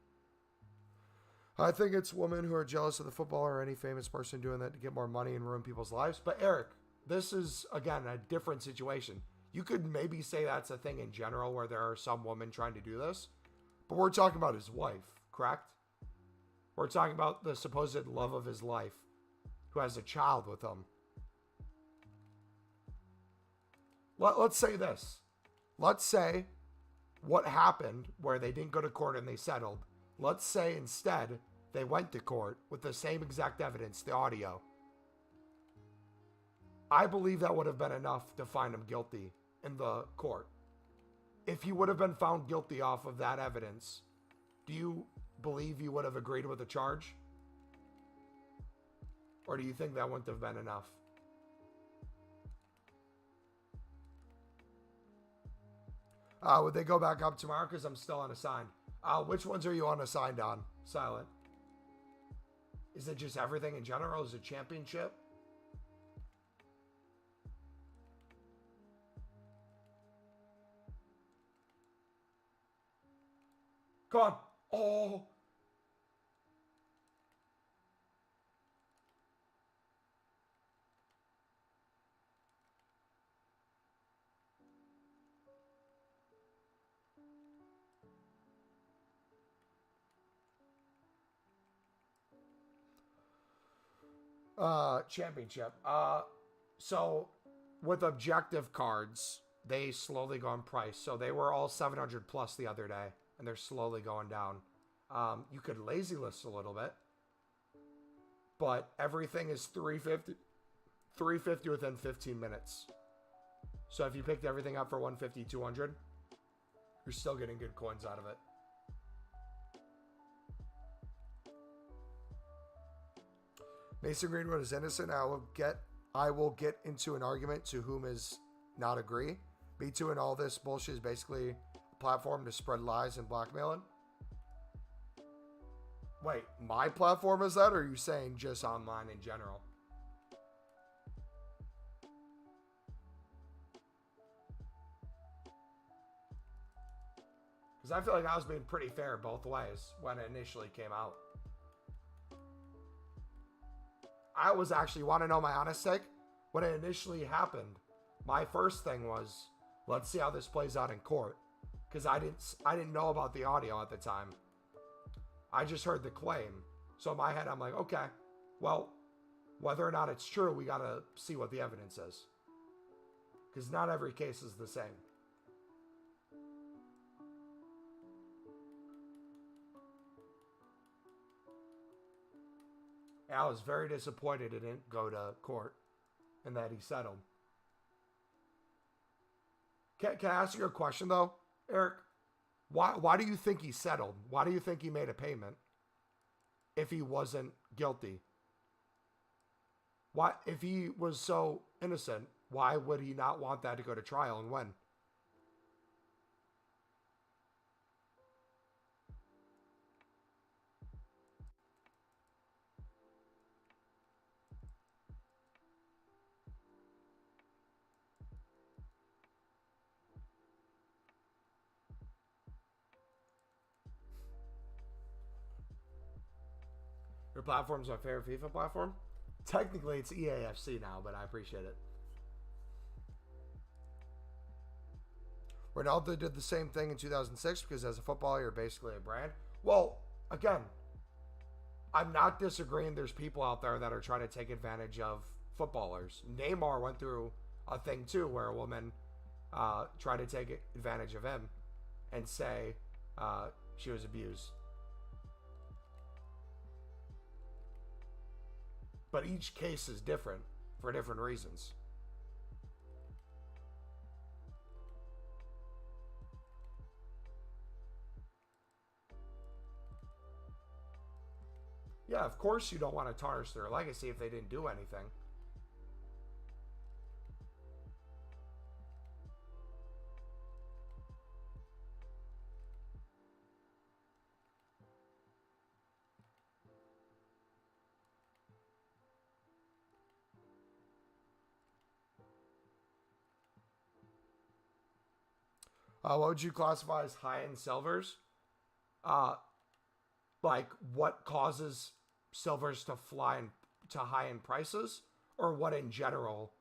I think it's women who are jealous of the footballer or any famous person doing that to get more money and ruin people's lives. But Eric, this is, again, a different situation. You could maybe say that's a thing in general where there are some women trying to do this. But we're talking about his wife, correct? We're talking about the supposed love of his life who has a child with him. Let's say this. Let's say what happened where they didn't go to court and they settled. Let's say instead they went to court with the same exact evidence, the audio. I believe that would have been enough to find him guilty in the court. If he would have been found guilty off of that evidence, do you believe you would have agreed with the charge? Or do you think that wouldn't have been enough? Would they go back up tomorrow? Because I'm still unassigned. Which ones are you unassigned on? Silent. Is it just everything in general? Is it championship? Come on. Oh. Championship. So with objective cards, they slowly go in price. So they were all 700 plus the other day, and they're slowly going down. You could lazy list a little bit, but everything is 350 within 15 minutes. So if you picked everything up for 150, 200, you're still getting good coins out of it. Mason Greenwood is innocent. I will get into an argument to whom is not agree. Me Too and all this bullshit is basically a platform to spread lies and blackmailing. Wait, my platform is that, or are you saying just online in general? Because I feel like I was being pretty fair both ways when it initially came out. I was actually, want to know my honest take? When it initially happened, my first thing was, let's see how this plays out in court. Because I didn't know about the audio at the time. I just heard the claim. So in my head, I'm like, okay, well, whether or not it's true, we got to see what the evidence is. Because not every case is the same. I was very disappointed it didn't go to court and that he settled. Can I ask you a question, though, Eric? Why do you think he settled? Why do you think he made a payment if he wasn't guilty? Why, if he was so innocent, why would he not want that to go to trial and when? Your platform's my favorite FIFA platform? Technically, it's EAFC now, but I appreciate it. Ronaldo did the same thing in 2006 because as a footballer, you're basically a brand. Well, again, I'm not disagreeing there's people out there that are trying to take advantage of footballers. Neymar went through a thing, too, where a woman tried to take advantage of him and say she was abused. But each case is different for different reasons. Yeah, of course you don't want to tarnish their legacy if they didn't do anything. What would you classify as high-end silvers? Like what causes silvers to fly to high-end prices, or what in general,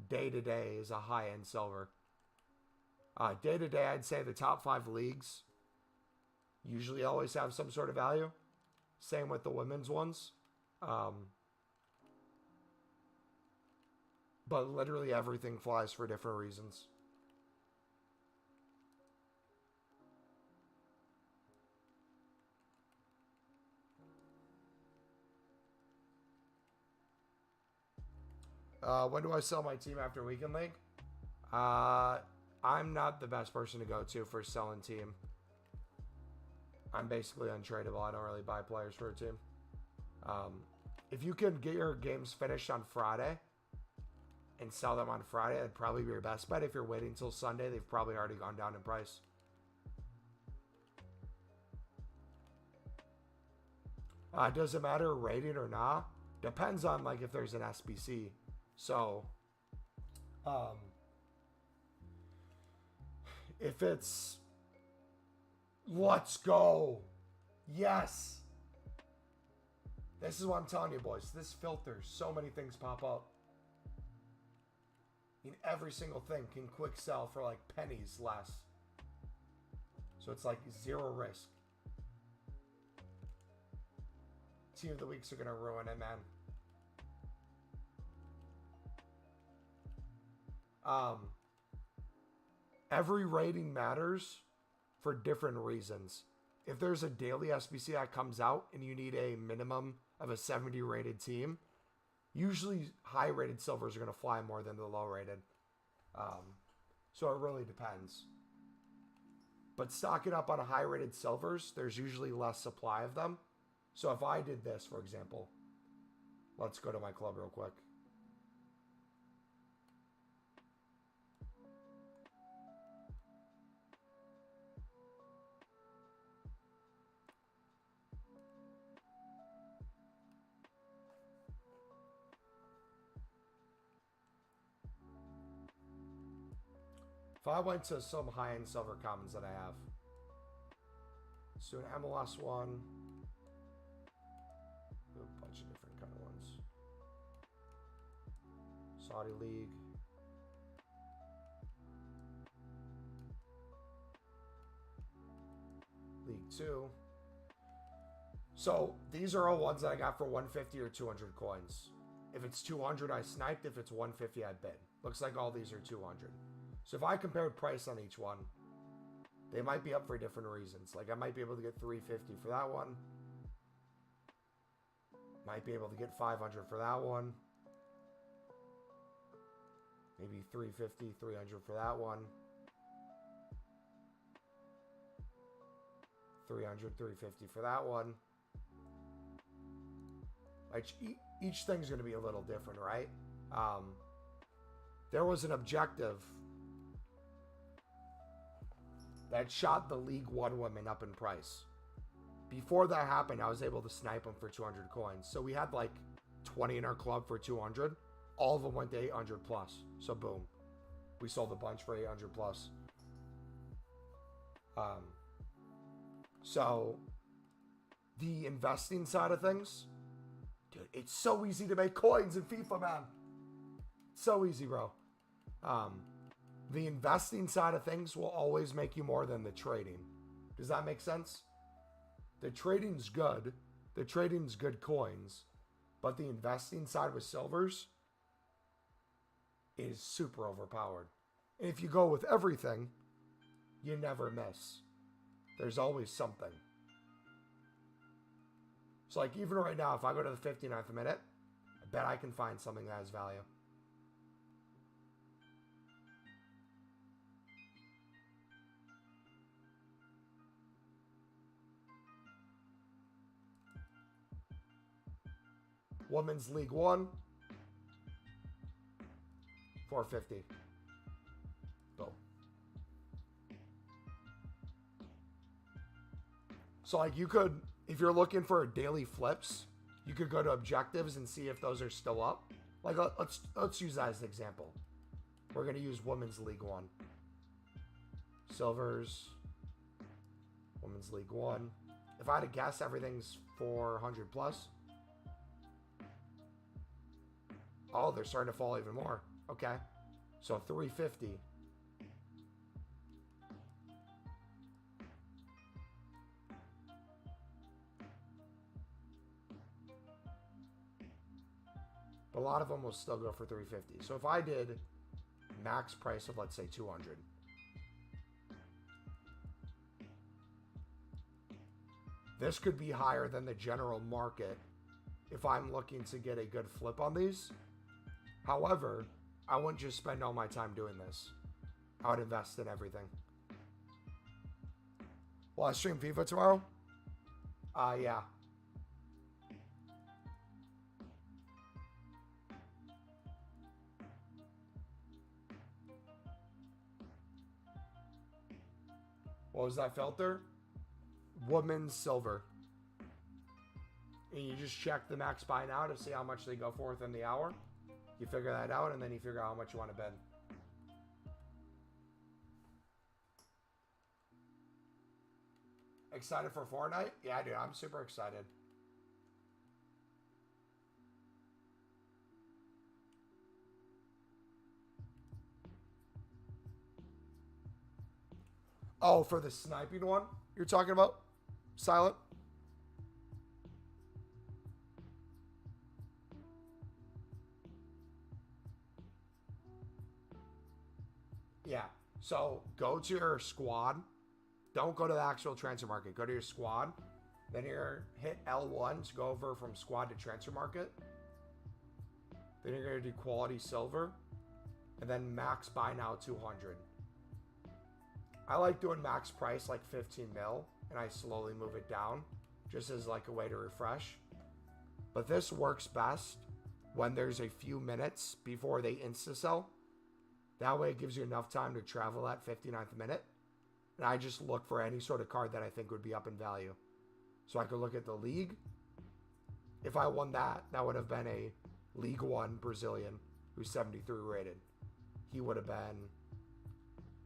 day-to-day is a high-end silver? Day-to-day, I'd say the top 5 leagues usually always have some sort of value. Same with the women's ones. But literally everything flies for different reasons. When do I sell my team after weekend league? I'm not the best person to go to for selling team. I'm basically untradeable. I don't really buy players for a team. If you can get your games finished on Friday and sell them on Friday, that'd probably be your best bet. If you're waiting until Sunday, they've probably already gone down in price. Does it matter rating or not? Depends on like if there's an SBC. So, if it's, let's go, yes, this is what I'm telling you, boys, this filter, so many things pop up. I mean, every single thing can quick sell for like pennies less. So it's like zero risk. Team of the weeks are going to ruin it, man. Every rating matters for different reasons. If there's a daily SBC that comes out and you need a minimum of a 70 rated team, usually high rated silvers are going to fly more than the low rated. So it really depends. But stocking up on a high rated silvers, there's usually less supply of them. So if I did this, for example, let's go to my club real quick. If I went to some high-end silver commons that I have, let's do an MLS one. A bunch of different kind of ones. Saudi League. League 2. So these are all ones that I got for 150 or 200 coins. If it's 200, I sniped. If it's 150, I bid. Looks like all these are 200. So if I compared price on each one, they might be up for different reasons. Like I might be able to get 350 for that one. Might be able to get 500 for that one. Maybe 350, 300 for that one. 300, 350 for that one. Like each thing's going to be a little different, right? There was an objective that shot the League One women up in price. Before that happened, I was able to snipe them for 200 coins. So we had like 20 in our club for 200. All of them went to 800 plus. So boom. We sold a bunch for 800 plus. So the investing side of things, dude, it's so easy to make coins in FIFA, man. So easy, bro. The investing side of things will always make you more than the trading. Does that make sense? The trading's good. The trading's good coins. But the investing side with silvers is super overpowered. And if you go with everything, you never miss. There's always something. So like even right now, if I go to the 59th minute, I bet I can find something that has value. Women's League One, 450. Boom. So like you could, if you're looking for daily flips, you could go to objectives and see if those are still up. Like let's use that as an example. We're gonna use Women's League One. Silvers, Women's League One. If I had to guess, everything's 400 plus. Oh, they're starting to fall even more. Okay. So 350. But a lot of them will still go for 350. So if I did max price of, let's say, 200. This could be higher than the general market if I'm looking to get a good flip on these. However, I wouldn't just spend all my time doing this. I would invest in everything. Will I stream FIFA tomorrow? Yeah. What was that filter? Women's silver. And you just check the max buy now to see how much they go for within the hour. You figure that out, and then you figure out how much you want to bid. Excited for Fortnite? Yeah, dude, I'm super excited. Oh, for the sniping one you're talking about? Silent? Yeah. So go to your squad. Don't go to the actual transfer market. Go to your squad. Then you're hit L1 to go over from squad to transfer market. Then you're going to do quality silver. And then max buy now 200. I like doing max price like 15 mil. And I slowly move it down. Just as like a way to refresh. But this works best when there's a few minutes before they insta-sell. That way it gives you enough time to travel at 59th minute. And I just look for any sort of card that I think would be up in value. So I could look at the league. If I won that, that would have been a League One Brazilian who's 73 rated. He would have been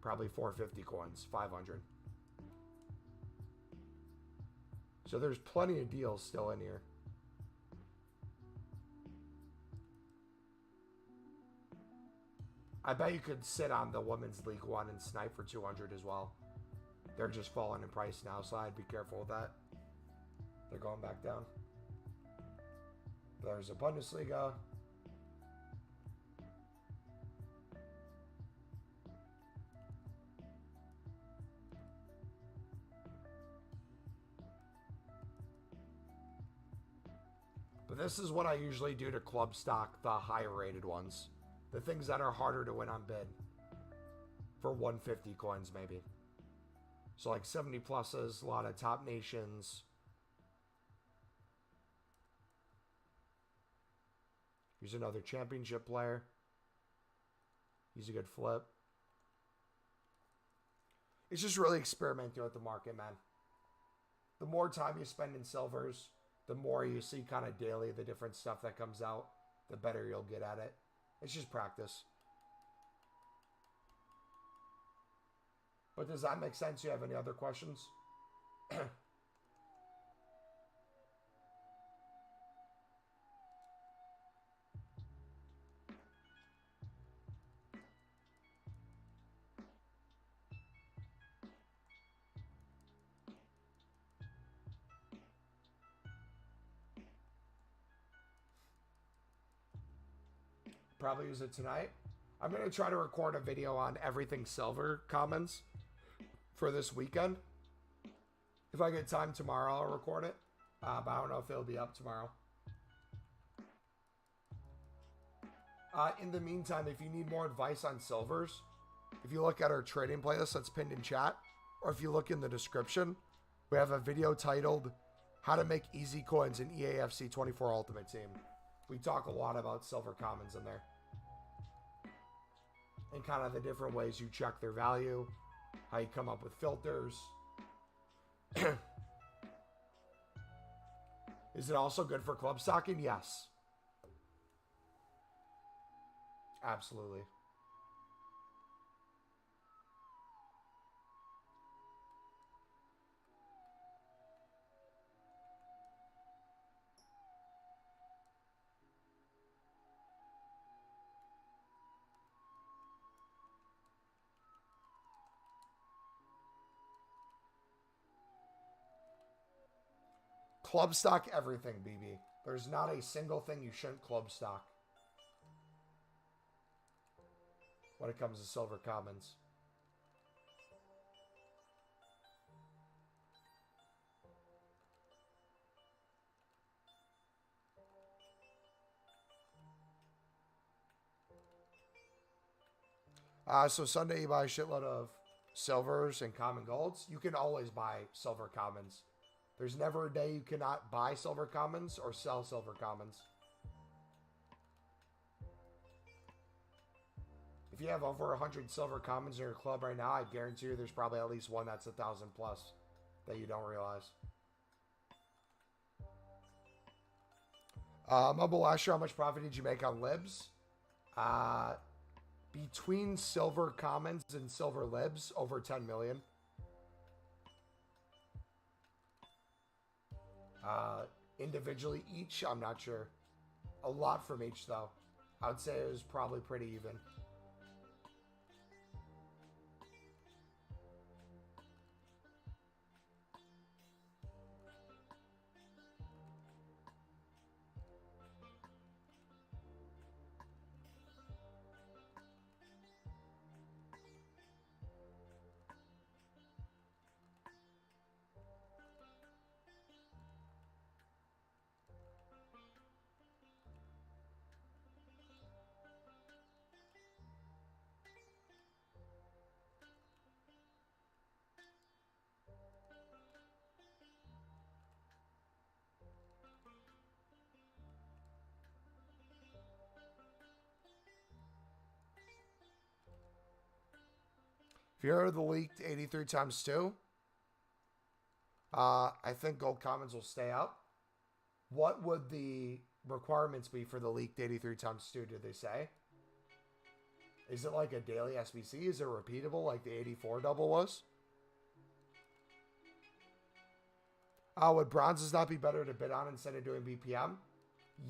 probably 450 coins, 500. So there's plenty of deals still in here. I bet you could sit on the Women's League One and snipe for 200 as well. They're just falling in price now, so I'd be careful with that. They're going back down. There's a Bundesliga. this is what I usually do to club stock the higher rated ones. The things that are harder to win on bid. For 150 coins, maybe. So like 70 pluses, a lot of top nations. Here's another championship player. He's a good flip. It's just really experimenting with the market, man. The more time you spend in silvers, the more you see kind of daily the different stuff that comes out, the better you'll get at it. It's just practice. But does that make sense? You have any other questions? Probably use it tonight. I'm going to try to record a video on everything silver commons for this weekend. If I get time tomorrow, I'll record it. But I don't know if it'll be up tomorrow. In the meantime, if you need more advice on silvers, if you look at our trading playlist that's pinned in chat, or if you look in the description, we have a video titled How to Make Easy Coins in EAFC 24 Ultimate Team. We talk a lot about silver commons in there. And kind of the different ways you check their value, how you come up with filters. Is it also good for club stocking? Yes. Absolutely. Club stock everything, BB. There's not a single thing you shouldn't club stock when it comes to silver commons. So Sunday you buy a shitload of silvers and common golds. You can always buy silver commons. There's never a day you cannot buy silver commons or sell silver commons. If you have over 100 silver commons in your club right now, I guarantee you there's probably at least one that's 1,000 plus that you don't realize. Mobile last year, how much profit did you make on libs? Between silver commons and silver libs, over 10 million. Individually each, I'm not sure. A lot from each though. I would say it was probably pretty even. If you heard of the leaked 83 times 2, I think gold commons will stay up. What would the requirements be for the leaked 83 times 2, did they say? Is it like a daily SBC? Is it repeatable like the 84 double was? Would bronzes not be better to bid on instead of doing BPM?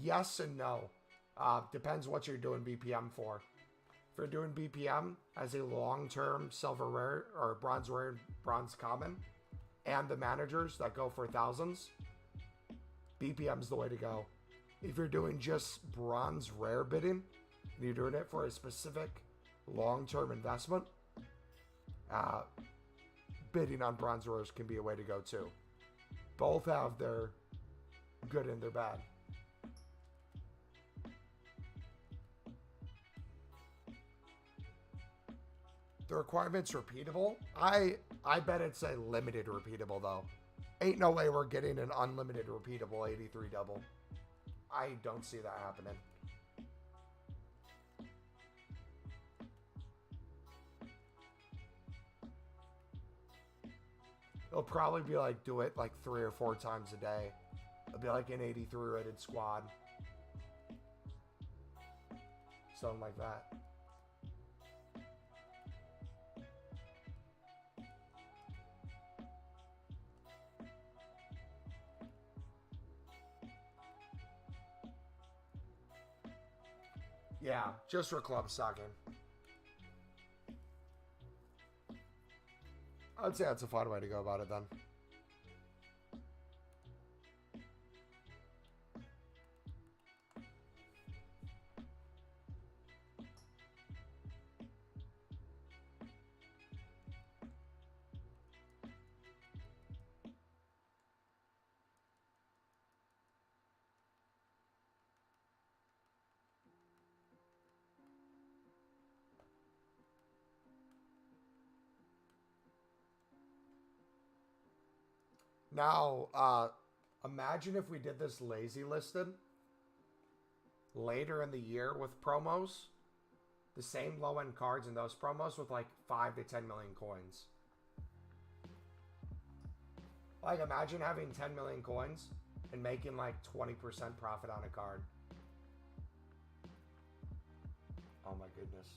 Yes and no. Depends what you're doing BPM for. If you're doing BPM as a long-term silver rare or bronze rare, bronze common, and the managers that go for thousands, BPM's the way to go. If you're doing just bronze rare bidding, and you're doing it for a specific long-term investment, bidding on bronze rares can be a way to go too. Both have their good and their bad. The requirement's repeatable. I bet it's a limited repeatable though. Ain't no way we're getting an unlimited repeatable 83 double. I don't see that happening. It'll probably be like do it like 3 or 4 times a day. It'll be like an 83 rated squad. Something like that. Yeah, just for club stocking. I'd say that's a fun way to go about it then. Now, imagine if we did this lazy listed later in the year with promos, the same low end cards in those promos with like 5 to 10 million coins. Like, imagine having 10 million coins and making like 20% profit on a card. Oh my goodness.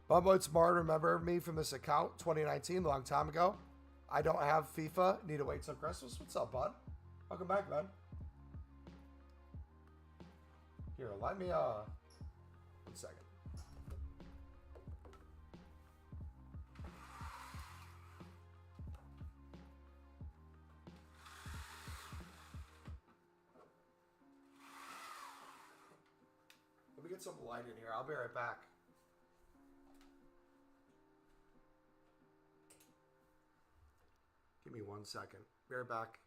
Bumbo, it's Mar. Remember me from this account 2019, a long time ago. I don't have FIFA. Need to wait till Christmas. What's up, bud? Welcome back, man. Here, let me 1 second. Let me get some light in here. I'll be right back. Give me 1 second. Be right back.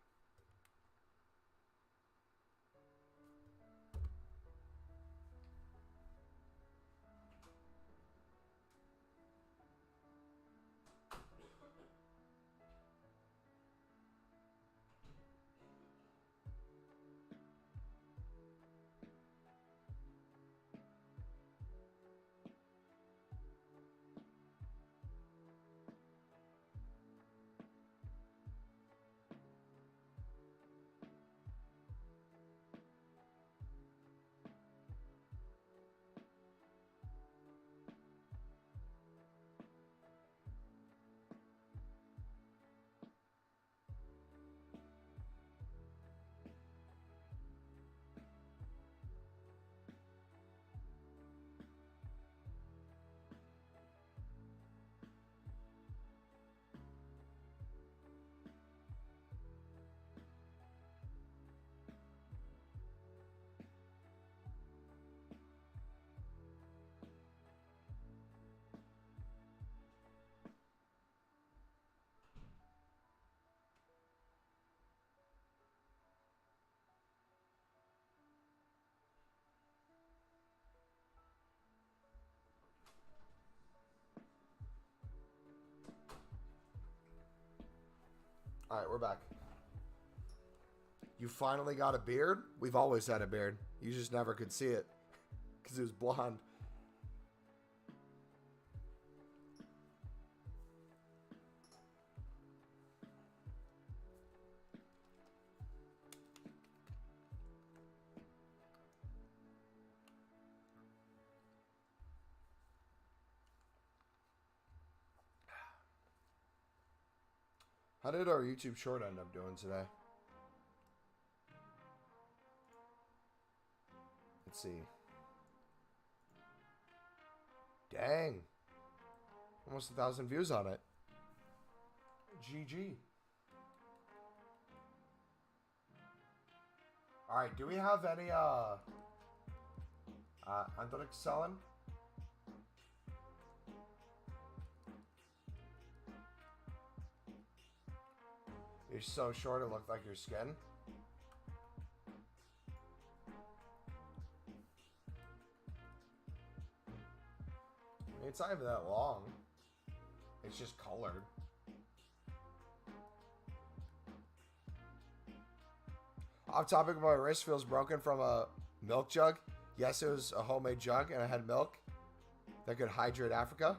All right, we're back. You finally got a beard? We've always had a beard. You just never could see it because it was blonde. How did our YouTube short end up doing today? Let's see. Dang. Almost 1,000 views on it. GG. Alright, do we have any Andrix selling? You're so short it looked like your skin. It's not even that long. It's just colored. Off topic, my wrist feels broken from a milk jug. Yes, it was a homemade jug and I had milk that could hydrate Africa.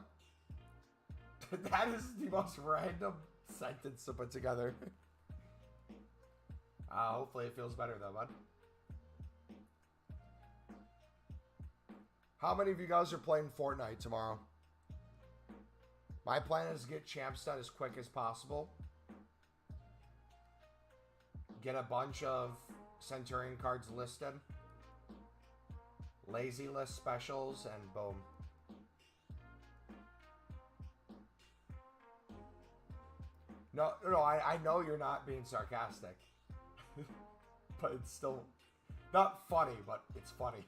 That is the most random sentence to put together. Hopefully it feels better though, bud. How many of you guys are playing Fortnite tomorrow? My plan is to get champs done as quick as possible. Get a bunch of Centurion cards listed. Lazy list specials, and boom. No, I know you're not being sarcastic. But it's still not funny, but it's funny.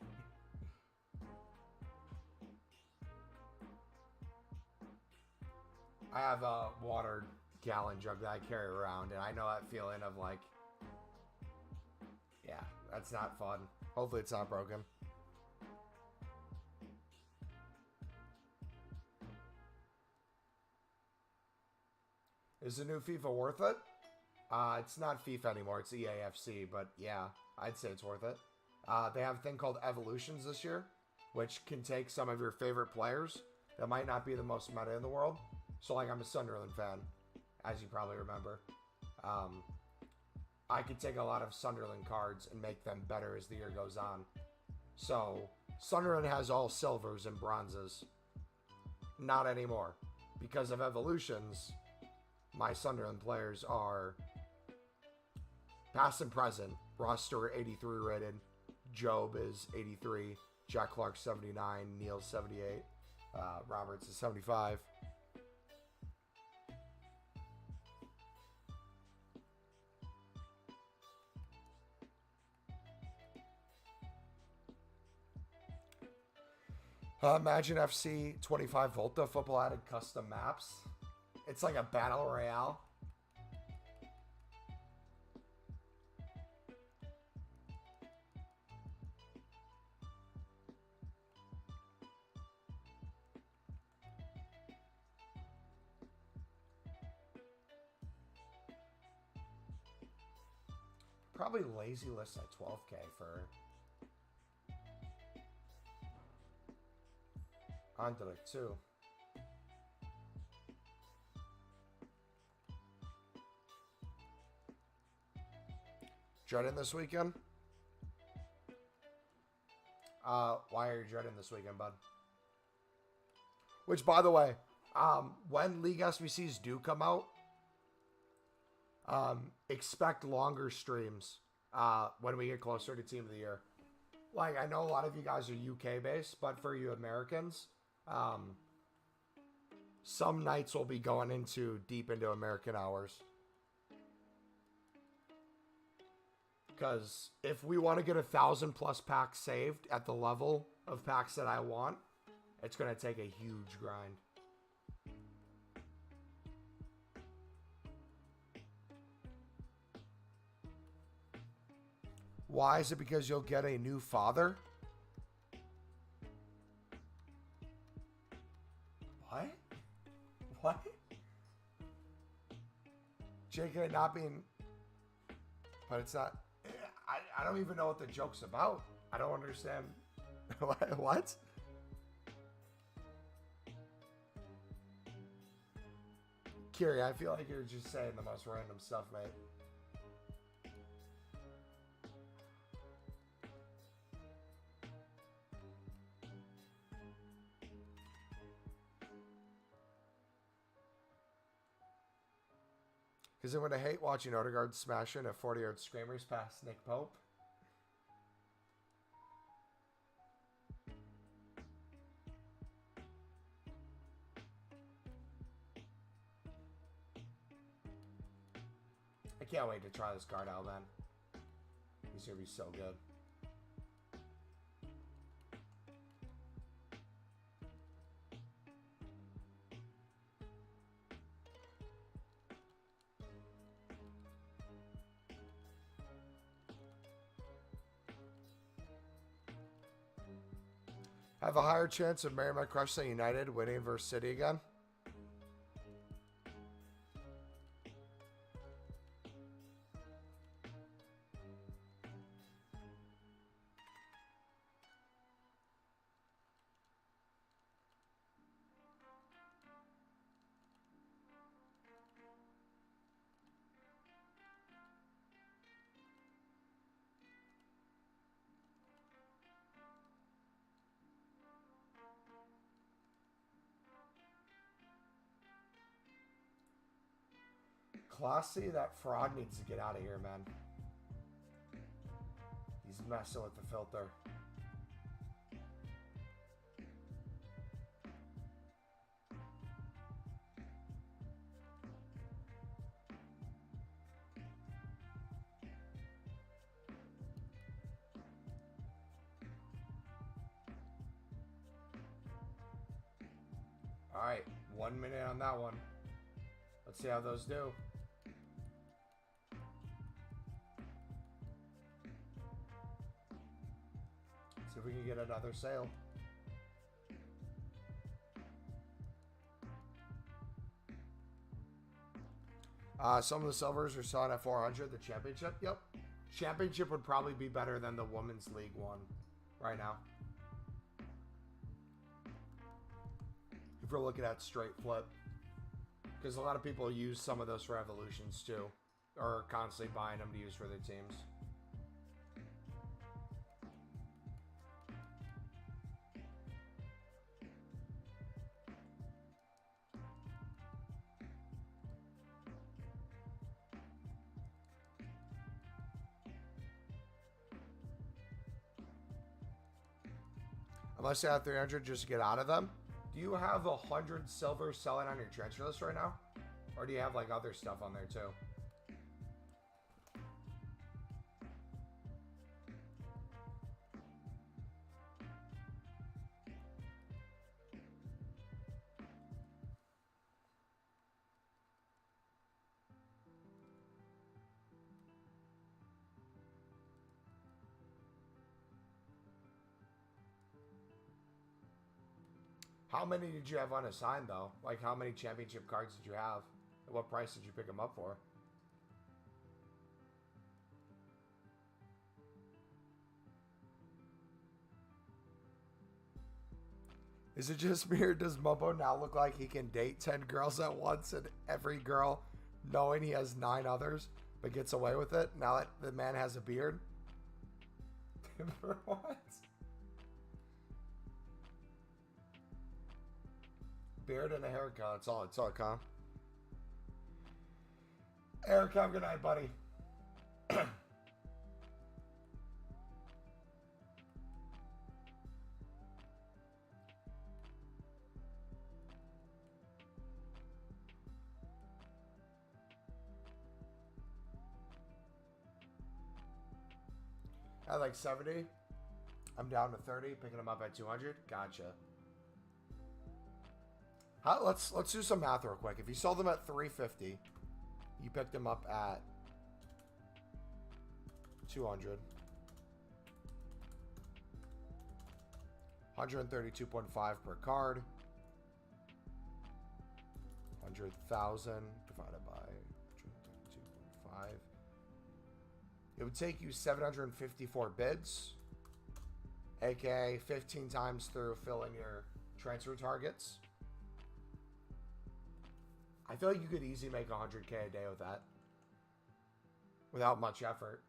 I have a water gallon jug that I carry around, and I know that feeling of like, yeah, that's not fun. Hopefully it's not broken. Is the new FIFA worth it? It's not FIFA anymore, it's EAFC, but yeah, I'd say it's worth it. They have a thing called Evolutions this year, which can take some of your favorite players that might not be the most meta in the world. So, like, I'm a Sunderland fan, as you probably remember. I could take a lot of Sunderland cards and make them better as the year goes on. So, Sunderland has all silvers and bronzes. Not anymore. Because of Evolutions, my Sunderland players are past and present. Ross Stewart, 83 rated. Job is 83. Jack Clark, 79. Neil, 78. Roberts is 75. Imagine FC 25 Volta football added custom maps. It's like a battle royale. Probably lazy list at 12K for André too. Dreading this weekend? Why are you dreading this weekend, bud? Which, by the way, when League SBCs do come out, expect longer streams when we get closer to Team of the Year. Like, I know a lot of you guys are UK based, but for you Americans, some nights will be going into deep into American hours. Because if we want to get 1,000+ packs saved at the level of packs that I want, it's going to take a huge grind. Why? Is it because you'll get a new father? What? What? JK not being... But it's not... I don't even know what the joke's about. I don't understand. What? Kiri, I feel like you're just saying the most random stuff, mate. Because I'm going to hate watching Odegaard smash in a 40-yard screamers past Nick Pope. I can't wait to try this card out, man. He's going to be so good. I have a higher chance of marrying my crush than United winning versus City again. Classy, that fraud needs to get out of here, man. He's messing with the filter. All right, 1 minute on that one. Let's see how those do. See if we can get another sale. Some of the silvers are selling at 400. The championship, yep. Championship would probably be better than the Women's League one right now. If we're looking at straight flip. Because a lot of people use some of those for evolutions too. Or constantly buying them to use for their teams. Unless you have 300 just to get out of them. Do you have 100 silver selling on your transfer list right now? Or do you have like other stuff on there too? How many did you have unassigned, though? Like, how many championship cards did you have? At what price did you pick them up for? Is it just me, or does Mumbo now look like he can date 10 girls at once and every girl knowing he has 9 others, but gets away with it now that the man has a beard? For what? Beard and a haircut. It's all calm. Eric, have a good night, buddy. At like 70. I'm down to 30, picking them up at 200. Gotcha. Let's do some math real quick. If you sold them at 350, you picked them up at 200. 132.5 per card. 100,000 divided by 132.5. It would take you 754 bids, aka 15 times through filling your transfer targets. I feel like you could easily make 100K a day with that without much effort.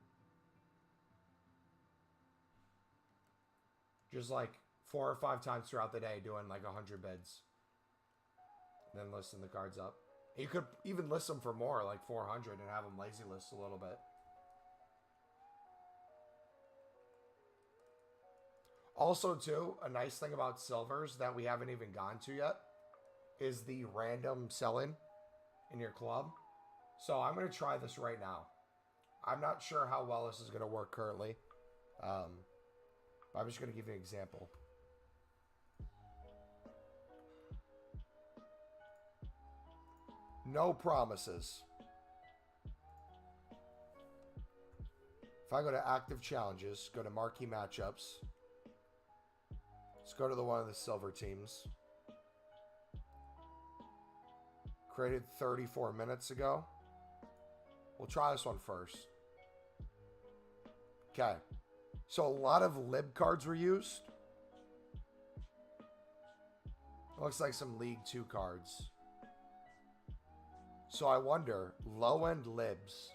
Just like 4 or 5 times throughout the day doing like 100 bids. Then listing the cards up. You could even list them for more, like 400, and have them lazy list a little bit. Also, too, a nice thing about silvers that we haven't even gone to yet is the random sell-in in your club. So I'm going to try this right now. I'm not sure how well this is going to work currently. I'm just going to give you an example. No promises. If I go to active challenges, go to marquee matchups. Let's go to one of the silver teams. Created 34 minutes ago. We'll try this one first. Okay. So a lot of lib cards were used. Looks like some League 2 cards. So I wonder, low-end libs,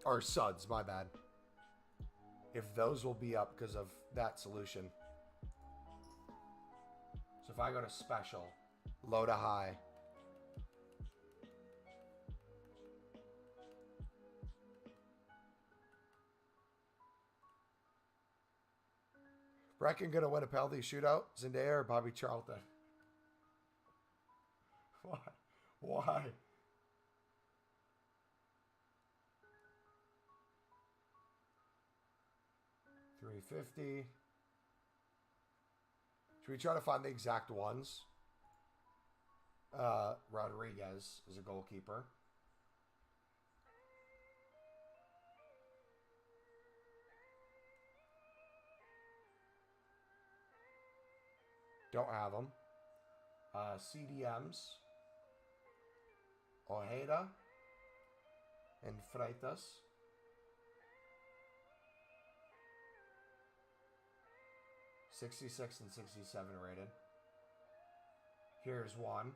or suds, my bad, if those will be up because of that solution. So if I go to special, low to high, reckon gonna win a penalty shootout? Zendaya or Bobby Charlton? Why? Why? $350. Should we try to find the exact ones? Rodriguez is a goalkeeper. Don't have them. CDMs. Ojeda and Freitas. $66 and $67 rated. Here's one.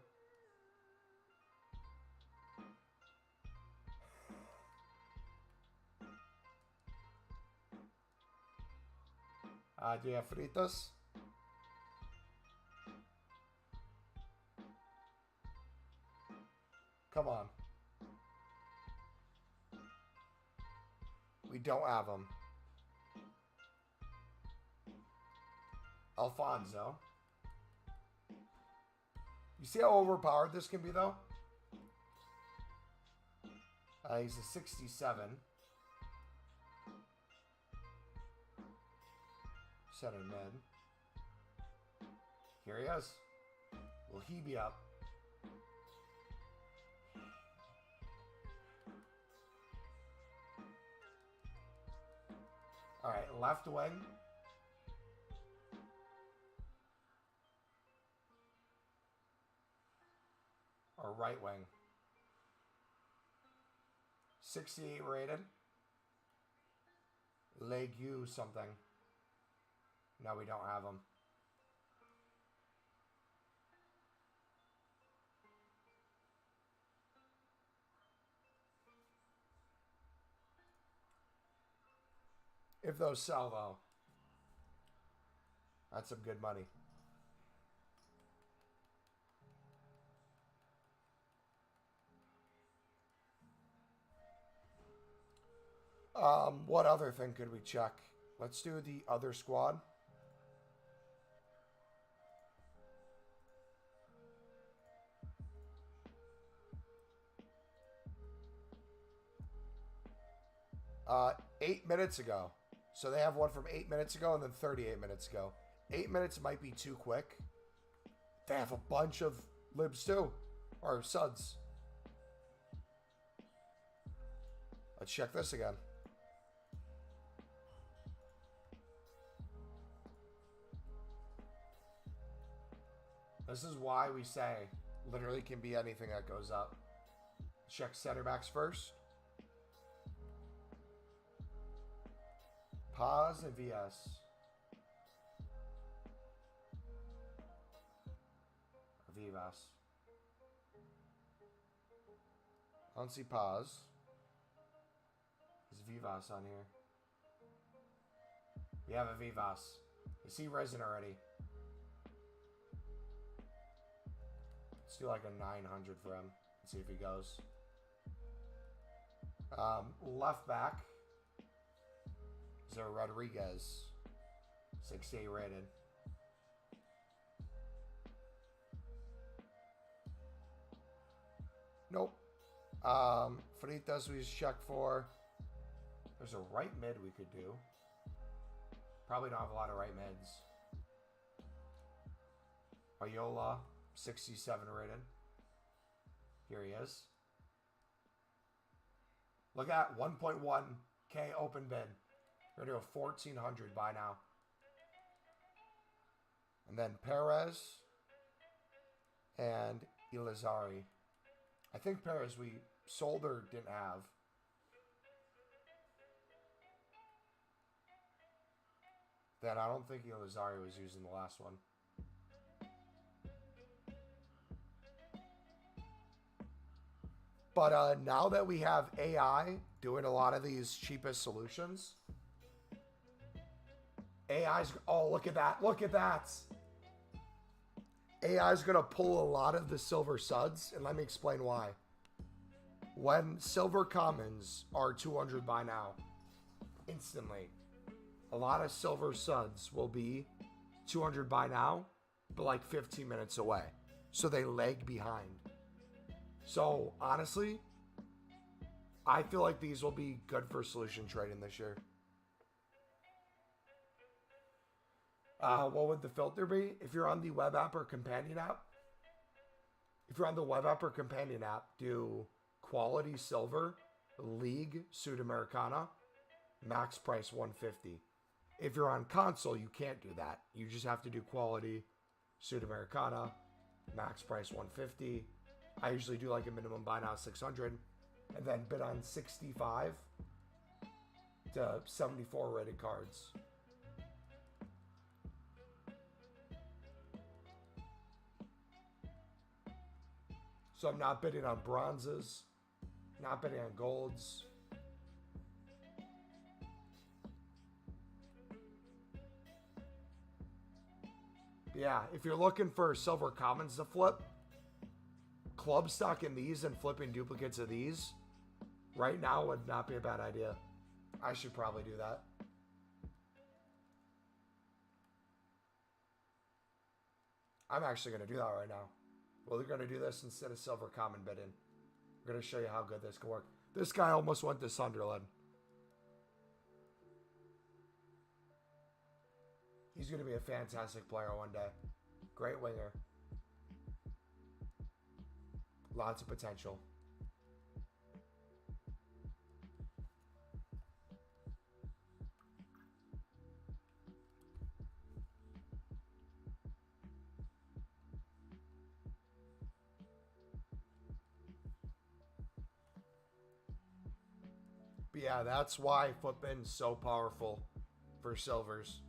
Do you have Freitas? Come on. We don't have him. Alfonso. You see how overpowered this can be, though? He's a 67. Center mid. Here he is. Will he be up? All right, left wing. Or right wing. 68 rated. Legu something. No, we don't have him. If those sell, though, that's some good money. What other thing could we check? Let's do the other squad. Uh, 8 minutes ago. So they have one from 8 minutes ago and then 38 minutes ago. 8 minutes might be too quick. They have a bunch of libs too. Or suds. Let's check this again. This is why we say literally can be anything that goes up. Check center backs first. Paz and VS. Vivas. I don't see Paz. Is Vivas on here? We have a Vivas. You see Resin already. Let's do like a 900 for him. See if he goes. Left back. Is there Rodriguez? 68 rated. Nope. Faritas we just check for. There's a right mid we could do. Probably don't have a lot of right mids. Oyola, 67 rated. Here he is. Look at 1.1K open bid. We're going to do a 1,400 buy now. And then Perez and Ilazari. I think Perez we sold or didn't have. Then I don't think Ilazari was using the last one. But now that we have AI doing a lot of these cheapest solutions, AI's... Oh, look at that. Look at that. AI's going to pull a lot of the silver suds, and let me explain why. When silver commons are 200 by now, instantly, a lot of silver suds will be 200 by now, but like 15 minutes away. So they lag behind. So, honestly, I feel like these will be good for solution trading this year. What would the filter be? If you're on the web app or companion app, do quality silver, league, Sudamericana, max price 150. If you're on console, you can't do that. You just have to do quality, Sudamericana, max price 150. I usually do like a minimum buy now 600 and then bid on 65 to 74 rated cards. So I'm not bidding on bronzes, not bidding on golds. Yeah, if you're looking for silver commons to flip, club stock in these and flipping duplicates of these right now would not be a bad idea. I should probably do that. I'm actually going to do that right now. Well, we're going to do this instead of silver common bidding. We're going to show you how good this can work. This guy almost went to Sunderland. He's going to be a fantastic player one day. Great winger. Lots of potential. But yeah, that's why FUT is so powerful for silvers.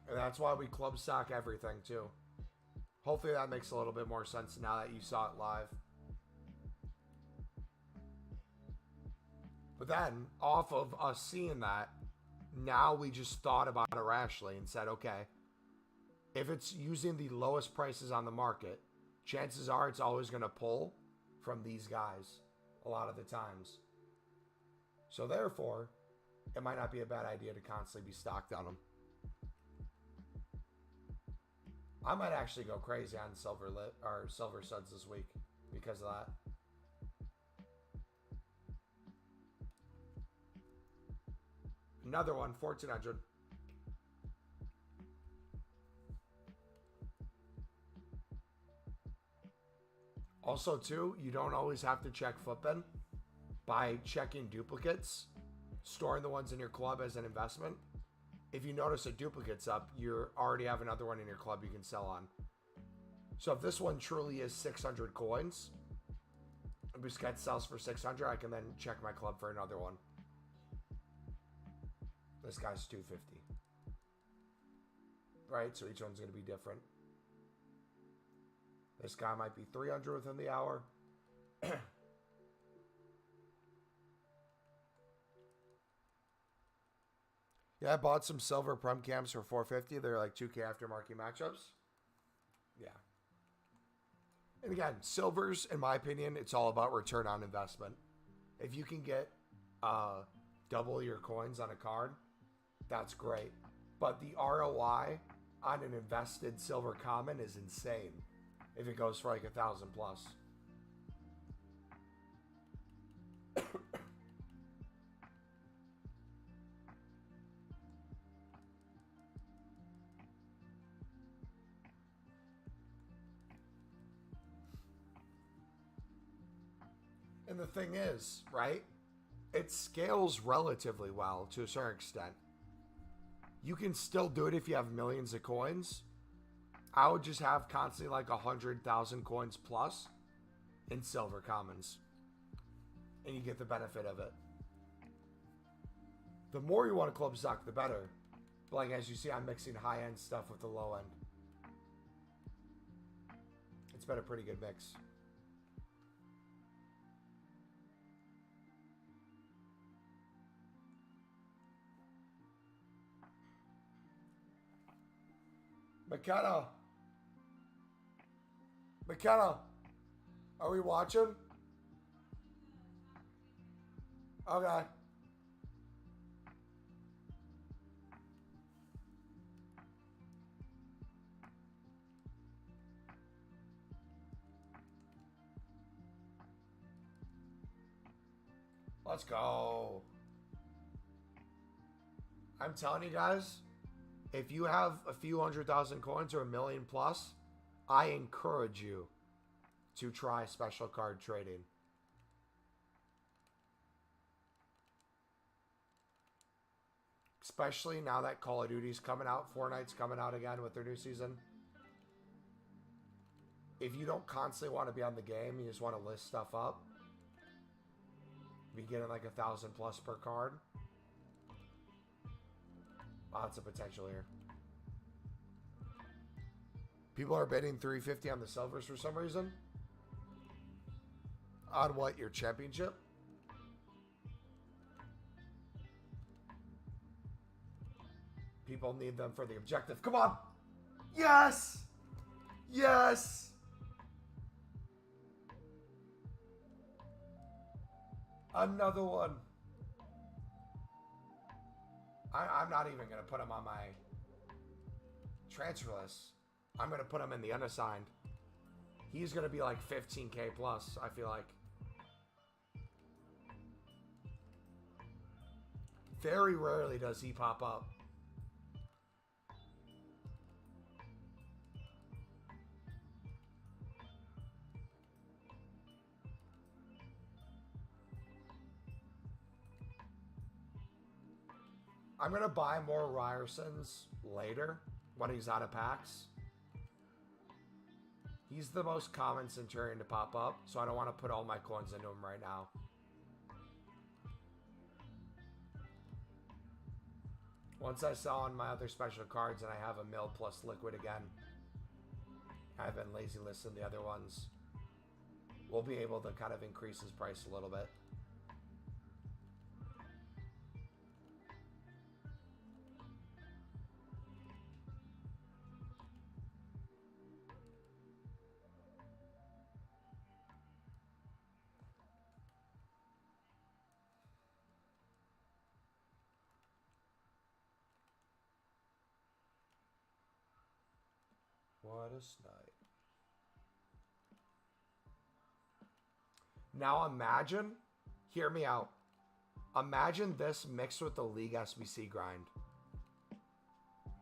And that's why we club stock everything too. Hopefully that makes a little bit more sense now that you saw it live. But then, off of us seeing that, now we just thought about it rationally and said, okay, if it's using the lowest prices on the market, chances are it's always going to pull from these guys a lot of the times. So therefore, it might not be a bad idea to constantly be stocked on them. I might actually go crazy on silver suds this week because of that. Another one, 1,400. Also, too, you don't always have to check FUT by checking duplicates, storing the ones in your club as an investment. If you notice a duplicate's up, you already have another one in your club you can sell on. So if this one truly is 600 coins, Busquets sells for 600, I can then check my club for another one. This guy's 250. Right, so each one's going to be different. This guy might be 300 within the hour. Yeah, I bought some silver prem cams for 450. They're like 2K aftermarket matchups. Yeah. And again, silvers, in my opinion, it's all about return on investment. If you can get double your coins on a card, that's great. But the ROI on an invested silver common is insane if it goes for like 1,000 plus. And the thing is, right? It scales relatively well to a certain extent. You can still do it if you have millions of coins. I would just have constantly like 100,000 coins plus in silver commons. And you get the benefit of it. The more you want to club stock, the better. But like as you see, I'm mixing high-end stuff with the low end. It's been a pretty good mix. McKenna, are we watching? Okay. Let's go. I'm telling you guys, if you have a few 100,000 coins or 1,000,000 plus, I encourage you to try special card trading. Especially now that Call of Duty's coming out, Fortnite's coming out again with their new season. If you don't constantly want to be on the game, you just want to list stuff up, be getting like 1,000 plus per card. Lots of potential here. People are bidding 350 on the silvers for some reason. On what, your championship? People need them for the objective. Come on! Yes! Yes! Another one. I'm not even going to put him on my transfer list. I'm going to put him in the unassigned. He's going to be like 15K plus, I feel like. Very rarely does he pop up. I'm going to buy more Ryersons later when he's out of packs. He's the most common Centurion to pop up, so I don't want to put all my coins into him right now. Once I sell on my other special cards and I have a mil plus liquid again, I've been lazy listing the other ones, we'll be able to kind of increase his price a little bit. What a snipe. Now imagine, hear me out. Imagine this mixed with the League SBC grind.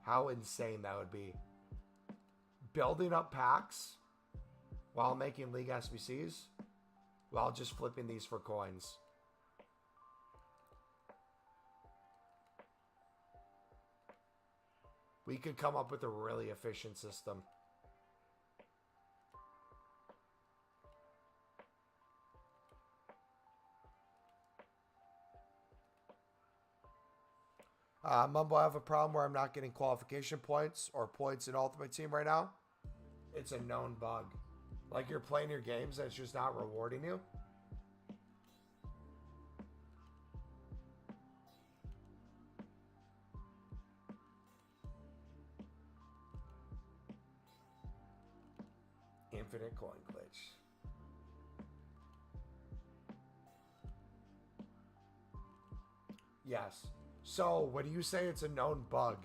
How insane that would be. Building up packs while making League SBCs while just flipping these for coins. We could come up with a really efficient system. Mumbo, I have a problem where I'm not getting qualification points or points in Ultimate Team right now. It's a known bug. Like you're playing your games and it's just not rewarding you. Infinite coin glitch. Yes. So when you say it's a known bug,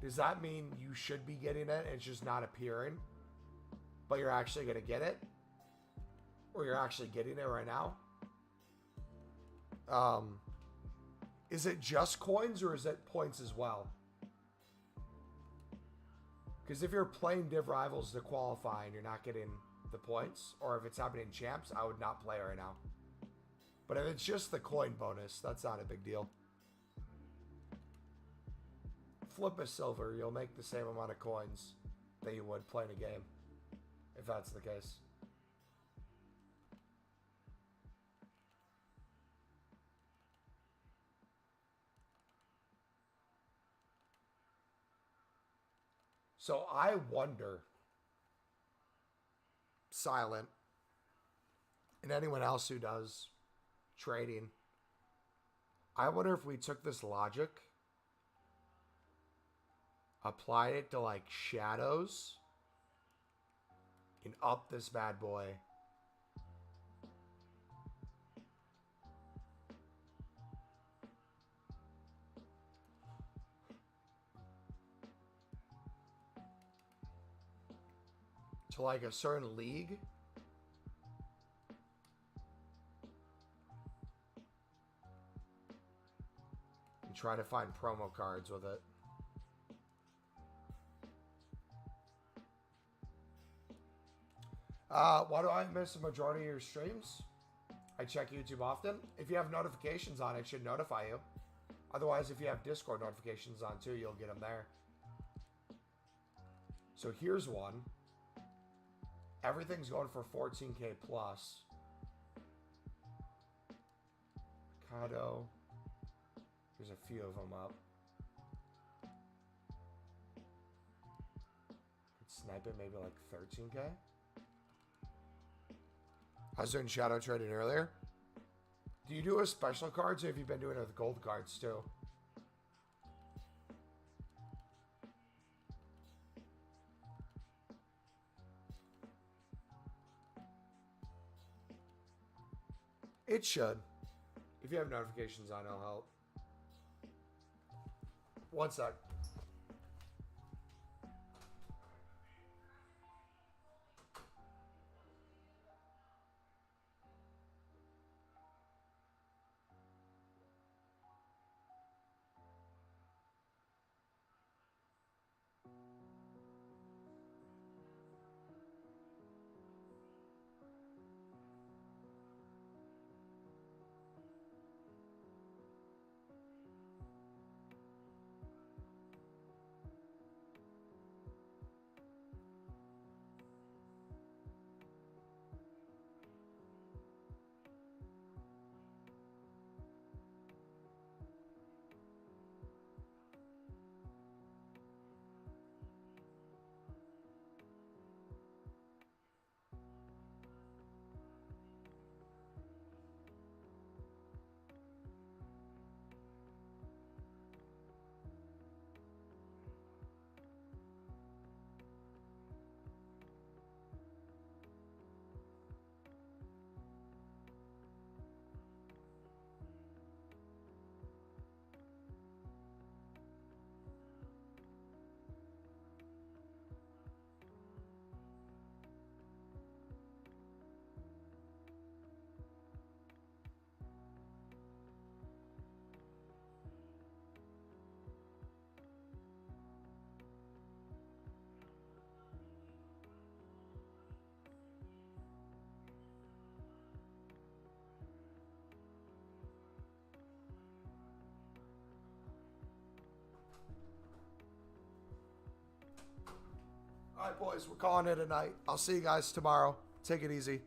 does that mean you should be getting it and it's just not appearing, but you're actually going to get it? Or you're actually getting it right now? Is it just coins or is it points as well? Because if you're playing Div Rivals to qualify and you're not getting the points, or if it's happening in Champs, I would not play right now. But if it's just the coin bonus, that's not a big deal. Flip a silver, you'll make the same amount of coins that you would playing a game, if that's the case. So I wonder, Silent, and anyone else who does trading, I wonder if we took this logic, applied it to like shadows, and up this bad boy. To like a certain league. And try to find promo cards with it. Why do I miss a majority of your streams? I check YouTube often. If you have notifications on, it should notify you. Otherwise, if you have Discord notifications on too, you'll get them there. So here's one. Everything's going for 14K plus. Mikado. There's a few of them up. Could snipe it maybe like 13K. I was doing shadow trading earlier. Do you do a special cards or have you been doing it with gold cards too? It should. If you have notifications on, it'll help. One sec. All right, boys, we're calling it a night. I'll see you guys tomorrow. Take it easy.